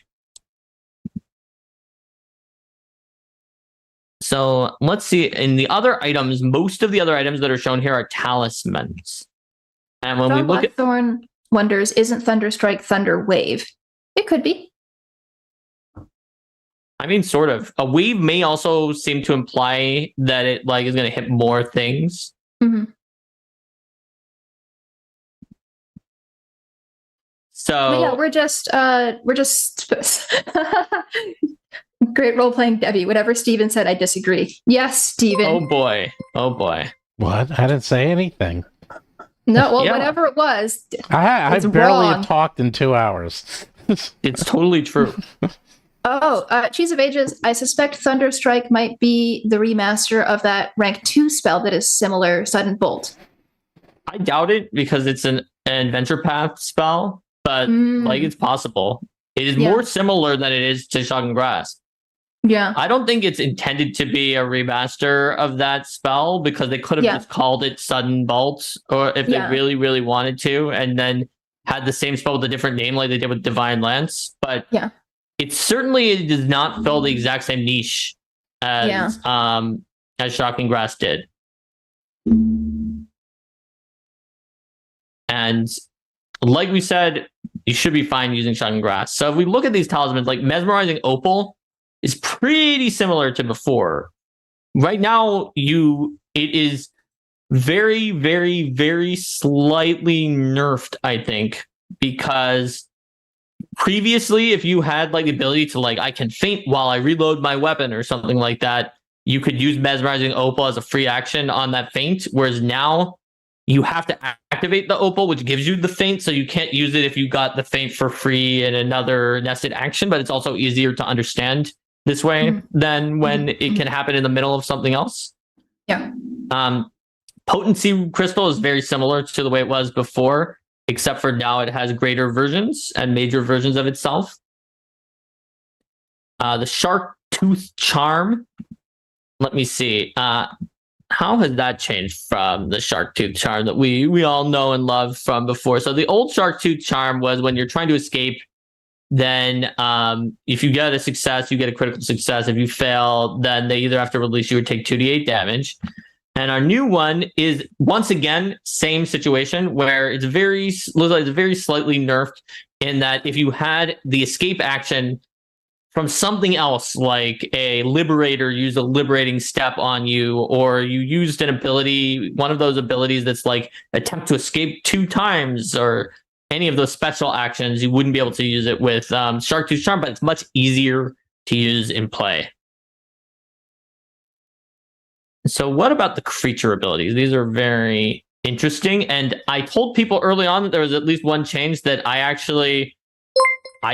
So let's see. In the other items, most of the other items that are shown here are talismans. And when we look at Thorn wonders, isn't Thunderstrike Thunder Wave? It could be. I mean, sort of. A wave may also seem to imply that it like is going to hit more things. So but yeah, we're just great role playing, Debbie. Whatever Steven said, I disagree. Yes, Steven. Oh boy. What? I didn't say anything. No, well, whatever it was. I barely have talked in 2 hours. It's totally true. Cheese of Ages, I suspect Thunderstrike might be the remaster of that rank 2 spell that is similar, Sudden Bolt. I doubt it because it's an adventure path spell, but like it's possible. It is more similar than it is to Shocking Grass. Yeah. I don't think it's intended to be a remaster of that spell, because they could have just called it Sudden Bolt, or if they really, really wanted to, and then had the same spell with a different name like they did with Divine Lance. But it certainly does not fill the exact same niche as Shocking Grass did. And like we said, you should be fine using Shocking Grass. So if we look at these talismans, like Mesmerizing Opal is pretty similar to before. Right now, it is very, very, very slightly nerfed, I think, because previously, if you had like the ability to I can feint while I reload my weapon or something like that, you could use Mesmerizing Opal as a free action on that feint, whereas now you have to activate the Opal, which gives you the feint, so you can't use it if you got the feint for free in another nested action, but it's also easier to understand this way than when it can happen in the middle of something else. Yeah. Potency Crystal is very similar to the way it was before, except for now it has greater versions and major versions of itself. The Shark Tooth Charm. Let me see. How has that changed from the Shark Tooth Charm that we all know and love from before? So the old Shark Tooth Charm was when you're trying to escape, then if you get a success, you get a critical success. If you fail, then they either have to release you or take 2d8 damage. And our new one is, once again, same situation, where it's very slightly nerfed in that if you had the escape action from something else, like a Liberator used a liberating step on you, or you used an ability, one of those abilities that's like attempt to escape 2 times, or any of those special actions, you wouldn't be able to use it with Shark Tooth Charm, but it's much easier to use in play. So what about the creature abilities? These are very interesting. And I told people early on that there was at least one change that I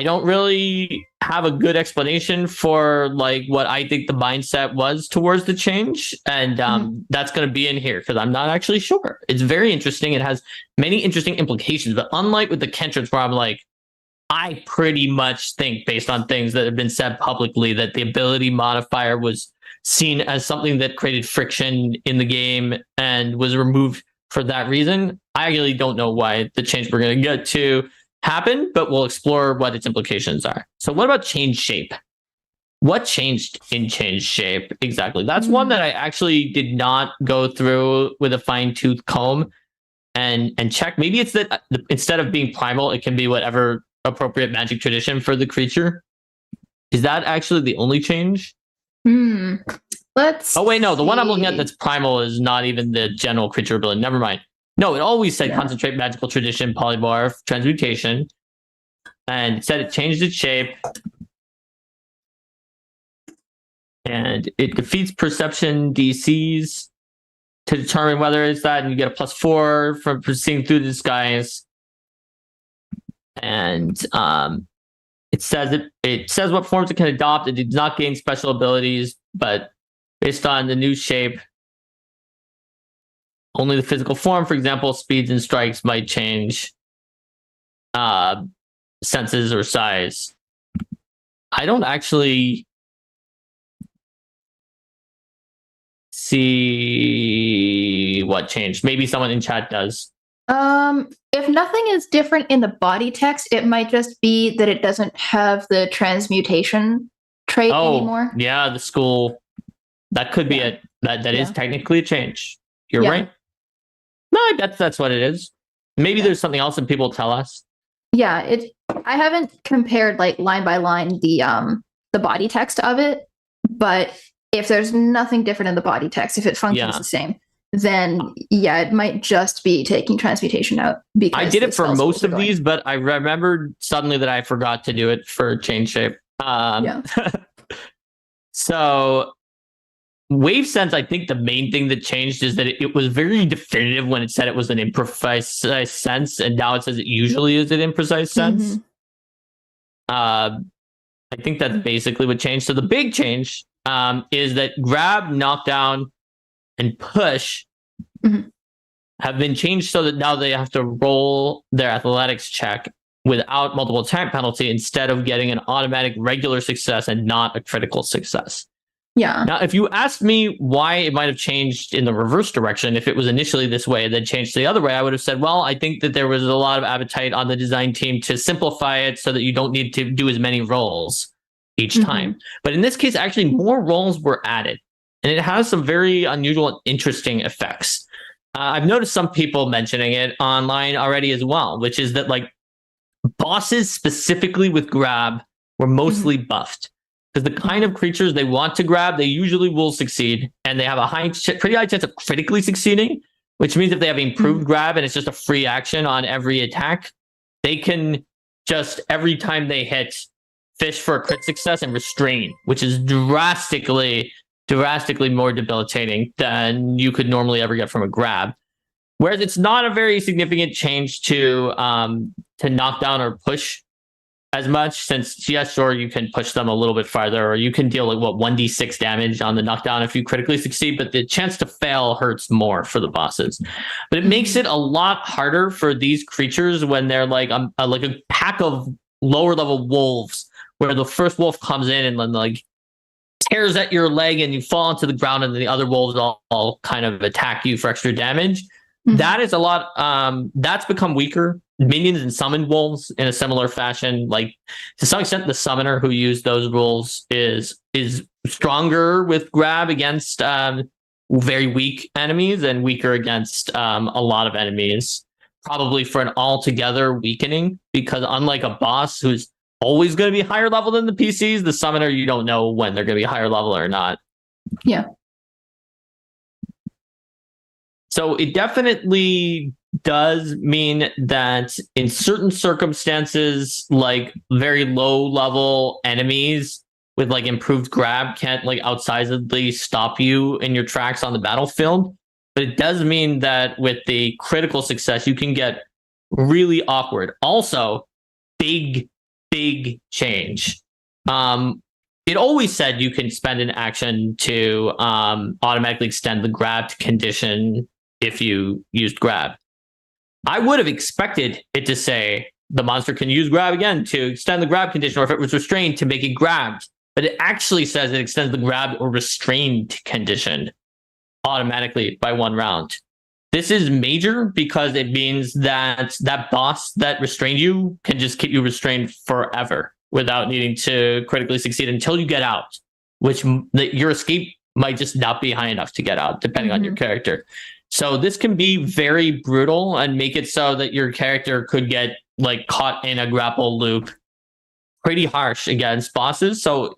don't really have a good explanation for what I think the mindset was towards the change. And that's going to be in here because I'm not actually sure. It's very interesting. It has many interesting implications, but unlike with the cantrips where I'm I pretty much think, based on things that have been said publicly, that the ability modifier was seen as something that created friction in the game and was removed for that reason. I really don't know why the change we're going to get to happen, but we'll explore what its implications are. So what about change shape? What changed in change shape exactly? That's one that I actually did not go through with a fine-tooth comb and check. Maybe it's that instead of being primal, it can be whatever appropriate magic tradition for the creature. Is that actually the only change? Let's Oh, wait, no. The one I'm looking at that's primal is not even the general creature ability. Never mind. No, it always said concentrate, magical tradition, polymorph, transmutation. And it said it changed its shape. And it defeats perception DCs to determine whether it's that, and you get a +4 from seeing through the disguise. And it says what forms it can adopt. It did not gain special abilities, but based on the new shape, only the physical form, for example, speeds and strikes, might change senses or size. I don't actually see what changed. Maybe someone in chat does. If nothing is different in the body text, it might just be that it doesn't have the transmutation trait anymore. Yeah, the school. That could be it. That is technically a change. You're right. No, I bet that's what it is. Maybe there's something else and people will tell us. Yeah, I haven't compared line by line the body text of it, but if there's nothing different in the body text, if it functions the same, then it might just be taking transmutation out. Because I did it for most of these, but I remembered suddenly that I forgot to do it for change shape. So Wave Sense, I think the main thing that changed is that it was very definitive when it said it was an imprecise sense, and now it says it usually is an imprecise sense. I think that's basically what changed. So the big change is that grab, knockdown, and push have been changed so that now they have to roll their athletics check without multiple attack penalty instead of getting an automatic regular success and not a critical success. Yeah. Now, if you asked me why it might have changed in the reverse direction, if it was initially this way and then changed the other way, I would have said, well, I think that there was a lot of appetite on the design team to simplify it so that you don't need to do as many rolls each time. But in this case, actually, more rolls were added, and it has some very unusual and interesting effects. I've noticed some people mentioning it online already as well, which is that like bosses specifically with grab were mostly buffed. Because the kind of creatures they want to grab, they usually will succeed, and they have a pretty high chance of critically succeeding, which means if they have improved grab and it's just a free action on every attack, they can just, every time they hit, fish for a crit success and restrain, which is drastically more debilitating than you could normally ever get from a grab. Whereas it's not a very significant change to knock down or push as much, since yes, sure, you can push them a little bit farther, or you can deal like 1d6 damage on the knockdown if you critically succeed, but the chance to fail hurts more for the bosses. But it makes it a lot harder for these creatures when they're like a pack of lower level wolves, where the first wolf comes in and then like tears at your leg and you fall onto the ground, and then the other wolves all kind of attack you for extra damage. That is a lot. That's become weaker. Minions and summoned wolves in a similar fashion. Like to some extent, the summoner who used those rules is stronger with grab against very weak enemies and weaker against a lot of enemies. Probably for an altogether weakening, because unlike a boss who's always going to be higher level than the PCs, the summoner, you don't know when they're going to be higher level or not. Yeah. So it definitely does mean that in certain circumstances, like very low level enemies with like improved grab can't like outsizedly stop you in your tracks on the battlefield. But it does mean that with the critical success, you can get really awkward. Also, big change. It always said you can spend an action to automatically extend the grabbed condition if you used grab. I would have expected it to say the monster can use grab again to extend the grab condition, or if it was restrained to make it grabbed. But it actually says it extends the grabbed or restrained condition automatically by 1 round. This is major because it means that that boss that restrained you can just keep you restrained forever without needing to critically succeed until you get out, which your escape might just not be high enough to get out, depending on your character. So this can be very brutal and make it so that your character could get like caught in a grapple loop pretty harsh against bosses. So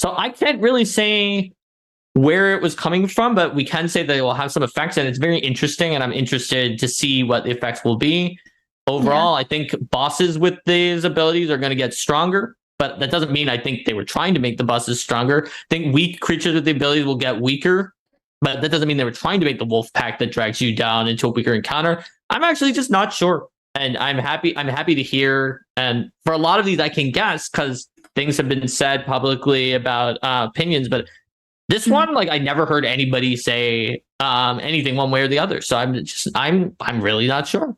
I can't really say where it was coming from, but we can say that it will have some effects, and it's very interesting, and I'm interested to see what the effects will be. Overall, I think bosses with these abilities are going to get stronger, but that doesn't mean I think they were trying to make the bosses stronger. I think weak creatures with the abilities will get weaker, but that doesn't mean they were trying to make the wolf pack that drags you down into a weaker encounter. I'm actually just not sure. And I'm happy to hear. And for a lot of these, I can guess because things have been said publicly about opinions. But this one, like, I never heard anybody say anything one way or the other. So I'm really not sure.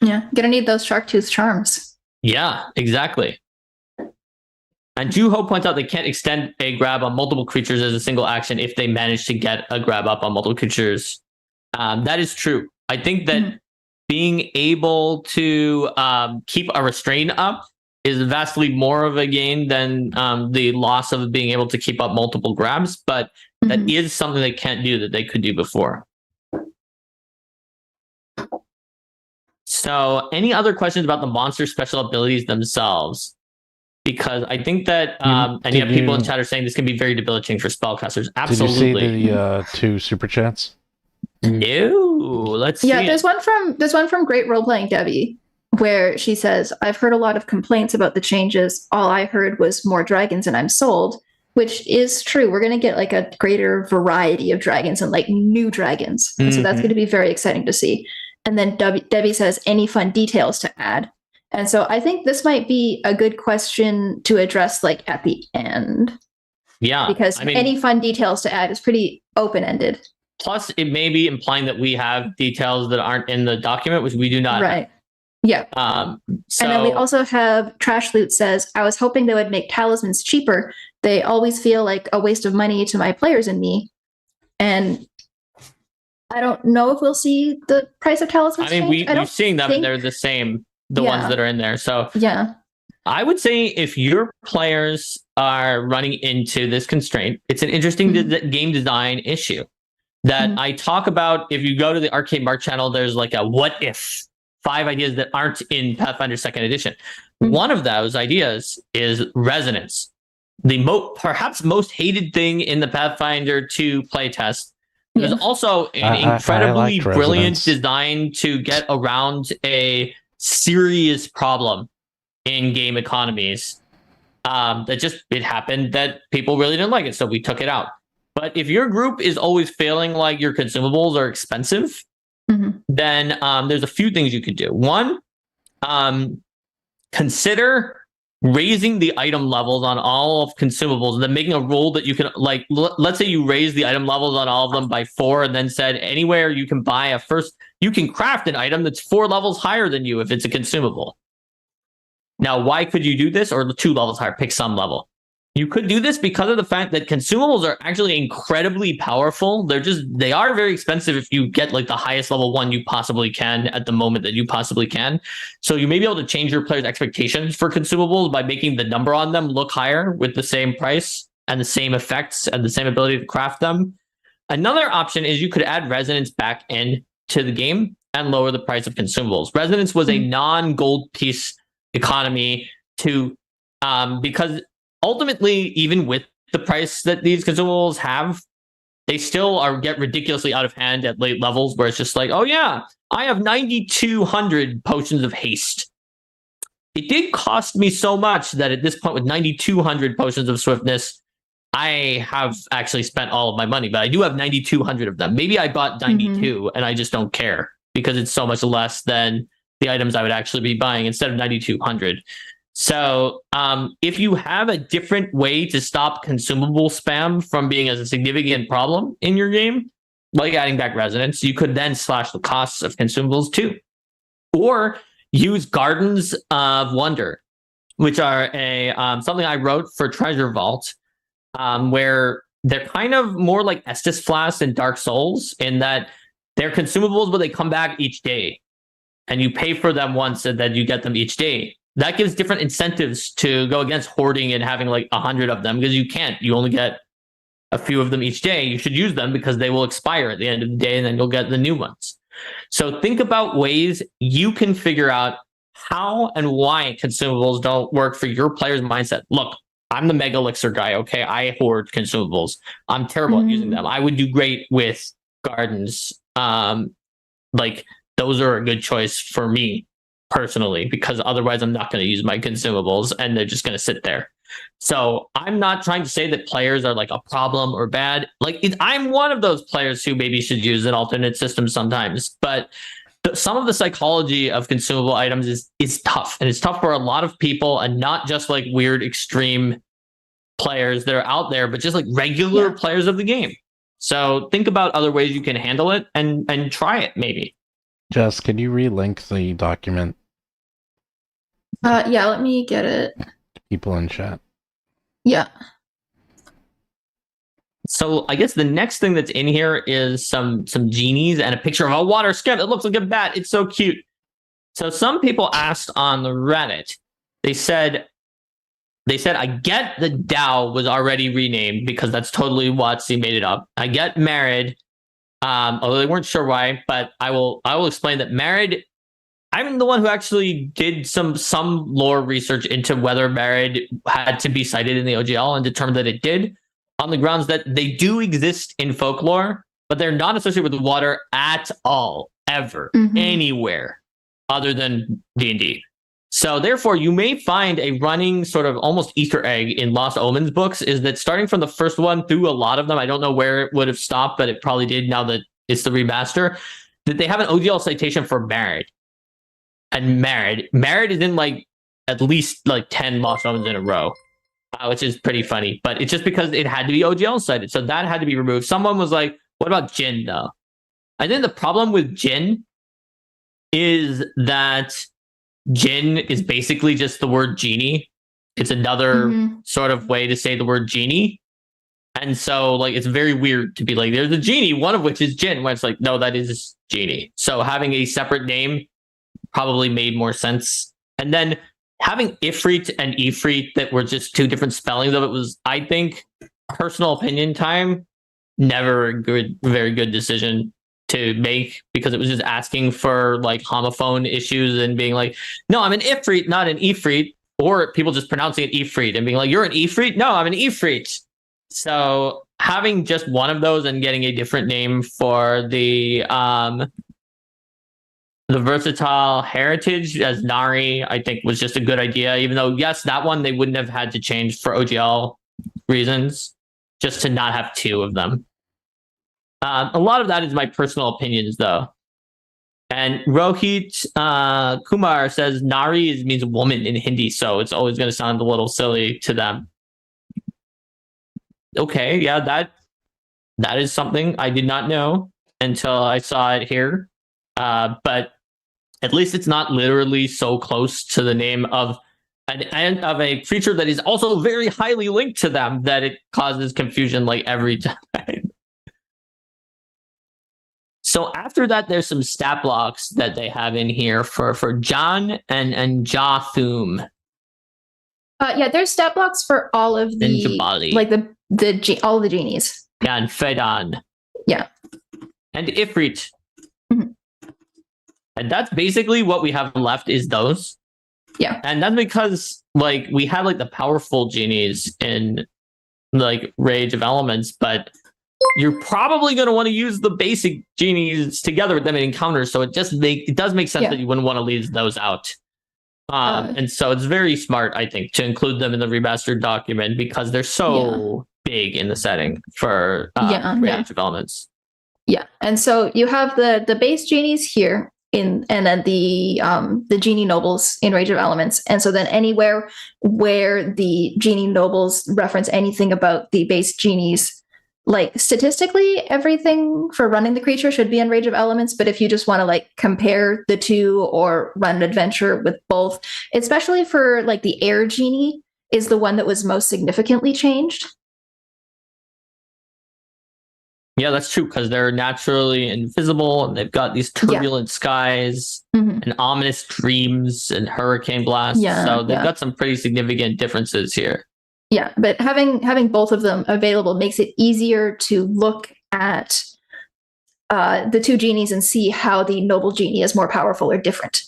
Yeah, gonna need those shark tooth charms. Yeah, exactly. And Juho points out they can't extend a grab on multiple creatures as a single action if they manage to get a grab up on multiple creatures. That is true. I think that being able to keep a restrain up is vastly more of a gain than the loss of being able to keep up multiple grabs, but that is something they can't do that they could do before. So any other questions about the monster special abilities themselves? Because I think that, and you have people in chat are saying this can be very debilitating for spellcasters. Absolutely. Did you see the 2 super chats? No, let's see. Yeah, there's one from Great Role Playing Debbie where she says, "I've heard a lot of complaints about the changes. All I heard was more dragons, and I'm sold," which is true. We're going to get like a greater variety of dragons and like new dragons, and so that's going to be very exciting to see. And then Debbie says, "Any fun details to add?" And so I think this might be a good question to address like at the end. Yeah. Because any fun details to add is pretty open-ended. Plus, it may be implying that we have details that aren't in the document, which we do not. Right. Yeah. So, and then we also have Trash Loot says, I was hoping they would make talismans cheaper. They always feel like a waste of money to my players and me. And I don't know if we'll see the price of talismans change. we've seen them. They're the same, the ones that are in there. So yeah, I would say if your players are running into this constraint, it's an interesting game design issue that I talk about. If you go to the Arcade Mark channel, there's like a what if 5 ideas that aren't in Pathfinder 2nd edition. One of those ideas is resonance. The perhaps most hated thing in the Pathfinder 2 playtest. There's also an incredibly brilliant design to get around a serious problem in game economies. It happened that people really didn't like it, so we took it out. But if your group is always feeling like your consumables are expensive, then there's a few things you could do. One, consider raising the item levels on all of consumables and then making a rule that you can, like, let's say you raise the item levels on all of them by 4 and then said anywhere you can buy you can craft an item that's 4 levels higher than you if it's a consumable. Now, why could you do this? Or 2 levels higher, pick some level. You could do this because of the fact that consumables are actually incredibly powerful. They are very expensive if you get like the highest level one you possibly can at the moment that you possibly can. So you may be able to change your players' expectations for consumables by making the number on them look higher with the same price and the same effects and the same ability to craft them. Another option is you could add resonance back in to the game and lower the price of consumables. Resonance was a non-gold piece economy because ultimately, even with the price that these consumables have, they still get ridiculously out of hand at late levels where it's just like, oh yeah, I have 9,200 potions of haste. It did cost me so much that at this point with 9,200 potions of swiftness, I have actually spent all of my money, but I do have 9,200 of them. Maybe I bought 92 and I just don't care because it's so much less than the items I would actually be buying instead of 9,200. So if you have a different way to stop consumable spam from being a significant problem in your game, like adding back resonance, you could then slash the costs of consumables too. Or use Gardens of Wonder, which are something I wrote for Treasure Vault, where they're kind of more like Estus Flask and Dark Souls in that they're consumables, but they come back each day. And you pay for them once and then you get them each day. That gives different incentives to go against hoarding and having like 100 of them because you can't. You only get a few of them each day. You should use them because they will expire at the end of the day and then you'll get the new ones. So think about ways you can figure out how and why consumables don't work for your player's mindset. Look, I'm the Mega Elixir guy, okay? I hoard consumables. I'm terrible at using them. I would do great with gardens. Those are a good choice for me personally, because otherwise I'm not going to use my consumables and they're just going to sit there. So I'm not trying to say that players are like a problem or bad. I'm one of those players who maybe should use an alternate system sometimes, but some of the psychology of consumable items is tough, and it's tough for a lot of people, and not just like weird extreme players that are out there, but just like regular players of the game. So think about other ways you can handle it and try it maybe. Jess, can you relink the document? Yeah, let me get it. People in chat. Yeah. So I guess the next thing that's in here is some genies and a picture of a water skimp. It looks like a bat. It's so cute. So some people asked on the Reddit, they said, I get the DAO was already renamed because that's totally WotC made it up. I get Married, although they weren't sure why, but I will explain that Married, I'm the one who actually did some lore research into whether Married had to be cited in the OGL and determined that it did, on the grounds that they do exist in folklore, but they're not associated with water at all, ever, anywhere other than D&D. So therefore, you may find a running sort of almost Easter egg in Lost Omens books is that starting from the first one through a lot of them, I don't know where it would have stopped, but it probably did now that it's the remaster, that they have an OGL citation for Married. And Married is in like at least like 10 Lost Omens in a row, which is pretty funny. But it's just because it had to be OGL cited, so that had to be removed. Someone was like, what about Jinn, though? I think the problem with Jinn is that Jin is basically just the word genie. It's another sort of way to say the word genie. And so, like, it's very weird to be like, there's a genie, one of which is Jin, when it's like, no, that is genie. So having a separate name probably made more sense. And then having Ifrit and Ifrit that were just two different spellings of it was, I think, personal opinion time, never a very good decision to make, because it was just asking for like homophone issues and being like, no, I'm an Ifrit, not an Ifrit. Or people just pronouncing it Ifrit and being like, you're an Ifrit? No, I'm an Ifrit. So having just one of those and getting a different name for the versatile heritage as Nari, I think was just a good idea. Even though, yes, that one they wouldn't have had to change for OGL reasons, just to not have two of them. A lot of that is my personal opinions, though. And Rohit Kumar says Nari means woman in Hindi, so it's always going to sound a little silly to them. Okay, yeah, that is something I did not know until I saw it here. But at least it's not literally so close to the name of a creature that is also very highly linked to them that it causes confusion like every time. So after that, there's some stat blocks that they have in here for John and Jothum. Yeah, there's stat blocks for all of the like all of the genies. Yeah, and Fedan. Yeah. And Ifrit. And that's basically what we have left is those. Yeah. And that's because like we had like the powerful genies in like Rage of Elements, but you're probably going to want to use the basic genies together with them in encounters. So it does make sense that you wouldn't want to leave those out. And so it's very smart, I think, to include them in the remastered document because they're so big in the setting for Rage of Elements. Yeah. And so you have the base genies here and then the genie nobles in Rage of Elements. And so then anywhere where the genie nobles reference anything about the base genies, like statistically, everything for running the creature should be in Rage of Elements. But if you just want to like compare the two or run an adventure with both, especially for like the air genie is the one that was most significantly changed. Yeah, that's true because they're naturally invisible and they've got these turbulent skies and ominous dreams and hurricane blasts. So they've got some pretty significant differences here. Yeah, but having both of them available makes it easier to look at the two genies and see how the noble genie is more powerful or different.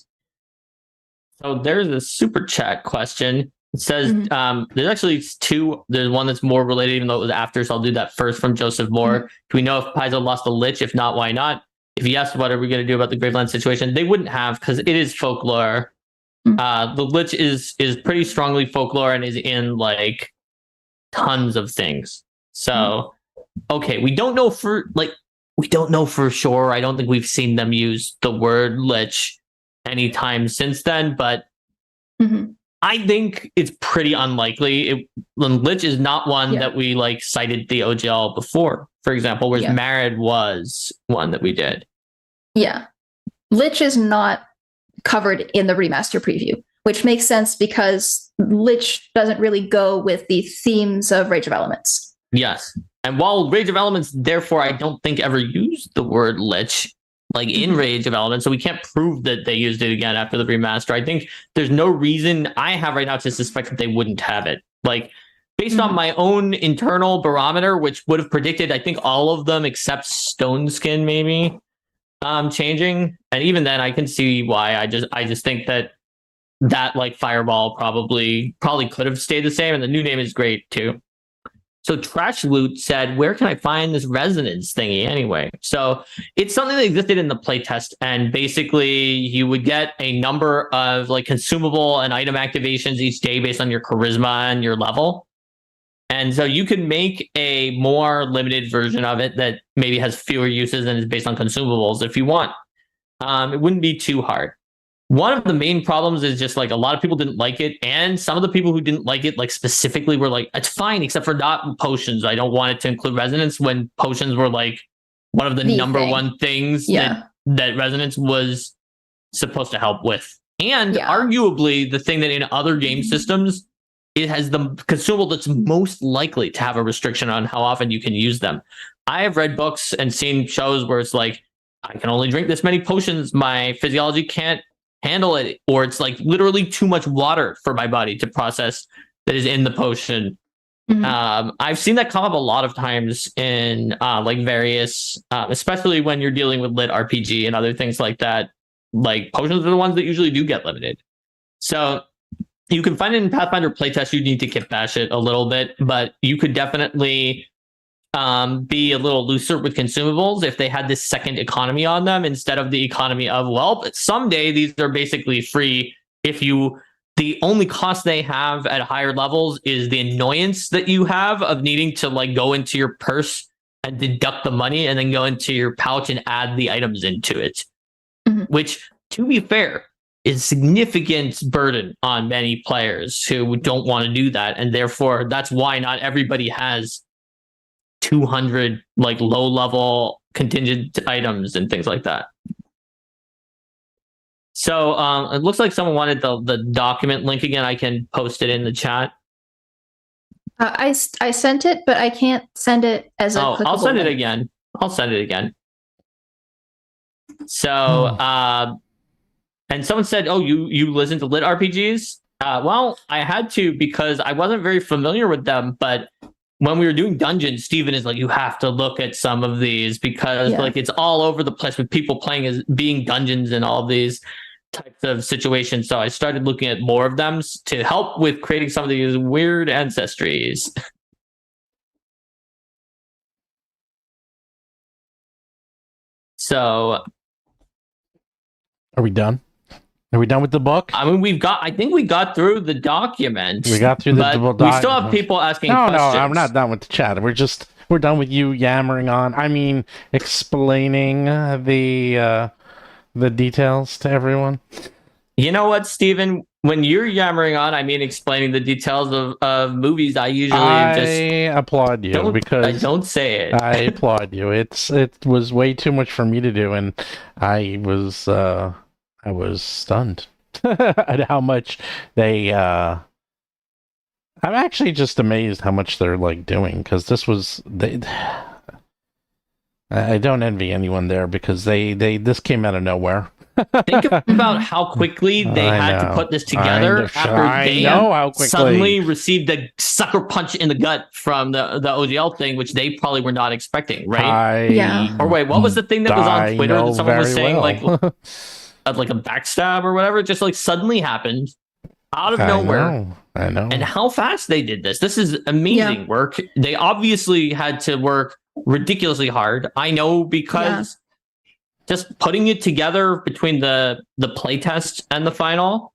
So there's a super chat question. It says there's actually two. There's one that's more related, even though it was after. So I'll do that first from Joseph Moore. Do we know if Paizo lost a lich? If not, why not? If yes, what are we going to do about the Graveland situation? They wouldn't have because it is folklore. The lich is pretty strongly folklore and is in like tons of things. So okay, we don't know for sure. I don't think we've seen them use the word lich anytime since then, but I think it's pretty unlikely. Lich is not one that we like cited the OGL before, for example, whereas Marad was one that we did. Yeah. Lich is not covered in the remaster preview, which makes sense because Lich doesn't really go with the themes of Rage of Elements. Yes. And while Rage of Elements, therefore, I don't think ever used the word Lich like in Rage of Elements, so we can't prove that they used it again after the remaster. I think there's no reason I have right now to suspect that they wouldn't have it. Like, based on my own internal barometer, which would have predicted, I think, all of them except Stone Skin maybe changing. And even then, I can see why. I just think that like Fireball probably could have stayed the same, and the new name is great too. So Trash Loot said, where can I find this resonance thingy anyway? So it's something that existed in the playtest, and basically you would get a number of like consumable and item activations each day based on your charisma and your level. And so you could make a more limited version of it that maybe has fewer uses and is based on consumables if you want. It wouldn't be too hard. One of the main problems is just like a lot of people didn't like it, and some of the people who didn't like it like specifically were like, it's fine except for not potions. I don't want it to include resonance, when potions were like one of the number one things that resonance was supposed to help with And arguably the thing that in other game systems, it has the consumable that's most likely to have a restriction on how often you can use them. I have read books and seen shows where it's like, I can only drink this many potions. My physiology can't handle it. Or it's like literally too much water for my body to process that is in the potion. I've seen that come up a lot of times in like various, especially when you're dealing with lit RPG and other things like that. Like potions are the ones that usually do get limited. So you can find it in Pathfinder playtest. You need to kit bash it a little bit, but you could definitely be a little looser with consumables if they had this second economy on them instead of the economy of, well, someday these are basically free if you. The only cost they have at higher levels is the annoyance that you have of needing to like go into your purse and deduct the money and then go into your pouch and add the items into it, which, to be fair, is a significant burden on many players who don't want to do that. And therefore, that's why not everybody has 200 like low level contingent items and things like that. So it looks like someone wanted the document link again. I can post it in the chat. I sent it, but I can't send it as a clickable I'll send it link. again. I'll send it again. So, and someone said, oh, you listen to lit RPGs? Well, I had to because I wasn't very familiar with them, but when we were doing dungeons, Steven is like, you have to look at some of these because like it's all over the place with people playing as being dungeons and all of these types of situations. So I started looking at more of them to help with creating some of these weird ancestries. So are we done? Are we done with the book? I mean, I think we got through the document. We got through the document. We still have people asking questions. No, I'm not done with the chat. We're done with you yammering on. I mean, explaining the details to everyone. You know what, Steven? When you're yammering on, I mean explaining the details of movies. I applaud you because I don't say it. I applaud you. It was way too much for me to do, and I was stunned at how much they. I'm actually just amazed how much they're like doing because I don't envy anyone there because this came out of nowhere. Think about how quickly they had to put this together after they suddenly received a sucker punch in the gut from the OGL thing, which they probably were not expecting, right? Or wait, what was the thing that was on Twitter that someone was saying like a backstab or whatever? Just like suddenly happened out of nowhere. I know. And how fast they did this. This is amazing work. They obviously had to work ridiculously hard. I know because just putting it together between the playtest and the final,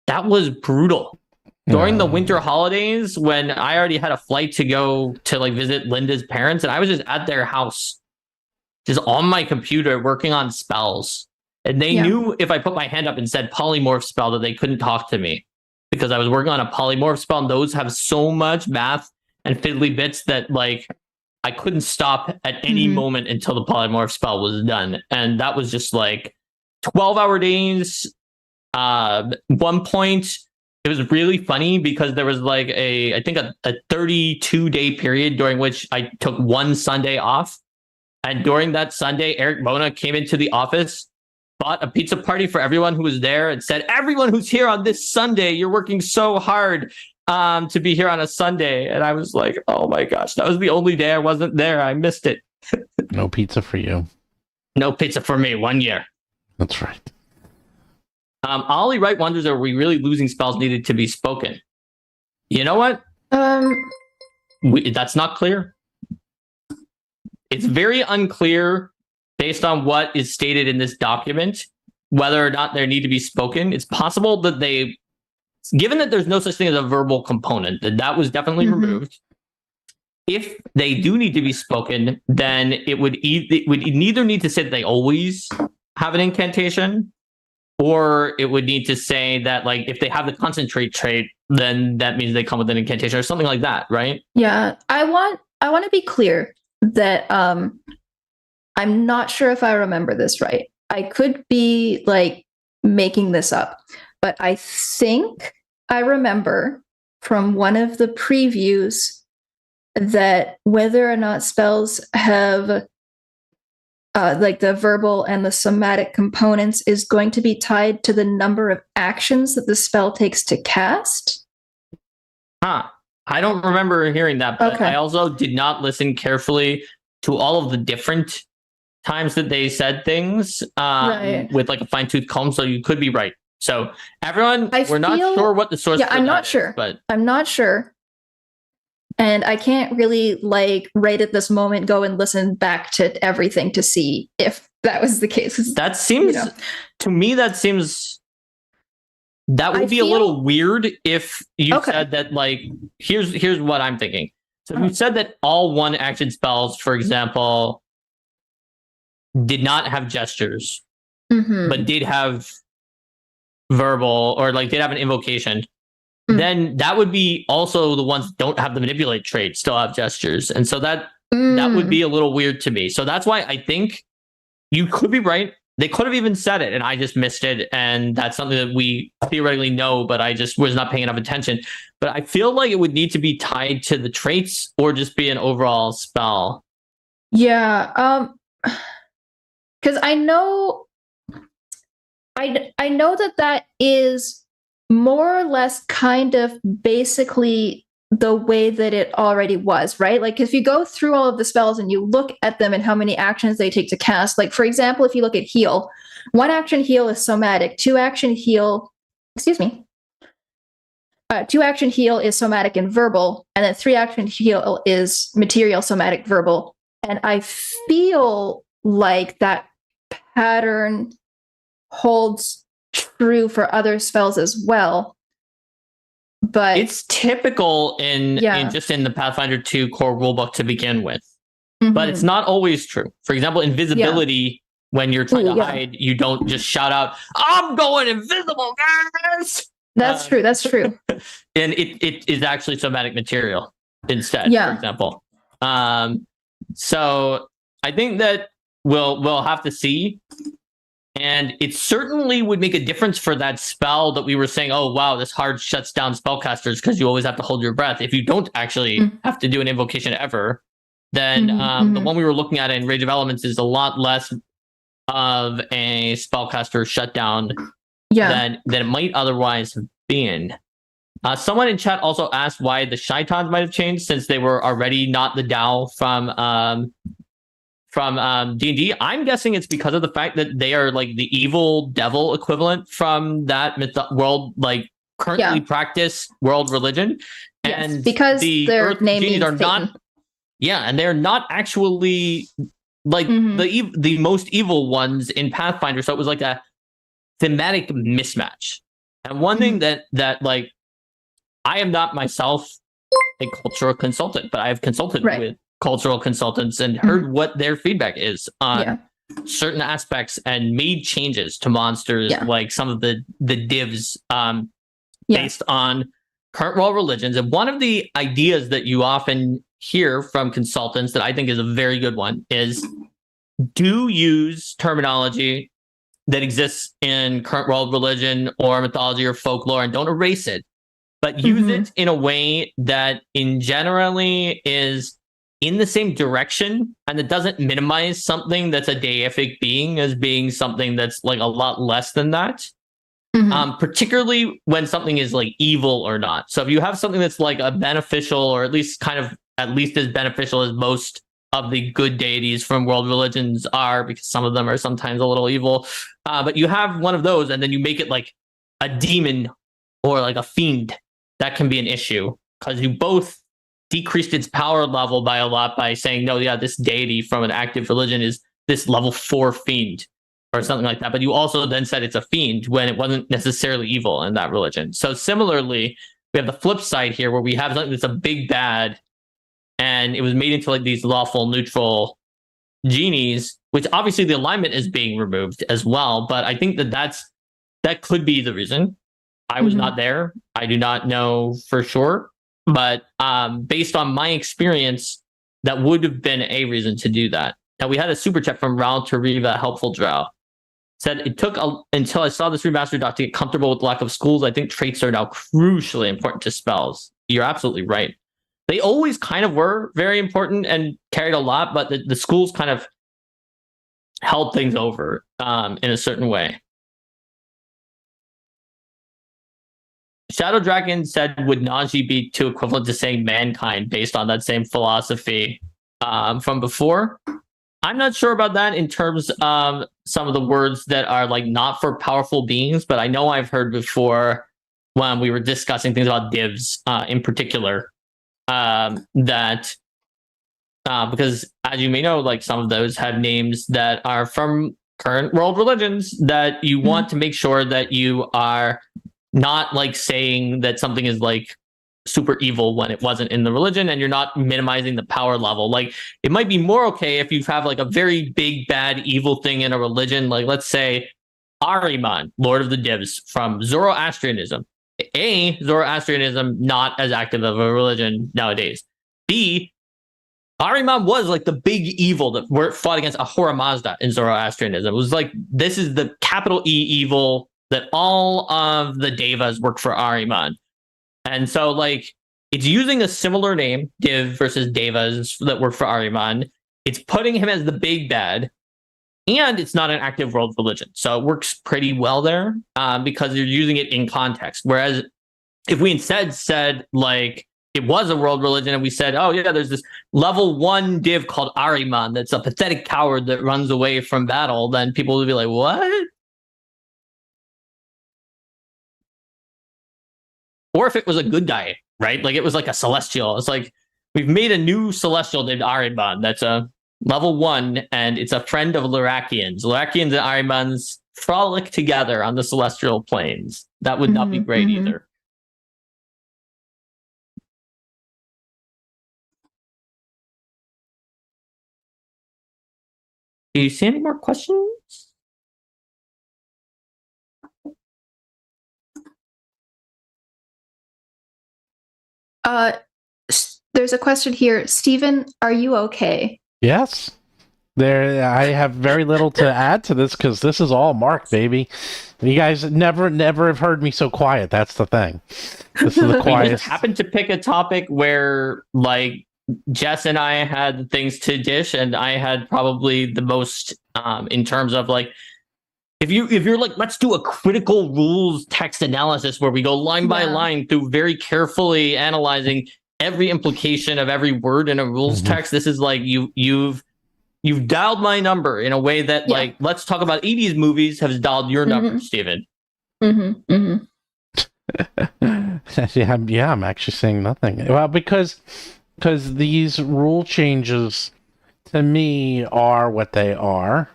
that was brutal. During the winter holidays, when I already had a flight to go to like visit Linda's parents, and I was just at their house, just on my computer working on spells. And they knew if I put my hand up and said polymorph spell that they couldn't talk to me because I was working on a polymorph spell, and those have so much math and fiddly bits that like I couldn't stop at any moment until the polymorph spell was done. And that was just like 12-hour days. One point, it was really funny because there was like I think a 32-day period during which I took one Sunday off. And during that Sunday, Eric Bona came into the office, bought a pizza party for everyone who was there and said, everyone who's here on this Sunday, you're working so hard to be here on a Sunday. And I was like, oh my gosh, that was the only day I wasn't there. I missed it. No pizza for you. No pizza for me. 1 year. That's right. Ollie Wright wonders, are we really losing spells needed to be spoken? You know what? That's not clear. It's very unclear based on what is stated in this document, whether or not they need to be spoken. It's possible that given that there's no such thing as a verbal component, that was definitely removed. If they do need to be spoken, then it would neither need to say that they always have an incantation, or it would need to say that like if they have the concentrate trait, then that means they come with an incantation or something like that, right? Yeah, I want to be clear that I'm not sure if I remember this right. I could be like making this up, but I think I remember from one of the previews that whether or not spells have like the verbal and the somatic components is going to be tied to the number of actions that the spell takes to cast. I don't remember hearing that, but Okay. I also did not listen carefully to all of the different times that they said things with like a fine-tooth comb, so you could be right. So everyone, we're not sure what the source. Yeah, I'm not sure. But I'm not sure. And I can't really, like, right at this moment, go and listen back to everything to see if that was the case. That seems, to me, that would be a little weird if you said that, like, here's what I'm thinking. So if you said that all one-action spells, for example, did not have gestures, but did have verbal, or like did have an invocation, then that would be also the ones that don't have the manipulate trait still have gestures. And so that would be a little weird to me. So that's why I think you could be right. They could have even said it and I just missed it. And that's something that we theoretically know, but I just was not paying enough attention. But I feel like it would need to be tied to the traits or just be an overall spell. Yeah. Because I know that is more or less kind of basically the way that it already was, right? Like if you go through all of the spells and you look at them and how many actions they take to cast, like for example, if you look at heal, 1 action heal is somatic, 2 action heal, 2 action heal is somatic and verbal, and then 3 action heal is material, somatic, verbal. And I feel like that pattern holds true for other spells as well. But it's typical in the Pathfinder 2 core rulebook to begin with. But it's not always true. For example, invisibility, when you're trying to hide, you don't just shout out, "I'm going invisible, guys!" That's true. That's true. And it is actually somatic material instead, for example. So I think that we'll have to see. And it certainly would make a difference for that spell that we were saying, oh, wow, this hard shuts down spellcasters because you always have to hold your breath. If you don't actually have to do an invocation ever, then the one we were looking at in Rage of Elements is a lot less of a spellcaster shutdown than it might otherwise have been. Someone in chat also asked why the Shaitans might have changed since they were already not the Tao from D&D. I'm guessing it's because of the fact that they are like the evil devil equivalent from that world, like currently practiced world religion. Yes, and because their name genies are Satan. not. Yeah, and they're not actually like the most evil ones in Pathfinder. So it was like a thematic mismatch. And one thing that like I am not myself a cultural consultant, but I have consulted with cultural consultants and heard what their feedback is on certain aspects and made changes to monsters, like some of the divs based on current world religions. And one of the ideas that you often hear from consultants that I think is a very good one is do use terminology that exists in current world religion or mythology or folklore and don't erase it, but use it in a way that in generally is in the same direction and it doesn't minimize something that's a deific being as being something that's like a lot less than that. Particularly when something is like evil or not. So if you have something that's like a beneficial or at least as beneficial as most of the good deities from world religions are, because some of them are sometimes a little evil, but you have one of those and then you make it like a demon or like a fiend, that can be an issue because you both decreased its power level by a lot by saying, no, this deity from an active religion is this level 4 fiend or something like that. But you also then said it's a fiend when it wasn't necessarily evil in that religion. So similarly, we have the flip side here where we have something that's a big bad and it was made into like these lawful neutral genies, which obviously the alignment is being removed as well. But I think that could be the reason. I was not there. I do not know for sure. But based on my experience, that would have been a reason to do that. Now, we had a super chat from Raul Tariva, Helpful Drow. said it took until I saw this remastered doc to get comfortable with the lack of schools. I think traits are now crucially important to spells. You're absolutely right. They always kind of were very important and carried a lot, but the schools kind of held things over in a certain way. Shadow Dragon said, would Najee be too equivalent to saying mankind based on that same philosophy from before? I'm not sure about that in terms of some of the words that are like not for powerful beings, but I know I've heard before when we were discussing things about divs in particular, that because as you may know, like some of those have names that are from current world religions that you want to make sure that you are not like saying that something is like super evil when it wasn't in the religion, and you're not minimizing the power level. Like it might be more okay if you have like a very big bad evil thing in a religion, like let's say Ahriman, Lord of the Divs, from Zoroastrianism. A, Zoroastrianism not as active of a religion nowadays. B, Ahriman was like the big evil that fought against Ahura Mazda in Zoroastrianism. It was like, this is the capital E evil that all of the devas work for Ahriman. And so like it's using a similar name, Div versus devas that work for Ahriman. It's putting him as the big bad, and it's not an active world religion. So it works pretty well there because you're using it in context. Whereas if we instead said like it was a world religion and we said, oh yeah, there's this level 1 div called Ahriman that's a pathetic coward that runs away from battle, then people would be like, what? Or if it was a good guy, right? Like it was like a celestial. It's like we've made a new celestial named Ahriman that's a level 1, and it's a friend of Lyrakians. Lyrakians and Ahrimans frolic together on the celestial planes. That would not be great either. Do you see any more questions? There's a question here. Stephen, are you okay? Yes. I have very little to add to this because this is all Mark, baby. You guys never have heard me so quiet. That's the thing. This is the quietest. We just happened to pick a topic where, like, Jess and I had things to dish, and I had probably the most in terms of like, if you're like, let's do a critical rules text analysis where we go line by line through very carefully analyzing every implication of every word in a rules text. This is like you've dialed my number in a way that like, let's talk about 80s movies has dialed your number, Steven. Yeah, I'm actually saying nothing. Well, because these rule changes to me are what they are.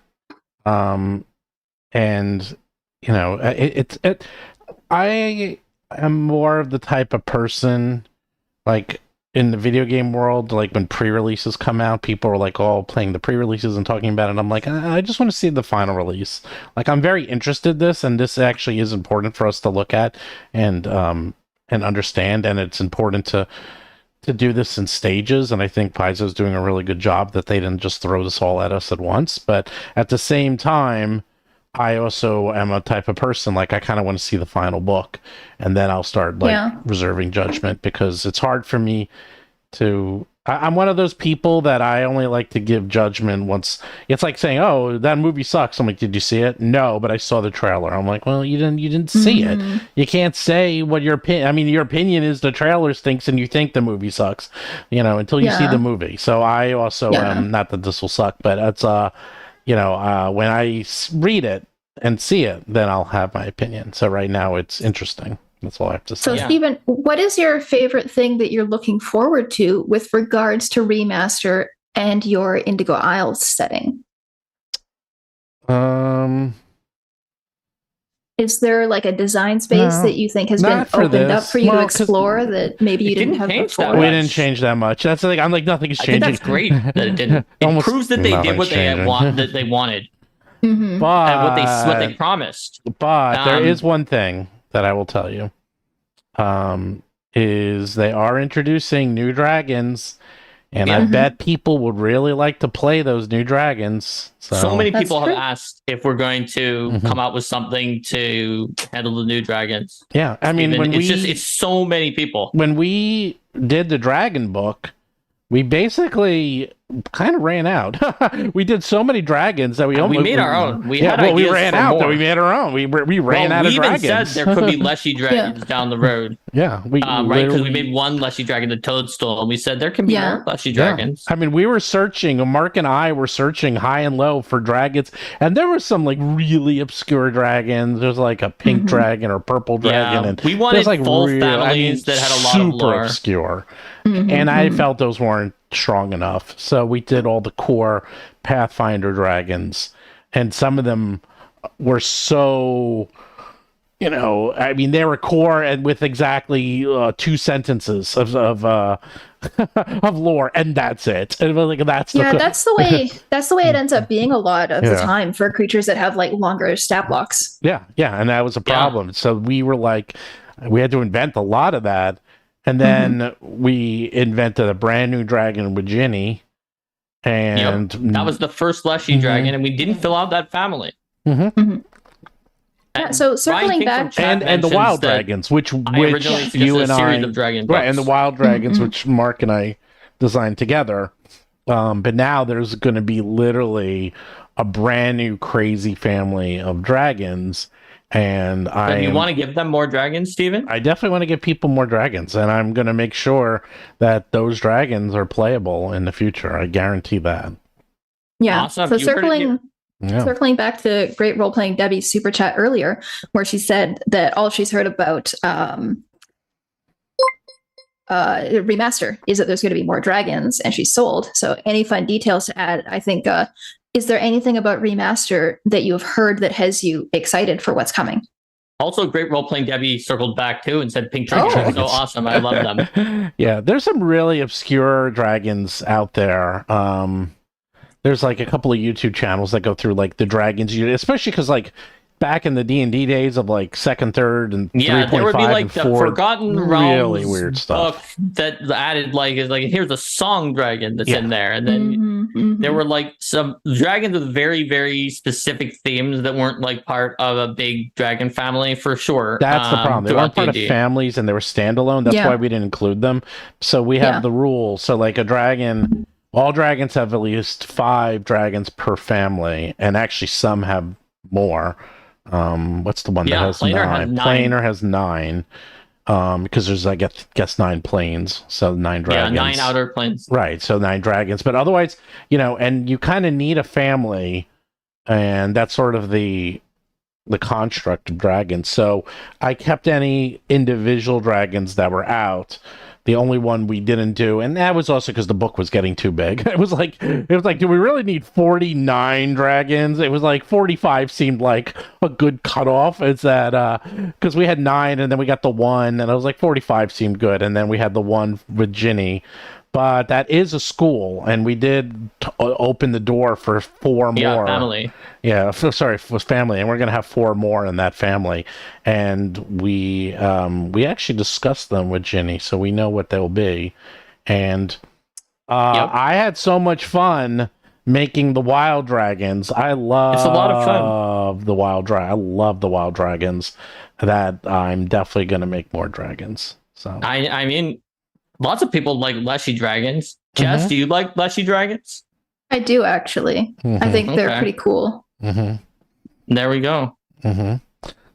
And you know, I am more of the type of person, like in the video game world, like when pre-releases come out, people are like all playing the pre-releases and talking about it. And I'm like, I just want to see the final release. Like, I'm very interested in this, and this actually is important for us to look at and understand. And it's important to do this in stages. And I think Paizo is doing a really good job that they didn't just throw this all at us at once. But at the same time, I also am a type of person, like, I kind of want to see the final book, and then I'll start reserving judgment, because it's hard for me to, I'm one of those people that I only like to give judgment once. It's like saying, oh, that movie sucks. I'm like, did you see it? No, but I saw the trailer. I'm like, well, you didn't see it. You can't say what your opinion, I mean, your opinion is the trailer stinks and you think the movie sucks, you know, until you see the movie. So I also, not that this will suck, but it's, when I read it and see it, then I'll have my opinion. So right now it's interesting. That's all I have to say. So, Stephen, what is your favorite thing that you're looking forward to with regards to Remaster and your Indigo Isles setting? Is there like a design space that you think has been opened up for you to explore that maybe you didn't have before? We didn't change that much. That's like, I'm like, nothing is changing. I think that's great that it didn't. It proves that they did what they wanted. But and what they promised. But there is one thing that I will tell you, is they are introducing new dragons, And I bet people would really like to play those new dragons. So many That's people have true. asked if we're going to come out with something to handle the new dragons. Yeah, I mean, Steven, it's so many people. When we did the dragon book, we basically kind of ran out. We did so many dragons that we made our own. We ran out. That we made our own. We ran out of dragons. We even said there could be Leshy dragons down the road. Yeah, right, because we made one Leshy dragon, the Toadstool, and we said there can be more Leshy dragons. I mean, we were searching. Mark and I were searching high and low for dragons, and there were some like really obscure dragons. There's like a pink dragon or purple dragon, and we wanted like full families that had a lot of lore. Super obscure, and I felt those weren't strong enough, so we did all the core Pathfinder dragons, and some of them were so, you know, I mean, they were core and with exactly 2 sentences of of lore, and that's it. And like that's the way it ends up being a lot of the time for creatures that have like longer stat blocks. Yeah, and that was a problem. So we were like, we had to invent a lot of that. And then we invented a brand new dragon with Ginny. And that was the first Leshy dragon, and we didn't fill out that family. Yeah, so circling back, and the wild dragons, which you and I, right, and the wild dragons, which Mark and I designed together. But now there's going to be literally a brand new crazy family of dragons. And you want to give them more dragons, Steven? I definitely want to give people more dragons, and I'm going to make sure that those dragons are playable in the future. I guarantee that. Yeah. Awesome. So circling back to Great Role Playing Debbie's super chat earlier, where she said that all she's heard about Remaster is that there's going to be more dragons, and she's sold. So any fun details to add? I think. Is there anything about Remaster that you have heard that has you excited for what's coming? Also, Great Role Playing Debbie circled back too and said pink dragons are so awesome. I love them. Yeah, there's some really obscure dragons out there. There's like a couple of YouTube channels that go through like the dragons, especially because like back in the D&D days of like 2nd, 3rd, and 3.5 there would be like the 4, Forgotten Realms really weird stuff that added like is like here's a song dragon that's in there, and then there were like some dragons with very very specific themes that weren't like part of a big dragon family for sure. That's the problem. They weren't part of families, and they were standalone. That's why we didn't include them. So we have the rule. So like a dragon, all dragons have at least 5 dragons per family, and actually some have more. What's the one that has 9? Planar has 9. Because there's I guess 9 planes, so 9 dragons. 9 outer planes. Right, so 9 dragons. But otherwise, you know, and you kind of need a family, and that's sort of the construct of dragons. So I kept any individual dragons that were out. The only one we didn't do, and that was also because the book was getting too big. It was like, do we really need 49 dragons? It was like 45 seemed like a good cutoff. It's that because we had 9, and then we got the 1, and I was like 45 seemed good, and then we had the 1 with Ginny. But that is a school, and we did open the door for 4 more. Yeah, family. Yeah, sorry, was family, and we're gonna have 4 more in that family, and we actually discussed them with Ginny, so we know what they'll be, and I had so much fun making the wild dragons. It's a lot of fun. I love the wild dragons. That I'm definitely gonna make more dragons. So I mean, lots of people like Leshy dragons. Jess, do you like Leshy dragons? I do actually. I think they're pretty cool. There we go.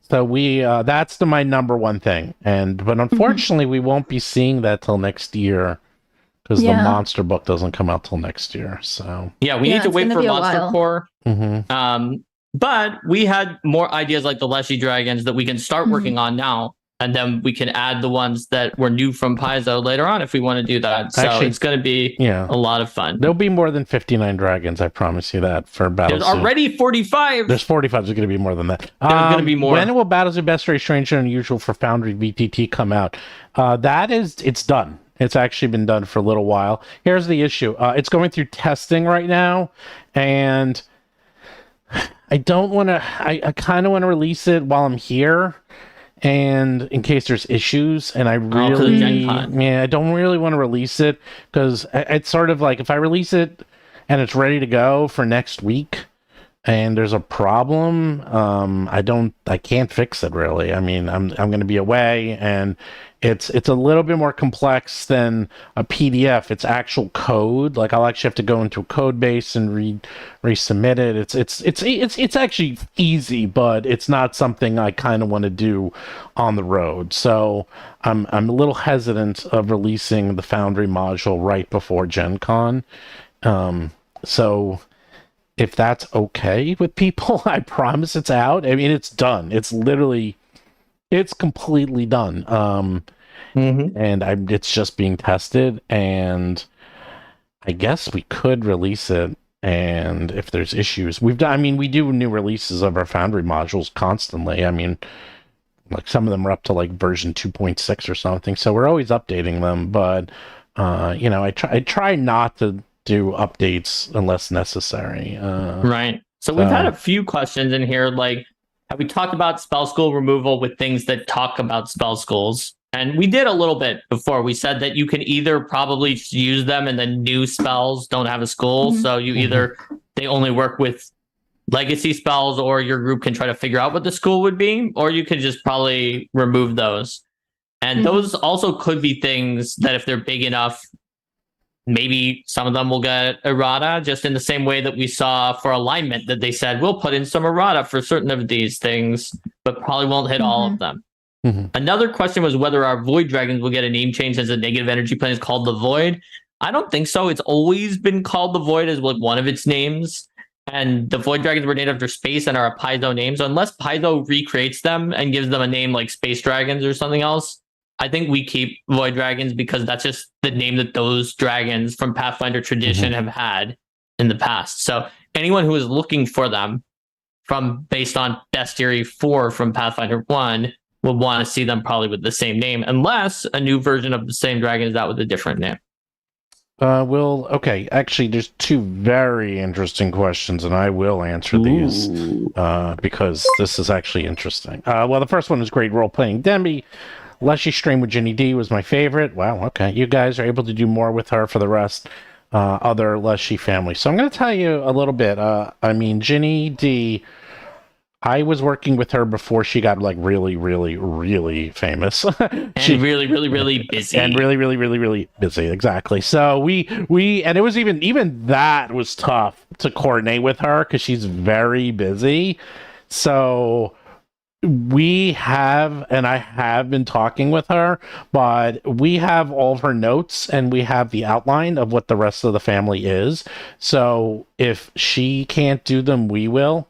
So that's my number one thing, but unfortunately we won't be seeing that till next year because the monster book doesn't come out till next year. So we need to wait for Monster Core. But we had more ideas like the Leshy dragons that we can start working on now. And then we can add the ones that were new from Paizo later on if we want to do that. So actually, it's going to be a lot of fun. There'll be more than 59 dragons, I promise you that, for Battlesuit. There's already 45. There's 45. There's going to be more than that. There's going to be more. When will Battlesuit Best Race Strange and Unusual for Foundry VTT come out? It's done. It's actually been done for a little while. Here's the issue. It's going through testing right now, and I don't want to... I kind of want to release it while I'm here. and in case there's issues, and I don't really want to release it because it's sort of like if I release it and it's ready to go for next week and there's a problem, I can't fix it really. I mean, I'm going to be away, and it's a little bit more complex than a PDF. It's actual code. Like I'll actually have to go into a code base and resubmit it. It's actually easy, but it's not something I kind of want to do on the road. So I'm a little hesitant of releasing the Foundry module right before Gen Con. So if that's okay with people, I promise it's out. I mean, it's done. It's completely done. And it's just being tested, and I guess we could release it. And if there's issues, we do new releases of our Foundry modules constantly. I mean, like some of them are up to like version 2.6 or something. So we're always updating them, but I try not to do updates unless necessary. Right. So we've had a few questions in here, like, have we talked about spell school removal with things that talk about spell schools? And we did a little bit before. We said that you can either probably use them and then new spells don't have a school. So you either, they only work with legacy spells, or your group can try to figure out what the school would be, or you could just probably remove those. And those also could be things that if they're big enough, maybe some of them will get errata, just in the same way that we saw for alignment that they said, we'll put in some errata for certain of these things, but probably won't hit all of them. Another question was whether our Void Dragons will get a name change since the negative energy plane is called the Void. I don't think so. It's always been called the Void as like one of its names. And the Void Dragons were named after space and are a Paizo name. So unless Paizo recreates them and gives them a name like Space Dragons or something else, I think we keep Void Dragons because that's just the name that those dragons from Pathfinder tradition have had in the past. So anyone who is looking for them based on Bestiary 4 from Pathfinder 1 will want to see them probably with the same name, unless a new version of the same dragon is out with a different name. Okay. Actually, there's two very interesting questions, and I will answer these because this is actually interesting. Well, the first one is great role-playing Demi. Leshy stream with Ginny D was my favorite. Wow, okay. You guys are able to do more with her for the rest, other Leshy family. So I'm going to tell you a little bit. Ginny D, I was working with her before she got like really, really, really famous. And really, really, really busy. And really, really, really, really busy. Exactly. So we and it was even that was tough to coordinate with her because she's very busy. So I have been talking with her, but we have all of her notes and we have the outline of what the rest of the family is. So if she can't do them, we will.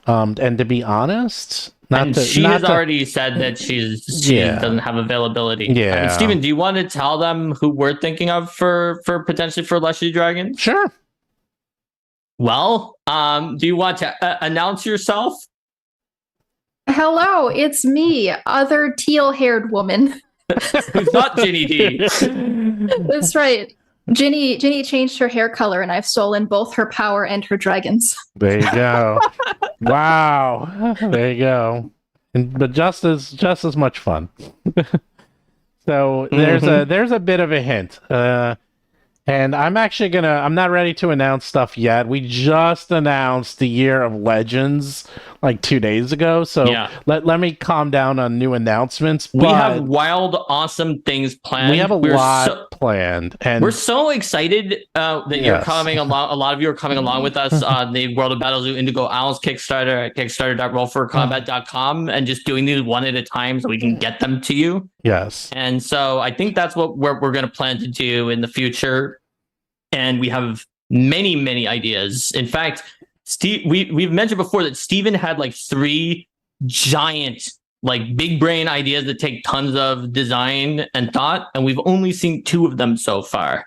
And to be honest, she has already said that she doesn't have availability. Yeah. Steven, do you want to tell them who we're thinking of for potentially for Leshy Dragon? Sure. Well, do you want to announce yourself? Hello, it's me, other teal-haired woman. Who's not Ginny D. That's right. Ginny changed her hair color, and I've stolen both her power and her dragons. There you go. Wow. There you go. But just as much fun. So there's a bit of a hint. And I'm not ready to announce stuff yet. We just announced the Year of Legends like 2 days ago. So let me calm down on new announcements. We have wild, awesome things planned. We have a lot planned. And we're so excited that you're coming along. A lot of you are coming along with us on the World of Battlezoo Indigo Owls Kickstarter at kickstarter.rollforcombat.com and just doing these one at a time so we can get them to you. Yes. And so I think that's what we're going to plan to do in the future. And we have many, many ideas. In fact, we've mentioned before that Steven had like 3 giant, like big brain ideas that take tons of design and thought. And we've only seen 2 of them so far.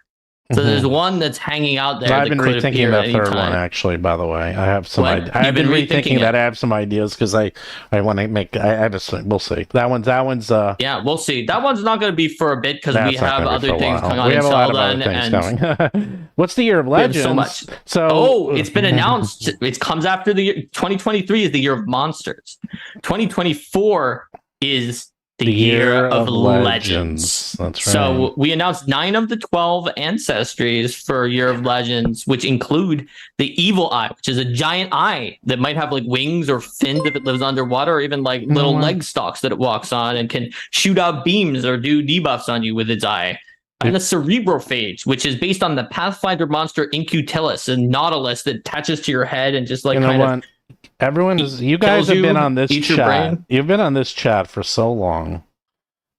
So there's one that's hanging out there. I've been rethinking that third one, actually, by the way. I have some ideas. I've been rethinking that. I have some ideas because I want to make. We'll see. That one's. Yeah, we'll see. That one's not going to be for a bit because we have other things coming on. We have a lot of other things coming. What's the Year of Legends? So much. So it's been announced. It comes after the year. 2023 is the Year of Monsters. 2024 is The Year of Legends. That's right. So we announced 9 of the 12 ancestries for Year of Legends, which include the Evil Eye, which is a giant eye that might have like wings or fins if it lives underwater, or even like little leg stalks that it walks on and can shoot out beams or do debuffs on you with its eye. And the Cerebrophage, which is based on the Pathfinder monster Incutilis, a nautilus that attaches to your head and just like Everyone is. You guys have been on this chat. You've been on this chat for so long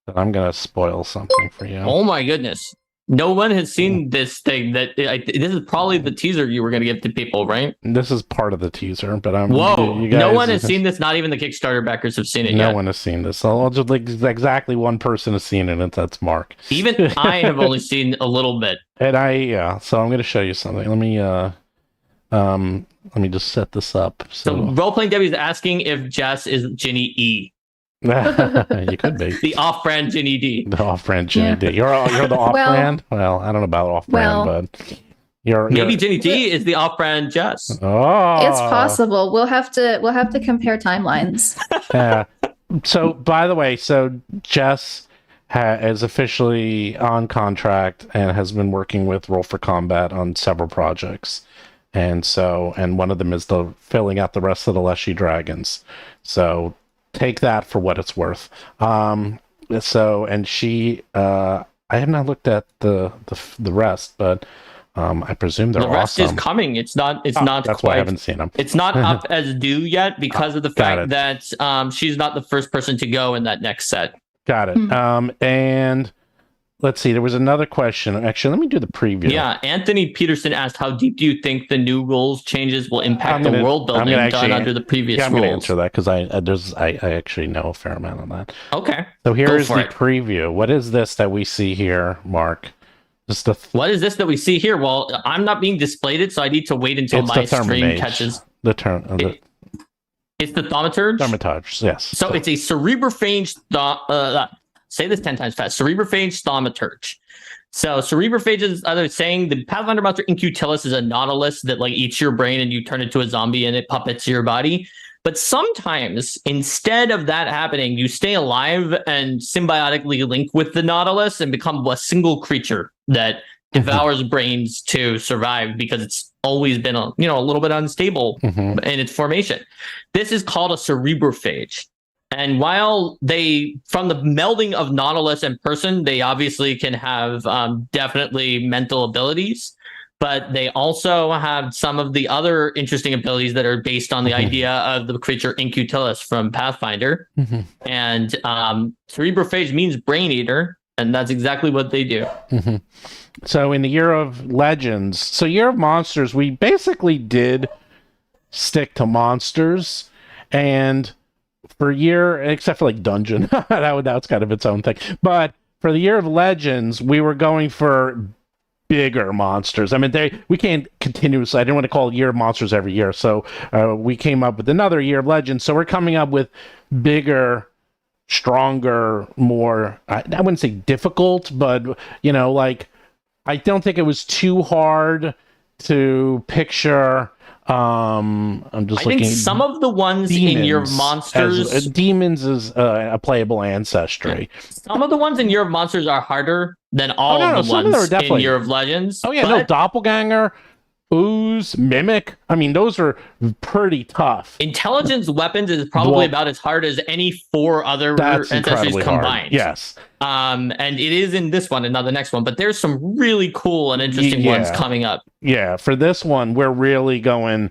that I'm gonna spoil something for you. Oh my goodness! No one has seen this thing. This is probably the teaser you were gonna give to people, right? This is part of the teaser, but I'm. Whoa! You guys, no one has seen this. Not even the Kickstarter backers have seen it. No one has seen this. So just like exactly one person has seen it, and that's Mark. Even I have only seen a little bit. And so I'm gonna show you something. Let me just set this up. So Role-Playing Debbie is asking if Jess is Ginny E. You could be. The off-brand Ginny D. The off-brand Ginny D. You're the off-brand? Well, I don't know about off-brand, but maybe Ginny D is the off-brand Jess. Oh. It's possible. We'll have to compare timelines. So, by the way, Jess is officially on contract and has been working with Roll for Combat on several projects. And one of them is filling out the rest of the Leshy Dragons. So take that for what it's worth. I have not looked at the rest, but I presume they're awesome. The rest is coming. It's not. That's quite, why I haven't seen them. It's not up as due yet because of the fact that she's not the first person to go in that next set. Got it. And let's see. There was another question. Actually, let me do the preview. Yeah, Anthony Peterson asked, "How deep do you think the new rules changes will impact the world building done under the previous rules?" I'm going to answer that because I actually know a fair amount on that. Okay. So here's the preview. What is this that we see here, Mark? What is this that we see here? Well, I'm not being displayed it, so I need to wait until my stream catches the turn. It's the Thaumaturge? Thaumaturge, yes. So it's a Cerebrophage. Say this 10 times fast. Cerebrophage Thaumaturge. So Cerebrophage is either saying the Pathfinder monster Incutilis is a nautilus that like eats your brain and you turn into a zombie and it puppets your body. But sometimes, instead of that happening, you stay alive and symbiotically link with the nautilus and become a single creature that devours brains to survive because it's always been a little bit unstable in its formation. This is called a Cerebrophage. And while from the melding of nautilus and person, they obviously can have definitely mental abilities, but they also have some of the other interesting abilities that are based on the idea of the creature Incutilis from Pathfinder. And Cerebrophage means brain eater, and that's exactly what they do. So in the Year of Legends, so Year of Monsters, we basically did stick to monsters, and for except for like dungeon, that's kind of its own thing. But for the Year of Legends, we were going for bigger monsters. I mean, we can't continuously. I didn't want to call Year of Monsters every year, so we came up with another Year of Legends. So we're coming up with bigger, stronger, more. I wouldn't say difficult, but I don't think it was too hard to picture. I'm just looking. I think some of the ones in Year of Monsters, demons is a playable ancestry. Some of the ones in Year of Monsters are harder than all of the ones in Year of Legends. Oh yeah, Doppelganger, Ooze, Mimic. I mean, those are pretty tough. Intelligence weapons is probably about as hard as any 4 other ancestries combined. Yes. And it is in this one and not the next one, but there's some really cool and interesting ones coming up. Yeah, for this one, we're really going.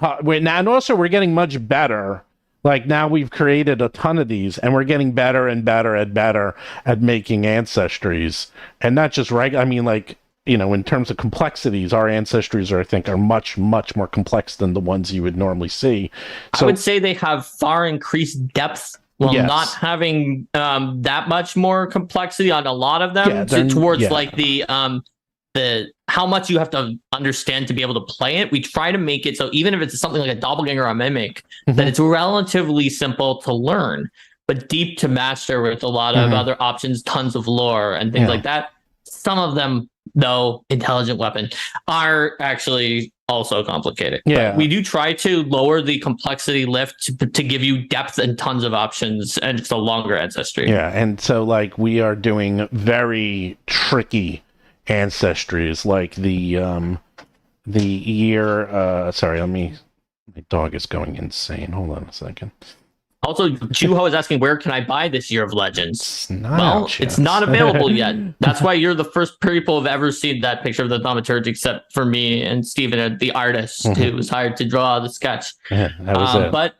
And also we're getting much better. Like now we've created a ton of these, and we're getting better and better and better at making ancestries, and not just I mean, in terms of complexities, our ancestries are much, much more complex than the ones you would normally see. So, I would say they have far increased depth while not having that much more complexity on a lot of them the how much you have to understand to be able to play it. We try to make it so even if it's something like a doppelganger or a mimic, that it's relatively simple to learn, but deep to master with a lot of other options, tons of lore and things like that. Some of them though intelligent weapon, are actually also complicated. Yeah. But we do try to lower the complexity lift to give you depth and tons of options and just a longer ancestry. Yeah, and so like we are doing very tricky ancestries, like the year. Sorry, my dog is going insane. Hold on a second. Also, Juho is asking, where can I buy this Year of Legends? It's not It's not available yet. That's why you're the first people who've ever seen that picture of the thaumaturge, except for me and Steven, the artist who was hired to draw the sketch. Yeah, that was it. But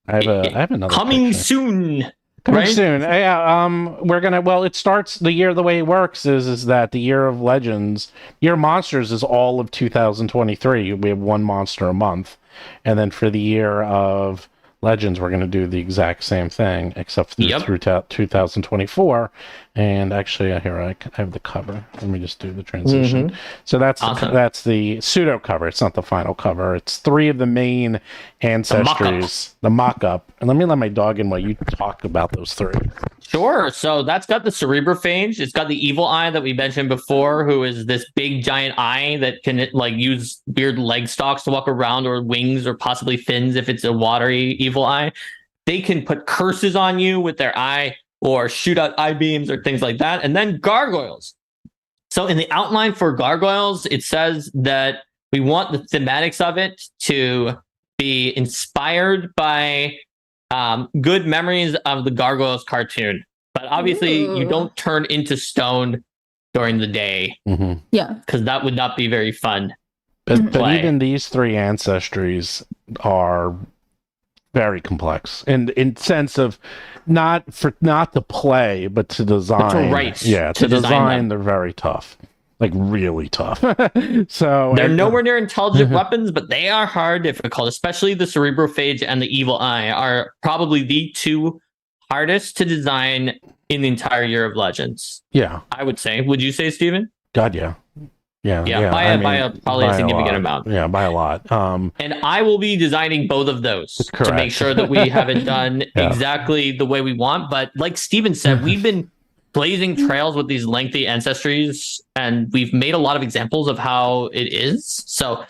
I have another coming picture. soon. Coming right? soon. Yeah, we're gonna. Well, it starts the year. The way it works is that the Year of Legends, Year of Monsters, is all of 2023. We have one monster a month, and then for the Year of Legends, we're going to do the exact same thing, except through 2024. And actually, here I have the cover. Let me just do the transition. So that's awesome. that's the pseudo cover. It's not the final cover. It's 3 of the main ancestries, the mock-up. And let me let my dog in while you talk about those 3. Sure. So that's got the cerebrophage. It's got the evil eye that we mentioned before, who is this big giant eye that can like use weird leg stalks to walk around, or wings, or possibly fins if it's a watery evil eye. They can put curses on you with their eye, or shoot out eye beams, or things like that. And then gargoyles. So in the outline for gargoyles, it says that we want the thematics of it to be inspired by good memories of the Gargoyles cartoon, but obviously you don't turn into stone during the day. Yeah, because that would not be very fun. But even these 3 ancestries are very complex, and in sense of not to play, but to design. But to write, yeah, to design they're very tough. Like really tough. So they're nowhere near intelligent weapons, but they are hard, difficult, especially the cerebrophage and the evil eye are probably the 2 hardest to design in the entire Year of Legends. Yeah. I would say. Would you say, Steven? God, yeah. Yeah. By probably a significant amount. Yeah, by a lot. And I will be designing both of those to make sure that we have it done exactly the way we want. But like Steven said, we've been blazing trails with these lengthy ancestries, and we've made a lot of examples of how it is. So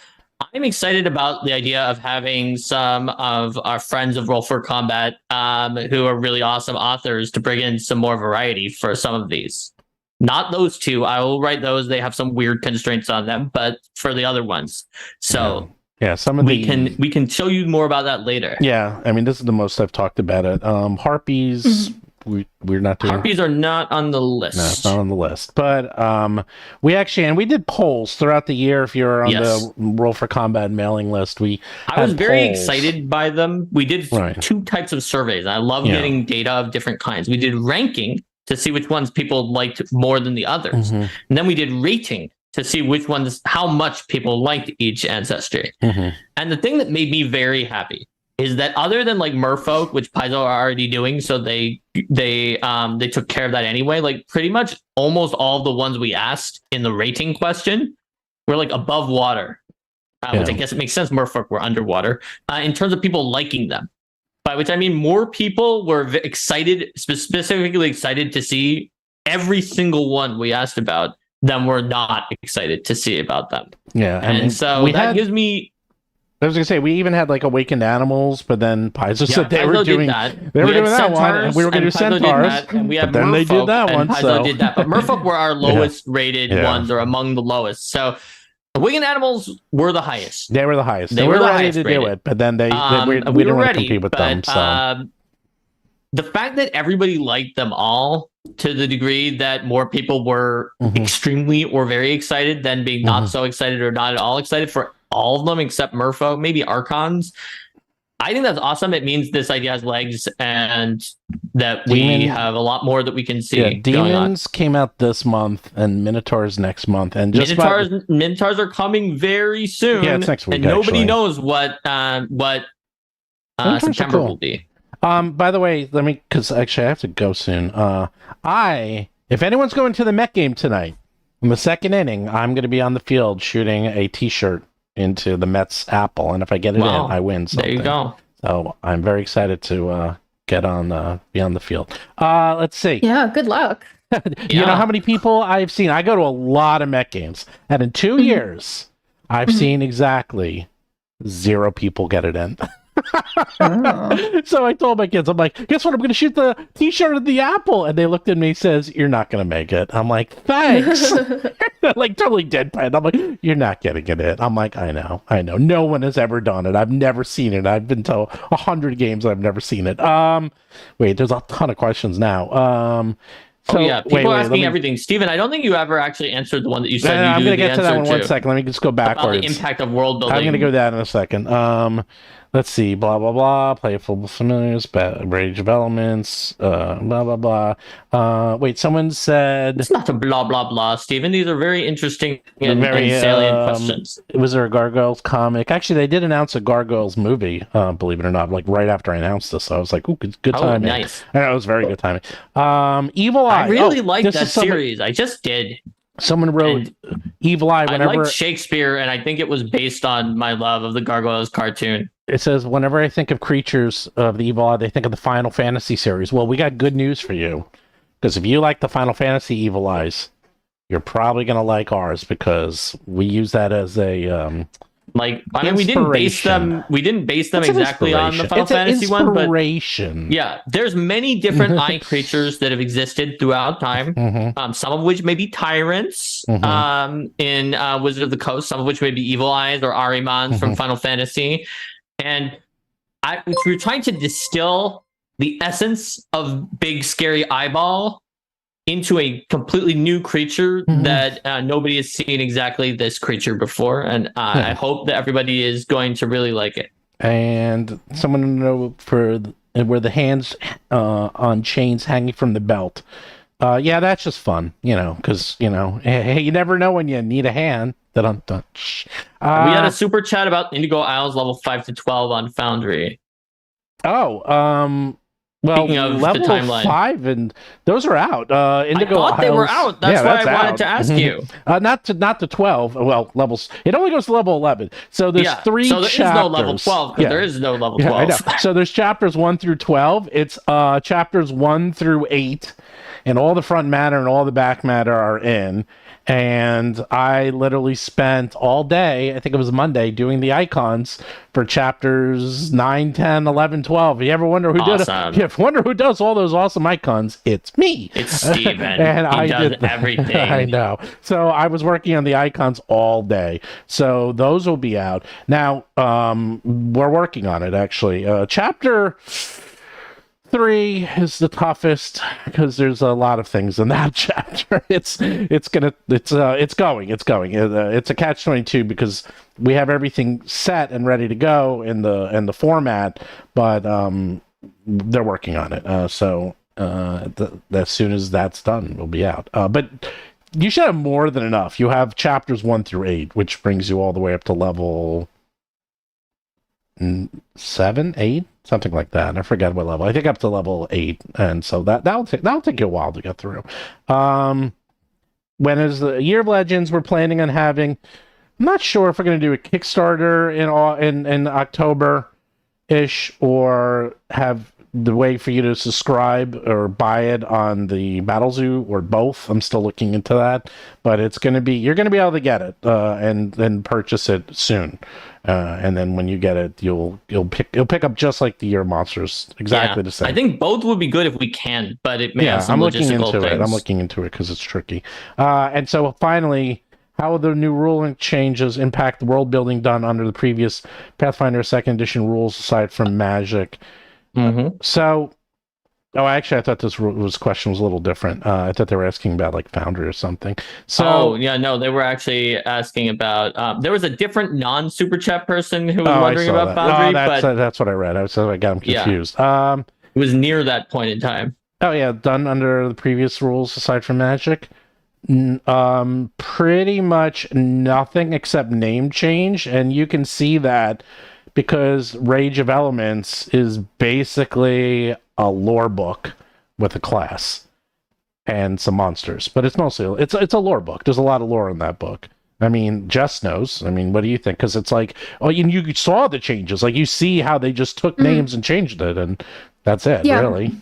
I'm excited about the idea of having some of our friends of Roll for Combat, who are really awesome authors, to bring in some more variety for some of these. Not those 2. I will write those. They have some weird constraints on them, but for the other ones. So some of we can show you more about that later. Yeah, I mean, this is the most I've talked about it. Harpies. We're not doing. Harpies are not on the list. No, it's not on the list. But we did polls throughout the year. If you're on the Roll for Combat mailing list, I was very excited by them. We did 2 types of surveys. I love getting data of different kinds. We did ranking to see which ones people liked more than the others, and then we did rating to see which ones, how much people liked each ancestry. And the thing that made me very happy is that other than like Merfolk, which Paizo are already doing, so they took care of that anyway. Like pretty much almost all of the ones we asked in the rating question were like above water, which I guess it makes sense. Merfolk were underwater in terms of people liking them, by which I mean more people were excited, specifically excited to see every single one we asked about than were not excited to see about them. Yeah, and so that gives me. I was gonna say we even had like Awakened Animals, but then Paizo said they were doing that. They were doing that one, and we were gonna do Centaurs. And we had then Merfolk, they did that one. Paizo did that, but Merfolk were our lowest rated ones, or among the lowest. So Awakened Animals were the highest. They were the highest. They were the ready highest to rated. do it, but then we were didn't want to ready, compete with them. So the fact that everybody liked them all, to the degree that more people were extremely or very excited than being not so excited or not at all excited for all of them except Merfolk, maybe Archons. I think that's awesome. It means this idea has legs, and that we have a lot more that we can see. Yeah, Demons came out this month, and Minotaurs next month, and just Minotaurs are coming very soon. Yeah, it's next week, and nobody knows what September will be. By the way, because actually I have to go soon. If anyone's going to the Met game tonight, in the second inning, I'm going to be on the field shooting a T-shirt into the Mets apple, and if I get it in, I win something. There you go. So I'm very excited to be on the field. Let's see. Yeah, good luck. You know how many people I've seen? I go to a lot of mech games, and in 2 years, I've seen exactly 0 people get it in. So I told my kids, I'm like, guess what? I'm going to shoot the t-shirt of the apple. And they looked at me and says, you're not going to make it. I'm like, thanks. Like totally deadpan. I'm like, you're not getting it in. I'm like, I know. No one has ever done it. I've never seen it. I've been to 100 games. I've never seen it. Wait, there's a ton of questions now. So, people are asking everything. Steven, I don't think you ever actually answered the one that you said I'm going to get to that in one 1 second. Let me just go backwards. About the impact of world building. I'm going to go to that in a second. Let's see. Blah, blah, blah. Playful familiars. Rage of elements. Blah, blah, blah. Wait, someone said... It's not a blah, blah, blah, Steven. These are very interesting and salient questions. Was there a Gargoyles comic? Actually, they did announce a Gargoyles movie, believe it or not, like right after I announced this. So I was like, ooh, good timing. Nice. I know, it was very good timing. Evil Eye. I really liked that series. I just did. Someone wrote Evil Eye whenever... I liked Shakespeare, and I think it was based on my love of the Gargoyles cartoon. It says, whenever I think of creatures of the Evil Eye, they think of the Final Fantasy series. Well, we got good news for you. Because if you like the Final Fantasy Evil Eyes, you're probably going to like ours, because we use that as a... we didn't base them exactly on the Final Fantasy one, but there's many different eye creatures that have existed throughout time. Some of which may be tyrants in Wizard of the Coast, some of which may be evil eyes or Arimans from Final Fantasy. And we're trying to distill the essence of Big Scary Eyeball into a completely new creature that nobody has seen exactly this creature before, and I hope that everybody is going to really like it. And someone know where the hands on chains hanging from the belt. That's just fun, because hey, you never know when you need a hand. We had a super chat about Indigo Isles level 5 to 12 on Foundry. Well, level 5 and those are out. Indigo I thought Isles, they were out. That's why I wanted to ask you. Not to 12. Well, levels. It only goes to level 11. So there's 3 so there chapters. Is no level 12 because there is no level 12. I know. So there's chapters 1 through 12. It's chapters 1 through 8, and all the front matter and all the back matter are in. And I literally spent all day, I think it was Monday, doing the icons for chapters 9, 10, 11, 12. If you ever wonder who does all those awesome icons, it's me. It's Steven. And he does everything. I know. So I was working on the icons all day. So those will be out. Now, we're working on it, actually. Chapter 3 is the toughest because there's a lot of things in that chapter. It's going. It's a catch-22 because we have everything set and ready to go in the format, but they're working on it. So as soon as that's done, we'll be out. But you should have more than enough. You have chapters 1 through 8, which brings you all the way up to level 7, 8, something like that. I forget what level. I think up to level 8, and so that'll take you a while to get through. When is the Year of Legends? We're planning on having. I'm not sure if we're going to do a Kickstarter in October ish, or have the way for you to subscribe or buy it on the Battlezoo, or both. I'm still looking into that, but you're going to be able to get it and then purchase it soon. And then when you get it, you'll pick up just like the Year Monsters, exactly the same. I think both would be good if we can, but it may have some logistical things. I'm looking into it because it's tricky. And so finally, how will the new ruling changes impact the world building done under the previous Pathfinder 2nd Edition rules aside from magic? Actually, I thought this question was a little different. I thought they were asking about like Foundry or something. They were actually asking about. There was a different non-super chat person who was wondering about Foundry. That's what I read. I got them confused. It was near that point in time. Done under the previous rules aside from magic. Pretty much nothing except name change, and you can see that because Rage of Elements is basically a lore book with a class and some monsters, but it's mostly it's a lore book. There's a lot of lore in that book. I mean, Jess knows. I mean, what do you think? Because it's like, you saw the changes. Like, you see how they just took names and changed it, and that's it, really.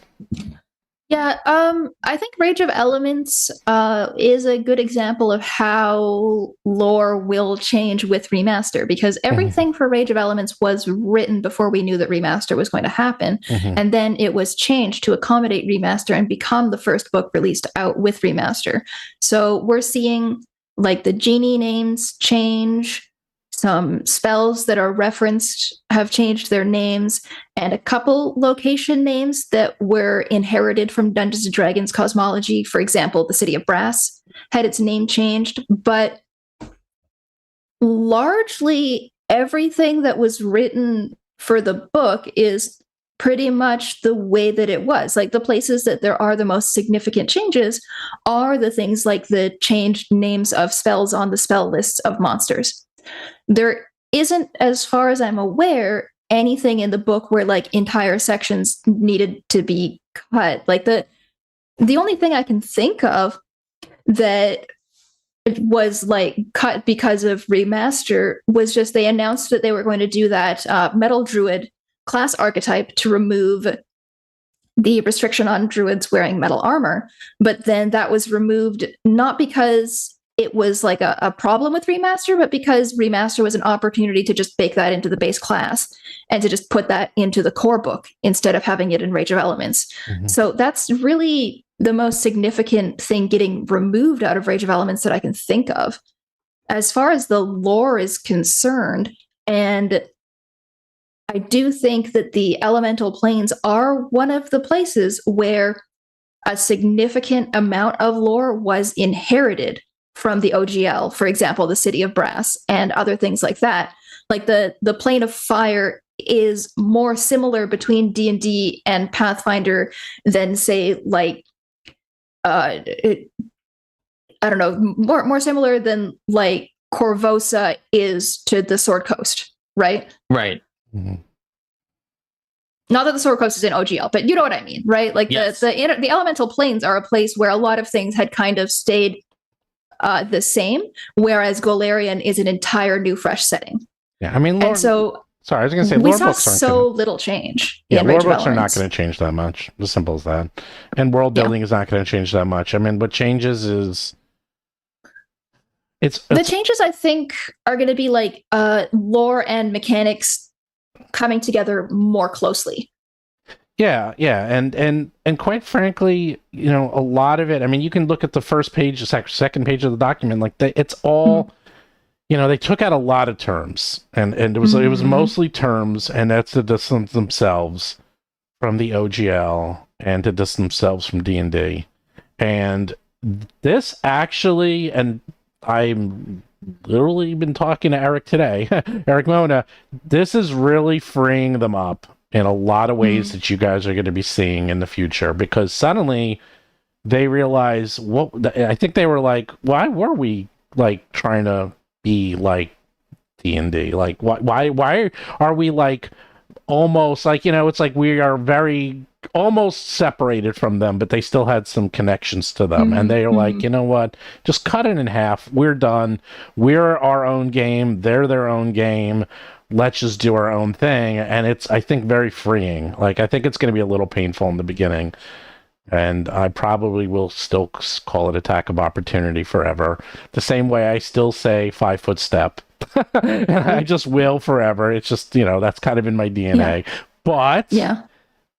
Yeah, I think Rage of Elements is a good example of how lore will change with Remaster, because everything for Rage of Elements was written before we knew that Remaster was going to happen, and then it was changed to accommodate Remaster and become the first book released out with Remaster. So we're seeing like the genie names change, some spells that are referenced have changed their names, and a couple location names that were inherited from Dungeons and Dragons cosmology. For example, the City of Brass had its name changed, but largely everything that was written for the book is pretty much the way that it was. Like the places that there are the most significant changes are the things like the changed names of spells on the spell lists of monsters. There isn't, as far as I'm aware, anything in the book where like entire sections needed to be cut. Like the only thing I can think of that was like cut because of Remaster was just they announced that they were going to do that Metal Druid class archetype to remove the restriction on druids wearing metal armor. But then that was removed not because it was like a problem with Remaster, but because Remaster was an opportunity to just bake that into the base class and to just put that into the core book instead of having it in Rage of Elements. So that's really the most significant thing getting removed out of Rage of Elements that I can think of. As far as the lore is concerned, and I do think that the elemental planes are one of the places where a significant amount of lore was inherited from the OGL, for example, the City of Brass and other things like that. Like the plane of fire is more similar between D&D and Pathfinder than, say, like I don't know, more similar than like Corvosa is to the Sword Coast, right? Right. Not that the Sword Coast is in OGL, but you know what I mean, right? Like yes. the elemental planes are a place where a lot of things had kind of stayed the same, whereas Golarion is an entire new, fresh setting. Yeah, I mean, lore, and so sorry, I was going to say we lore saw books aren't so gonna, little change. Yeah, in lore Rage of books are not Elements. going to change that much. As simple as that. And world building is not going to change that much. I mean, what changes is it's the changes. I think are going to be like lore and mechanics coming together more closely. Yeah, and quite frankly, you know, a lot of it. I mean, you can look at the first page, the second page of the document. Like it's all, you know, they took out a lot of terms, and it was mostly terms, and that's to distance themselves from the OGL and to distance themselves from D&D. And this actually, and I'm literally been talking to Eric today, Eric Mona. This is really freeing them up in a lot of ways that you guys are going to be seeing in the future, because suddenly they realize I think they were like, why were we like trying to be like D&D? Like why are we like almost like, you know, it's like we are very almost separated from them, but they still had some connections to them. And they are like, you know what, just cut it in half. We're done. We're our own game. They're their own game. Let's just do our own thing. And it's, I think, very freeing. Like, I think it's going to be a little painful in the beginning. And I probably will still call it Attack of Opportunity forever. The same way I still say 5 foot step. And I just will forever. It's just, you know, that's kind of in my DNA. Yeah. But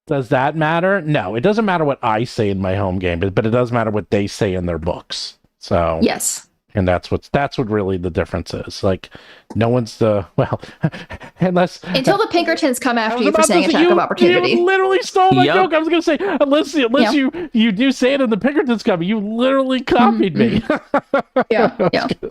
does that matter? No, it doesn't matter what I say in my home game, but it does matter what they say in their books. So yes. And that's what really the difference is. Like, no one's unless until the Pinkertons come after you for saying Attack of Opportunity. You literally stole my joke. I was going to say, unless you do say it in the Pinkertons come, you literally copied me. Yeah.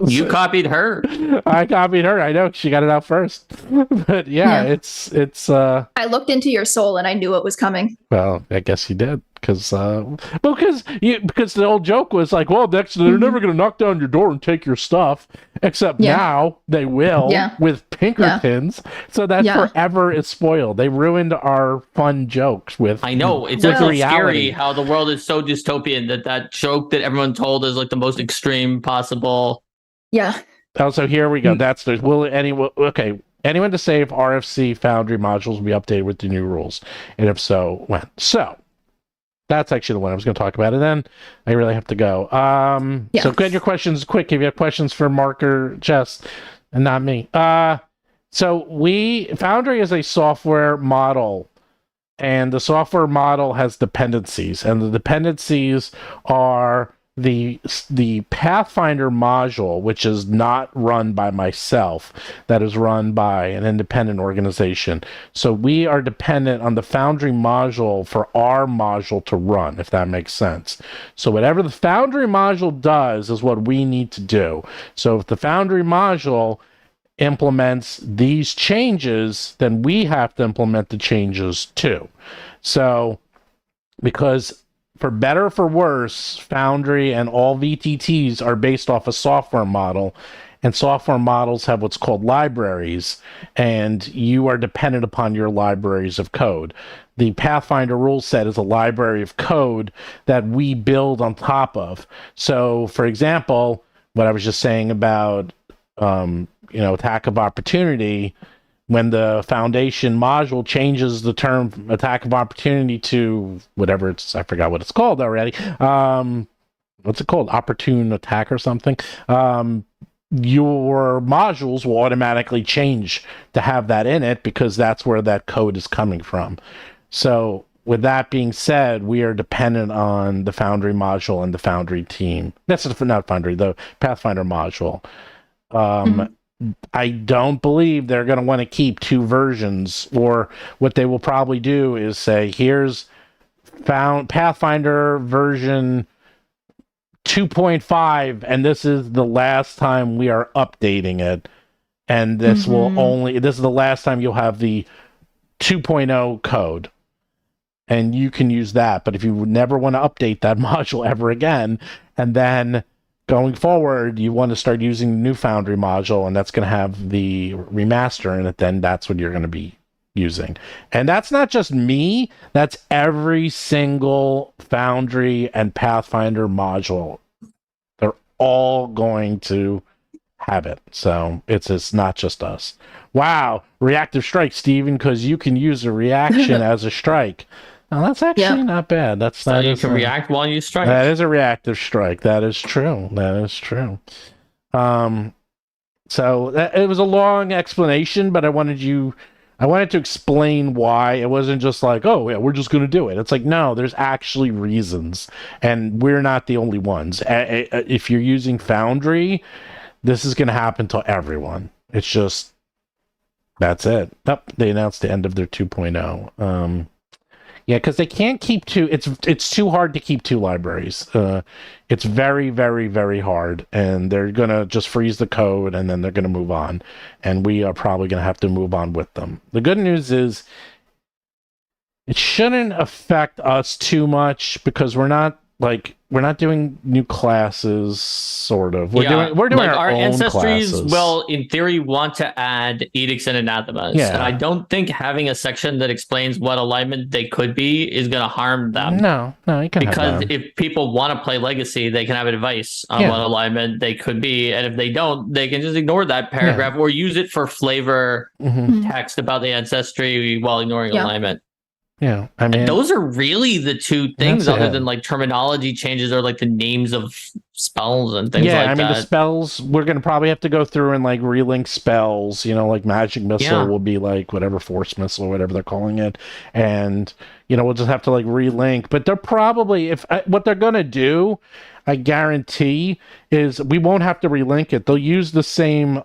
You copied her. I copied her. I know, she got it out first. But it's. I looked into your soul and I knew it was coming. Well, I guess you did. Because the old joke was like, well, next they're never going to knock down your door and take your stuff, except now they will with Pinkertons. So that forever is spoiled. They ruined our fun jokes with. I know, it's so scary how the world is so dystopian that joke that everyone told is like the most extreme possible. Yeah. Oh, so here we go. Anyone to say if RFC Foundry modules will be updated with the new rules, and if so, when? So. That's actually the one I was going to talk about, and then I really have to go. So get your questions quick if you have questions for Mark or Jess, and not me. So Foundry is a software model, and the software model has dependencies, and the dependencies are the Pathfinder module, which is not run by myself, that is run by an independent organization. So we are dependent on the Foundry module for our module to run, if that makes sense. So whatever the Foundry module does is what we need to do. So if the Foundry module implements these changes, then we have to implement the changes too. So because for better or for worse, Foundry and all VTTs are based off a software model, and software models have what's called libraries, and you are dependent upon your libraries of code. The Pathfinder rule set is a library of code that we build on top of. So, for example, what I was just saying about attack of opportunity, when the Foundation module changes the term attack of opportunity to whatever I forgot what it's called already. What's it called? Opportune attack or something. Your modules will automatically change to have that in it because that's where that code is coming from. So with that being said, we are dependent on the Foundry module and the Foundry team. That's not Foundry, the Pathfinder module. I don't believe they're going to want to keep two versions, or what they will probably do is say, here's Pathfinder version 2.5, and this is the last time we are updating it. And this this is the last time you'll have the 2.0 code. And you can use that. But if you never want to update that module ever again, and then going forward, you want to start using the new Foundry module, and that's going to have the remaster in it, then that's what you're going to be using. And that's not just me, that's every single Foundry and Pathfinder module. They're all going to have it. So it's not just us. Wow, reactive strike, Steven, because you can use a reaction as a strike. Now, that's actually not bad. That's so you can react while you strike. That is a reactive strike. That is true. That is true. So it was a long explanation, but I wanted to explain why. It wasn't just like, oh yeah, we're just going to do it. It's like, no, there's actually reasons, and we're not the only ones. If you're using Foundry, this is going to happen to everyone. It's just, that's it. They announced the end of their 2.0. Yeah, because they can't keep two. It's too hard to keep two libraries. It's very, very, very hard, and they're gonna just freeze the code, and then they're gonna move on, and we are probably gonna have to move on with them. The good news is it shouldn't affect us too much because we're not doing new classes, sort of. We're doing our own ancestries classes. Will, in theory, want to add edicts and anathemas. Yeah. And I don't think having a section that explains what alignment they could be is going to harm them. No, you can because have them. if people want to play Legacy, they can have advice on what alignment they could be, and if they don't, they can just ignore that paragraph or use it for flavor text about the ancestry while ignoring alignment. Yeah, I mean, and those are really the two things, other than like terminology changes or like the names of spells and things like that. Yeah, I mean, the spells, we're going to probably have to go through and like relink spells, like Magic Missile will be like whatever, Force Missile or whatever they're calling it. And, we'll just have to like relink. But they're probably, what they're going to do, I guarantee, is we won't have to relink it. They'll use the same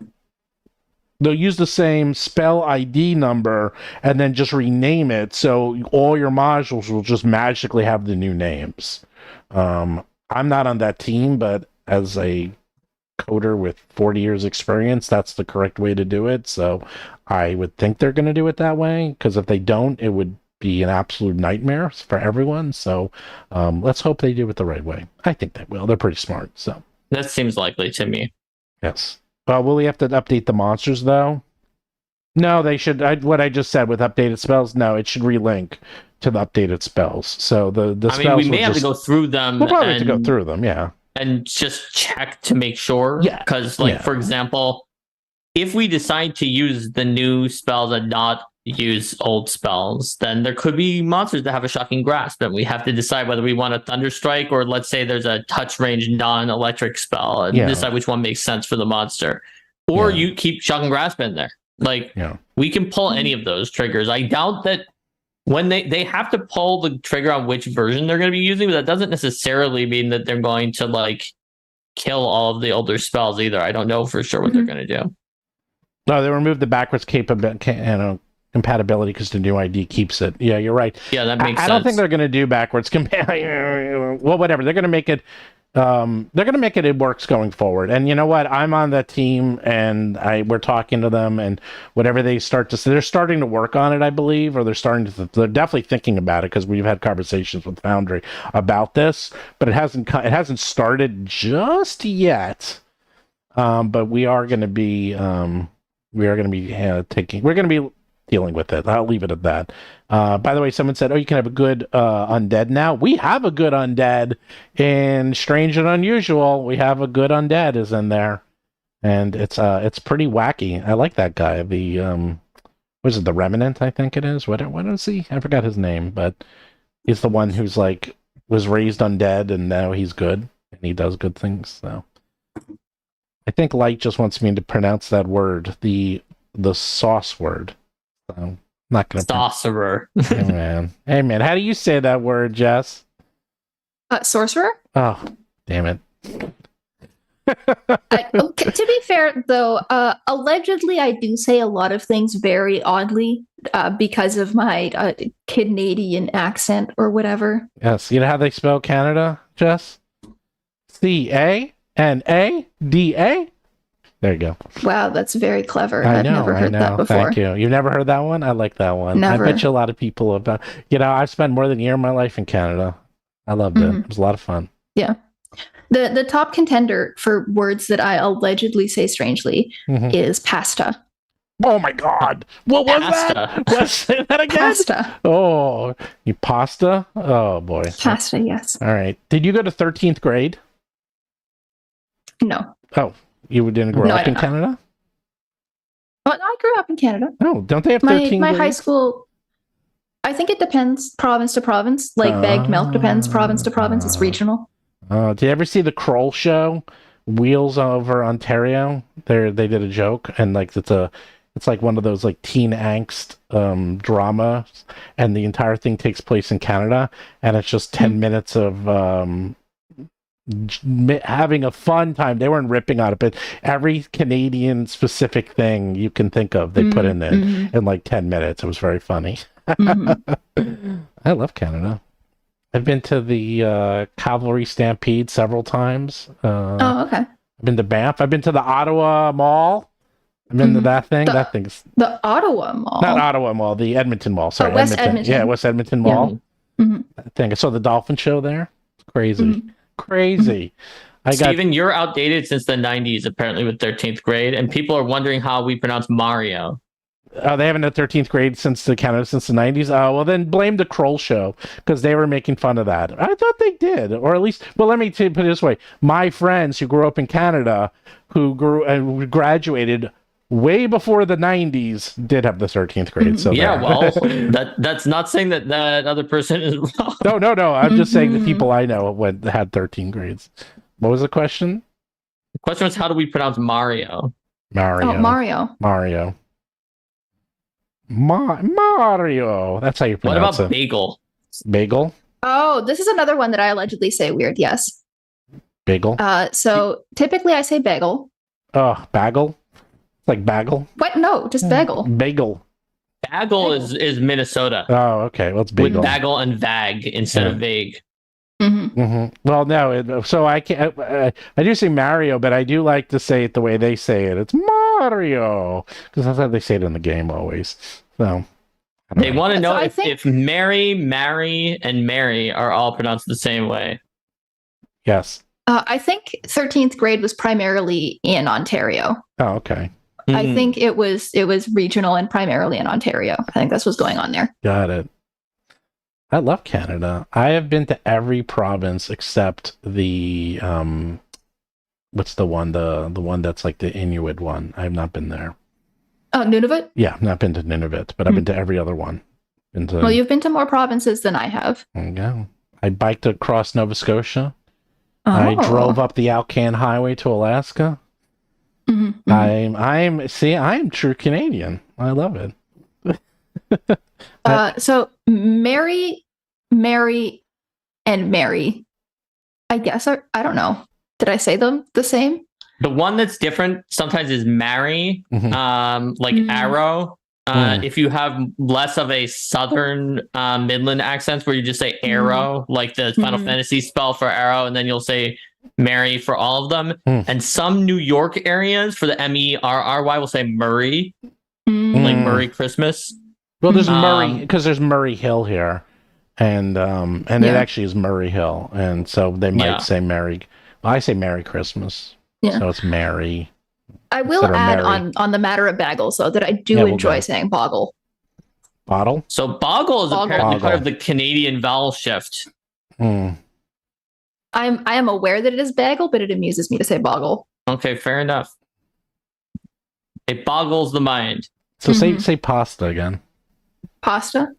spell ID number and then just rename it, so all your modules will just magically have the new names. I'm not on that team, but as a coder with 40 years experience, that's the correct way to do it. So I would think they're going to do it that way, because if they don't, it would be an absolute nightmare for everyone. So let's hope they do it the right way. I think they will. They're pretty smart. So that seems likely to me. Yes. Will we have to update the monsters, though? No, they should. What I just said with updated spells, no, it should relink to the updated spells. So the spells. We may have to go through them. We'll probably have to go through them, yeah. And just check to make sure. Yeah. Because, for example, if we decide to use the new spells and not use old spells, then there could be monsters that have a shocking grasp, and we have to decide whether we want a thunder strike, or let's say there's a touch range non-electric spell, and decide which one makes sense for the monster. Or you keep shocking grasp in there. Like we can pull any of those triggers. I doubt that when they have to pull the trigger on which version they're going to be using, but that doesn't necessarily mean that they're going to like kill all of the older spells either. I don't know for sure what they're going to do. No, they removed the backwards compatibility because the new ID keeps it. Yeah, you're right. Yeah, that makes sense. I don't think they're going to do backwards well, whatever. They're going to make it. It works going forward. And you know what? I'm on that team, and we're talking to them, and whatever they start to say, they're starting to work on it, I believe, or they're definitely thinking about it, because we've had conversations with Foundry about this, but it hasn't started just yet. But we are going to be dealing with it. I'll leave it at that. By the way, someone said, you can have a good undead now. We have a good undead in Strange and Unusual. We have a good undead is in there. And it's pretty wacky. I like that guy. The what is it, the Remnant, I think it is. What is he? I forgot his name, but he's the one who's like was raised undead and now he's good and he does good things. So I think Light just wants me to pronounce that word, the sauce word. So I'm not gonna sorcerer. Hey man, how do you say that word, Jess? Sorcerer. Oh, damn it. Okay, to be fair, though, allegedly I do say a lot of things very oddly because of my Canadian accent or whatever. Yes, you know how they spell Canada, Jess? Canada. There you go. Wow, that's very clever. I've never heard that before. Thank you. You've never heard that one? I like that one. Never. I bet you a lot of people have. I've spent more than a year of my life in Canada. I loved it. It was a lot of fun. Yeah. The top contender for words that I allegedly say strangely is pasta. Oh my God. What was that? Let's say that again. Pasta. Oh, you pasta? Oh boy. Pasta, yes. All right. Did you go to 13th grade? No. Oh, you didn't grow up in Canada? Well, I grew up in Canada. Oh, don't they have 13 my grades? high school, I think it depends province to province. Like bagged milk depends province to province. It's regional. Did you ever see the Kroll show, Wheels Over Ontario? They did a joke, and like it's like one of those like teen angst dramas, and the entire thing takes place in Canada, and it's just 10 minutes of having a fun time. They weren't ripping on it, but every Canadian specific thing you can think of, they put in like 10 minutes. It was very funny. I love Canada. I've been to the Cavalry Stampede several times. Okay. I've been to Banff. I've been to the Ottawa Mall. I've been to that thing. That thing's the Ottawa Mall. Not Ottawa Mall. The Edmonton Mall. Sorry, West Edmonton. Yeah, West Edmonton Mall. I think I saw the dolphin show there. It's crazy, crazy. Steven, you're outdated since the 90s, apparently, with 13th grade, and people are wondering how we pronounce Mario. Oh, they haven't had 13th grade since the 90s. Oh, well, then blame the Kroll show, because they were making fun of that. I thought they did, or at least, well, let me put it this way: my friends who grew up in Canada, who graduated way before the 90s, did have the 13th grade. So yeah, well, that's not saying that other person is wrong. No. I'm just saying the people I know had 13 grades. What was the question? The question was, how do we pronounce Mario? Mario. Mario. That's how you pronounce it. What about bagel? Bagel? Oh, this is another one that I allegedly say weird. Yes. Bagel? So typically I say bagel. Oh, bagel? Like bagel? What? No, just bagel. Bagel. Bagel is Minnesota. Oh, okay. Well, it's bagel. With bagel and vag instead of vague. Well, no. So I can't. I do say Mario, but I do like to say it the way they say it. It's Mario, because that's how they say it in the game always. So they want to know if Mary, and Mary are all pronounced the same way. Yes. I think 13th grade was primarily in Ontario. Oh, okay. I think it was regional and primarily in Ontario. I think that's what's going on there. Got it. I love Canada. I have been to every province except the what's the one? The one that's like the Inuit one. I have not been there. Oh, Nunavut? Yeah, not been to Nunavut, but I've been to every other one. Well, you've been to more provinces than I have. There you go. I biked across Nova Scotia. Oh. I drove up the Alcan Highway to Alaska. Mm-hmm. I'm true Canadian. I love it. So Mary, and Mary, I guess I don't know. Did I say them the same? The one that's different sometimes is marry, arrow. If you have less of a southern Midland accent where you just say arrow, like the Final Fantasy spell for arrow, and then you'll say Mary for all of them. And some New York areas for the Merry will say Murray, like Murray Christmas. Well, there's Murray, because there's Murray Hill here, and it actually is Murray Hill, and so they might say Merry. Well, I say Merry Christmas, so it's Mary. I will add on the matter of bagels, though, that I do enjoy saying boggle. Bottle? So boggle is apparently part of the Canadian vowel shift. I am aware that it is bagel, but it amuses me to say boggle. Okay, fair enough. It boggles the mind. So say pasta again. Pasta?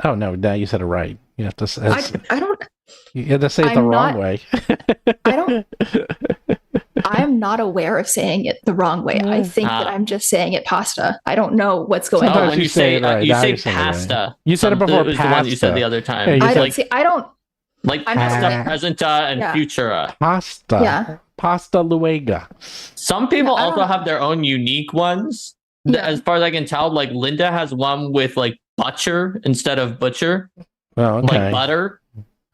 Oh no, now you said it right. You have to say I don't. You have to say it the wrong way. I'm not aware of saying it the wrong way. I think that I'm just saying it pasta. I don't know what's going on. When you say pasta. You said it before. It was the one you said the other time. Yeah, I don't. Like pasta presenta and futura. Pasta. Yeah. Pasta luega. Some people also have their own unique ones. Yeah. As far as I can tell, like Linda has one with like butcher instead of butcher. Oh, okay. Like butter.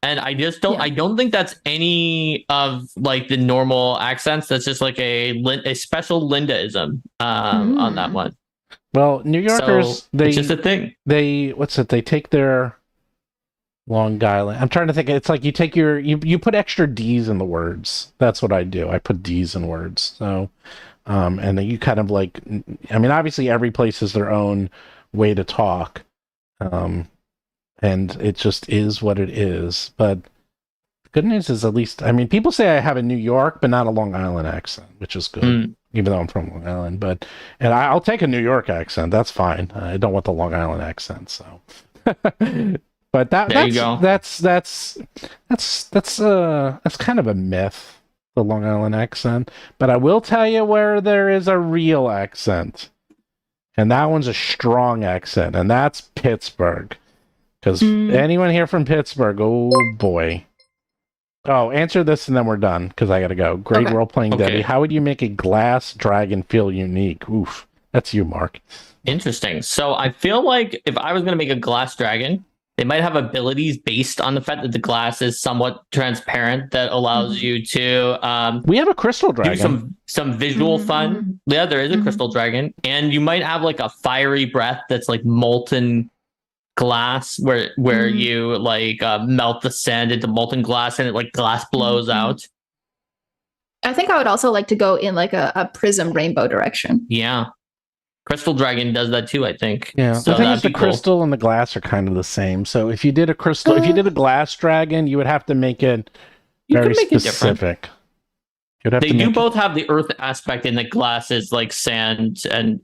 And I just don't. I don't think that's any of like the normal accents. That's just like a special Lindaism on that one. Well, New Yorkers, it's just a thing. They take their Long Island. I'm trying to think. It's like you take you put extra D's in the words. That's what I do. I put D's in words. So, and then you kind of like. I mean, obviously, every place has their own way to talk. And it just is what it is. But the good news is, at least, I mean, people say I have a New York, but not a Long Island accent, which is good, even though I'm from Long Island. And I'll take a New York accent. That's fine. I don't want the Long Island accent. So, but that's kind of a myth, the Long Island accent. But I will tell you where there is a real accent, and that one's a strong accent, and that's Pittsburgh. Because anyone here from Pittsburgh, oh boy. Oh, answer this and then we're done, because I gotta go. Great role-playing, Debbie. How would you make a glass dragon feel unique? Oof. That's you, Mark. Interesting. So I feel like if I was going to make a glass dragon, they might have abilities based on the fact that the glass is somewhat transparent that allows you to... we have a crystal dragon. Do some visual fun. Yeah, there is a crystal dragon. And you might have like a fiery breath that's like molten glass where you like melt the sand into molten glass and it like glass blows out. I think I would also like to go in like a prism rainbow direction. Yeah. Crystal Dragon does that too, I think. Yeah. So the thing is, the crystal and the glass are kind of the same. So if you did a crystal, if you did a glass dragon, you would have to make it very specific. They do both have the earth aspect, and the glass is like sand and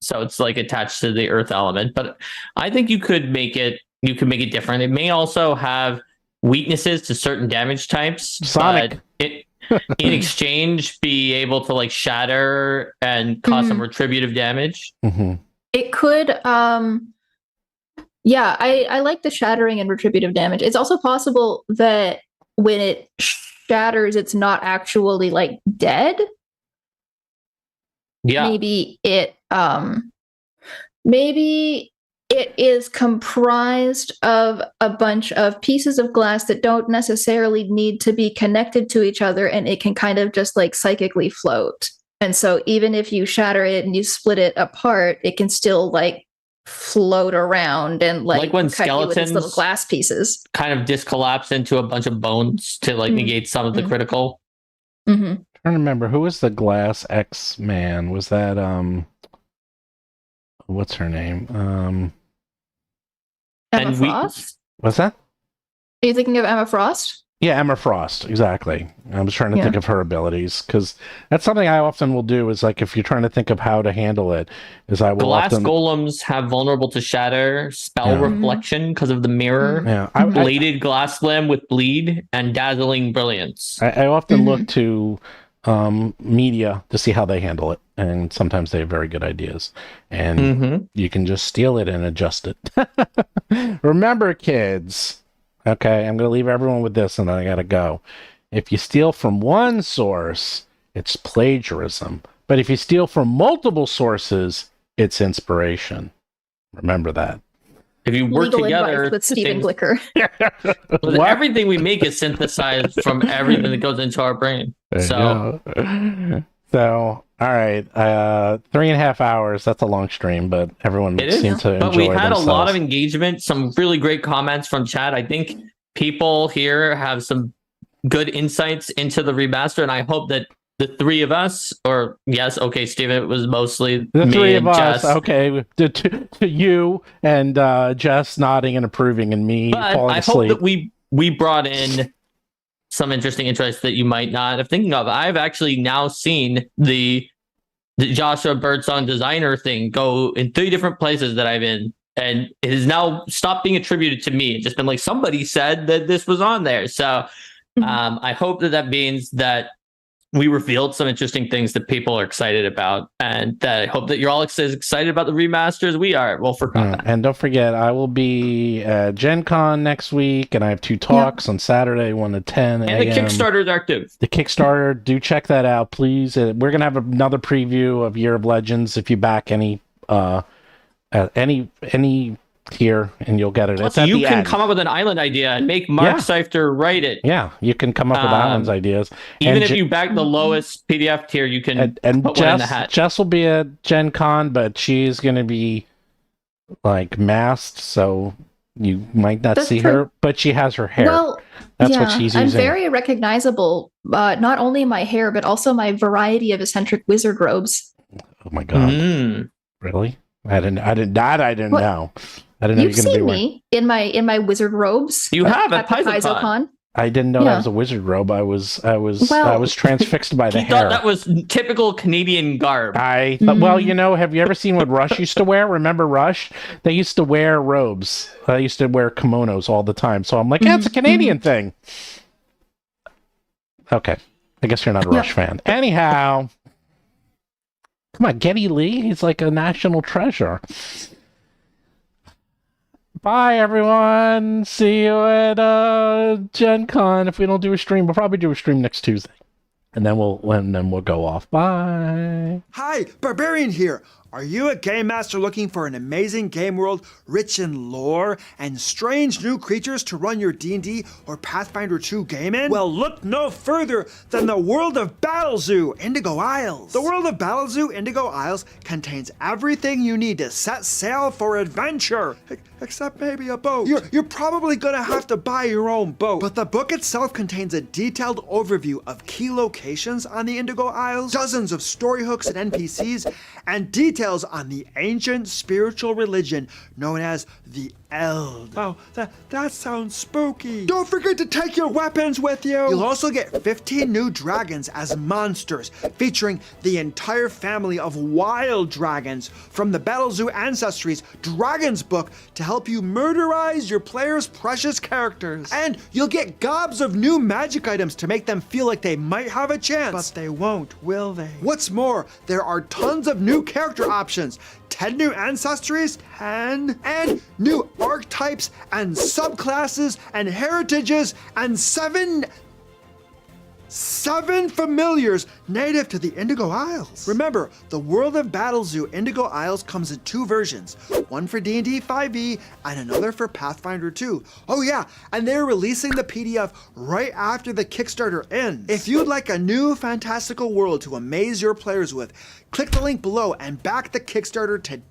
so it's like attached to the earth element, but I think you could make it different. It may also have weaknesses to certain damage types. Sonic. But in exchange, be able to like shatter and cause some retributive damage. It could, I like the shattering and retributive damage. It's also possible that when it shatters, it's not actually like dead. Yeah. Maybe it is comprised of a bunch of pieces of glass that don't necessarily need to be connected to each other, and it can kind of just like psychically float. And so even if you shatter it and you split it apart, it can still like float around and like when skeletons little glass pieces kind of discollapse into a bunch of bones to like negate some of the critical. I don't remember who was the glass X-Man. Was that what's her name? Emma Frost? What's that? Are you thinking of Emma Frost? Yeah, Emma Frost, exactly. I was trying to think of her abilities, because that's something I often will do, is like, if you're trying to think of how to handle it, is I will Glass often... golems have vulnerable to shatter, spell reflection because of the mirror, bladed glass limb with bleed, and dazzling brilliance. I often look to media to see how they handle it, and sometimes they have very good ideas, and you can just steal it and adjust it. Remember, kids... Okay, I'm going to leave everyone with this, and then I got to go. If you steal from one source, it's plagiarism. But if you steal from multiple sources, it's inspiration. Remember that. If you work Legal together with Stephen Glicker. Everything we make is synthesized from everything that goes into our brain. So, all right, 3.5 hours. That's a long stream, but everyone seemed to enjoy But we had themselves. a lot of engagement, some really great comments from chat. I think people here have some good insights into the remaster, and I hope that the three of us, or yes, okay, Steven, it was mostly the me three and of Jess. us. Okay, to you and Jess nodding and approving, and me falling asleep. I hope that we brought in some interesting insights that you might not have thinking of. I've actually now seen the Joshua Birdsong designer thing go in 3 different places that I've been, and it has now stopped being attributed to me. It's just been like, somebody said that this was on there. So I hope that means that we revealed some interesting things that people are excited about, and that I hope that you're all as excited about the remaster as we are. Well, for and don't forget, I will be at Gen Con next week, and I have 2 talks on Saturday, 1 to 10 and the Kickstarter is active. The Kickstarter, do check that out, please. We're gonna have another preview of Year of Legends if you back any tier, and you'll get it. Plus, you can come up with an island idea and make Mark Seifter write it. Yeah, you can come up with islands ideas. Even if you back the lowest PDF tier, you can put one in the hat. Jess will be at Gen Con, but she's going to be like masked, so you might not see her, but she has her hair. Well, that's what she's using. I'm very recognizable, not only my hair, but also my variety of eccentric wizard robes. Oh my god. Really? I didn't know. I didn't know You've seen me in my wizard robes. You have at PaizoCon. I didn't know that was a wizard robe. I was transfixed by the hair. Thought that was typical Canadian garb. I thought, well, have you ever seen what Rush used to wear? Remember Rush? They used to wear robes. They used to wear kimonos all the time. So I'm like, it's a Canadian thing. Okay, I guess you're not a Rush fan. Anyhow, come on, Geddy Lee. He's like a national treasure. Bye, everyone. See you at Gen Con. If we don't do a stream, we'll probably do a stream next Tuesday. And then we'll go off. Bye. Hi, Barbarian here. Are you a game master looking for an amazing game world rich in lore and strange new creatures to run your D&D or Pathfinder 2 game in? Well, look no further than the world of Battlezoo, Indigo Isles. The world of Battlezoo, Indigo Isles contains everything you need to set sail for adventure. Except maybe a boat. You're probably gonna have to buy your own boat. But the book itself contains a detailed overview of key locations on the Indigo Isles, dozens of story hooks and NPCs, and details on the ancient spiritual religion known as the Eld. Wow, that sounds spooky. Don't forget to take your weapons with you. You'll also get 15 new dragons as monsters, featuring the entire family of wild dragons from the Battlezoo Ancestry's Dragons book to help you murderize your players' precious characters. And you'll get gobs of new magic items to make them feel like they might have a chance. But they won't, will they? What's more, there are tons of new character options, 10 new ancestries, and new archetypes and subclasses and heritages and seven familiars native to the Indigo Isles. Remember, the world of Battlezoo Indigo Isles comes in 2 versions, one for D&D 5e and another for Pathfinder 2. Oh yeah, and they're releasing the PDF right after the Kickstarter ends. If you'd like a new fantastical world to amaze your players with, click the link below and back the Kickstarter today.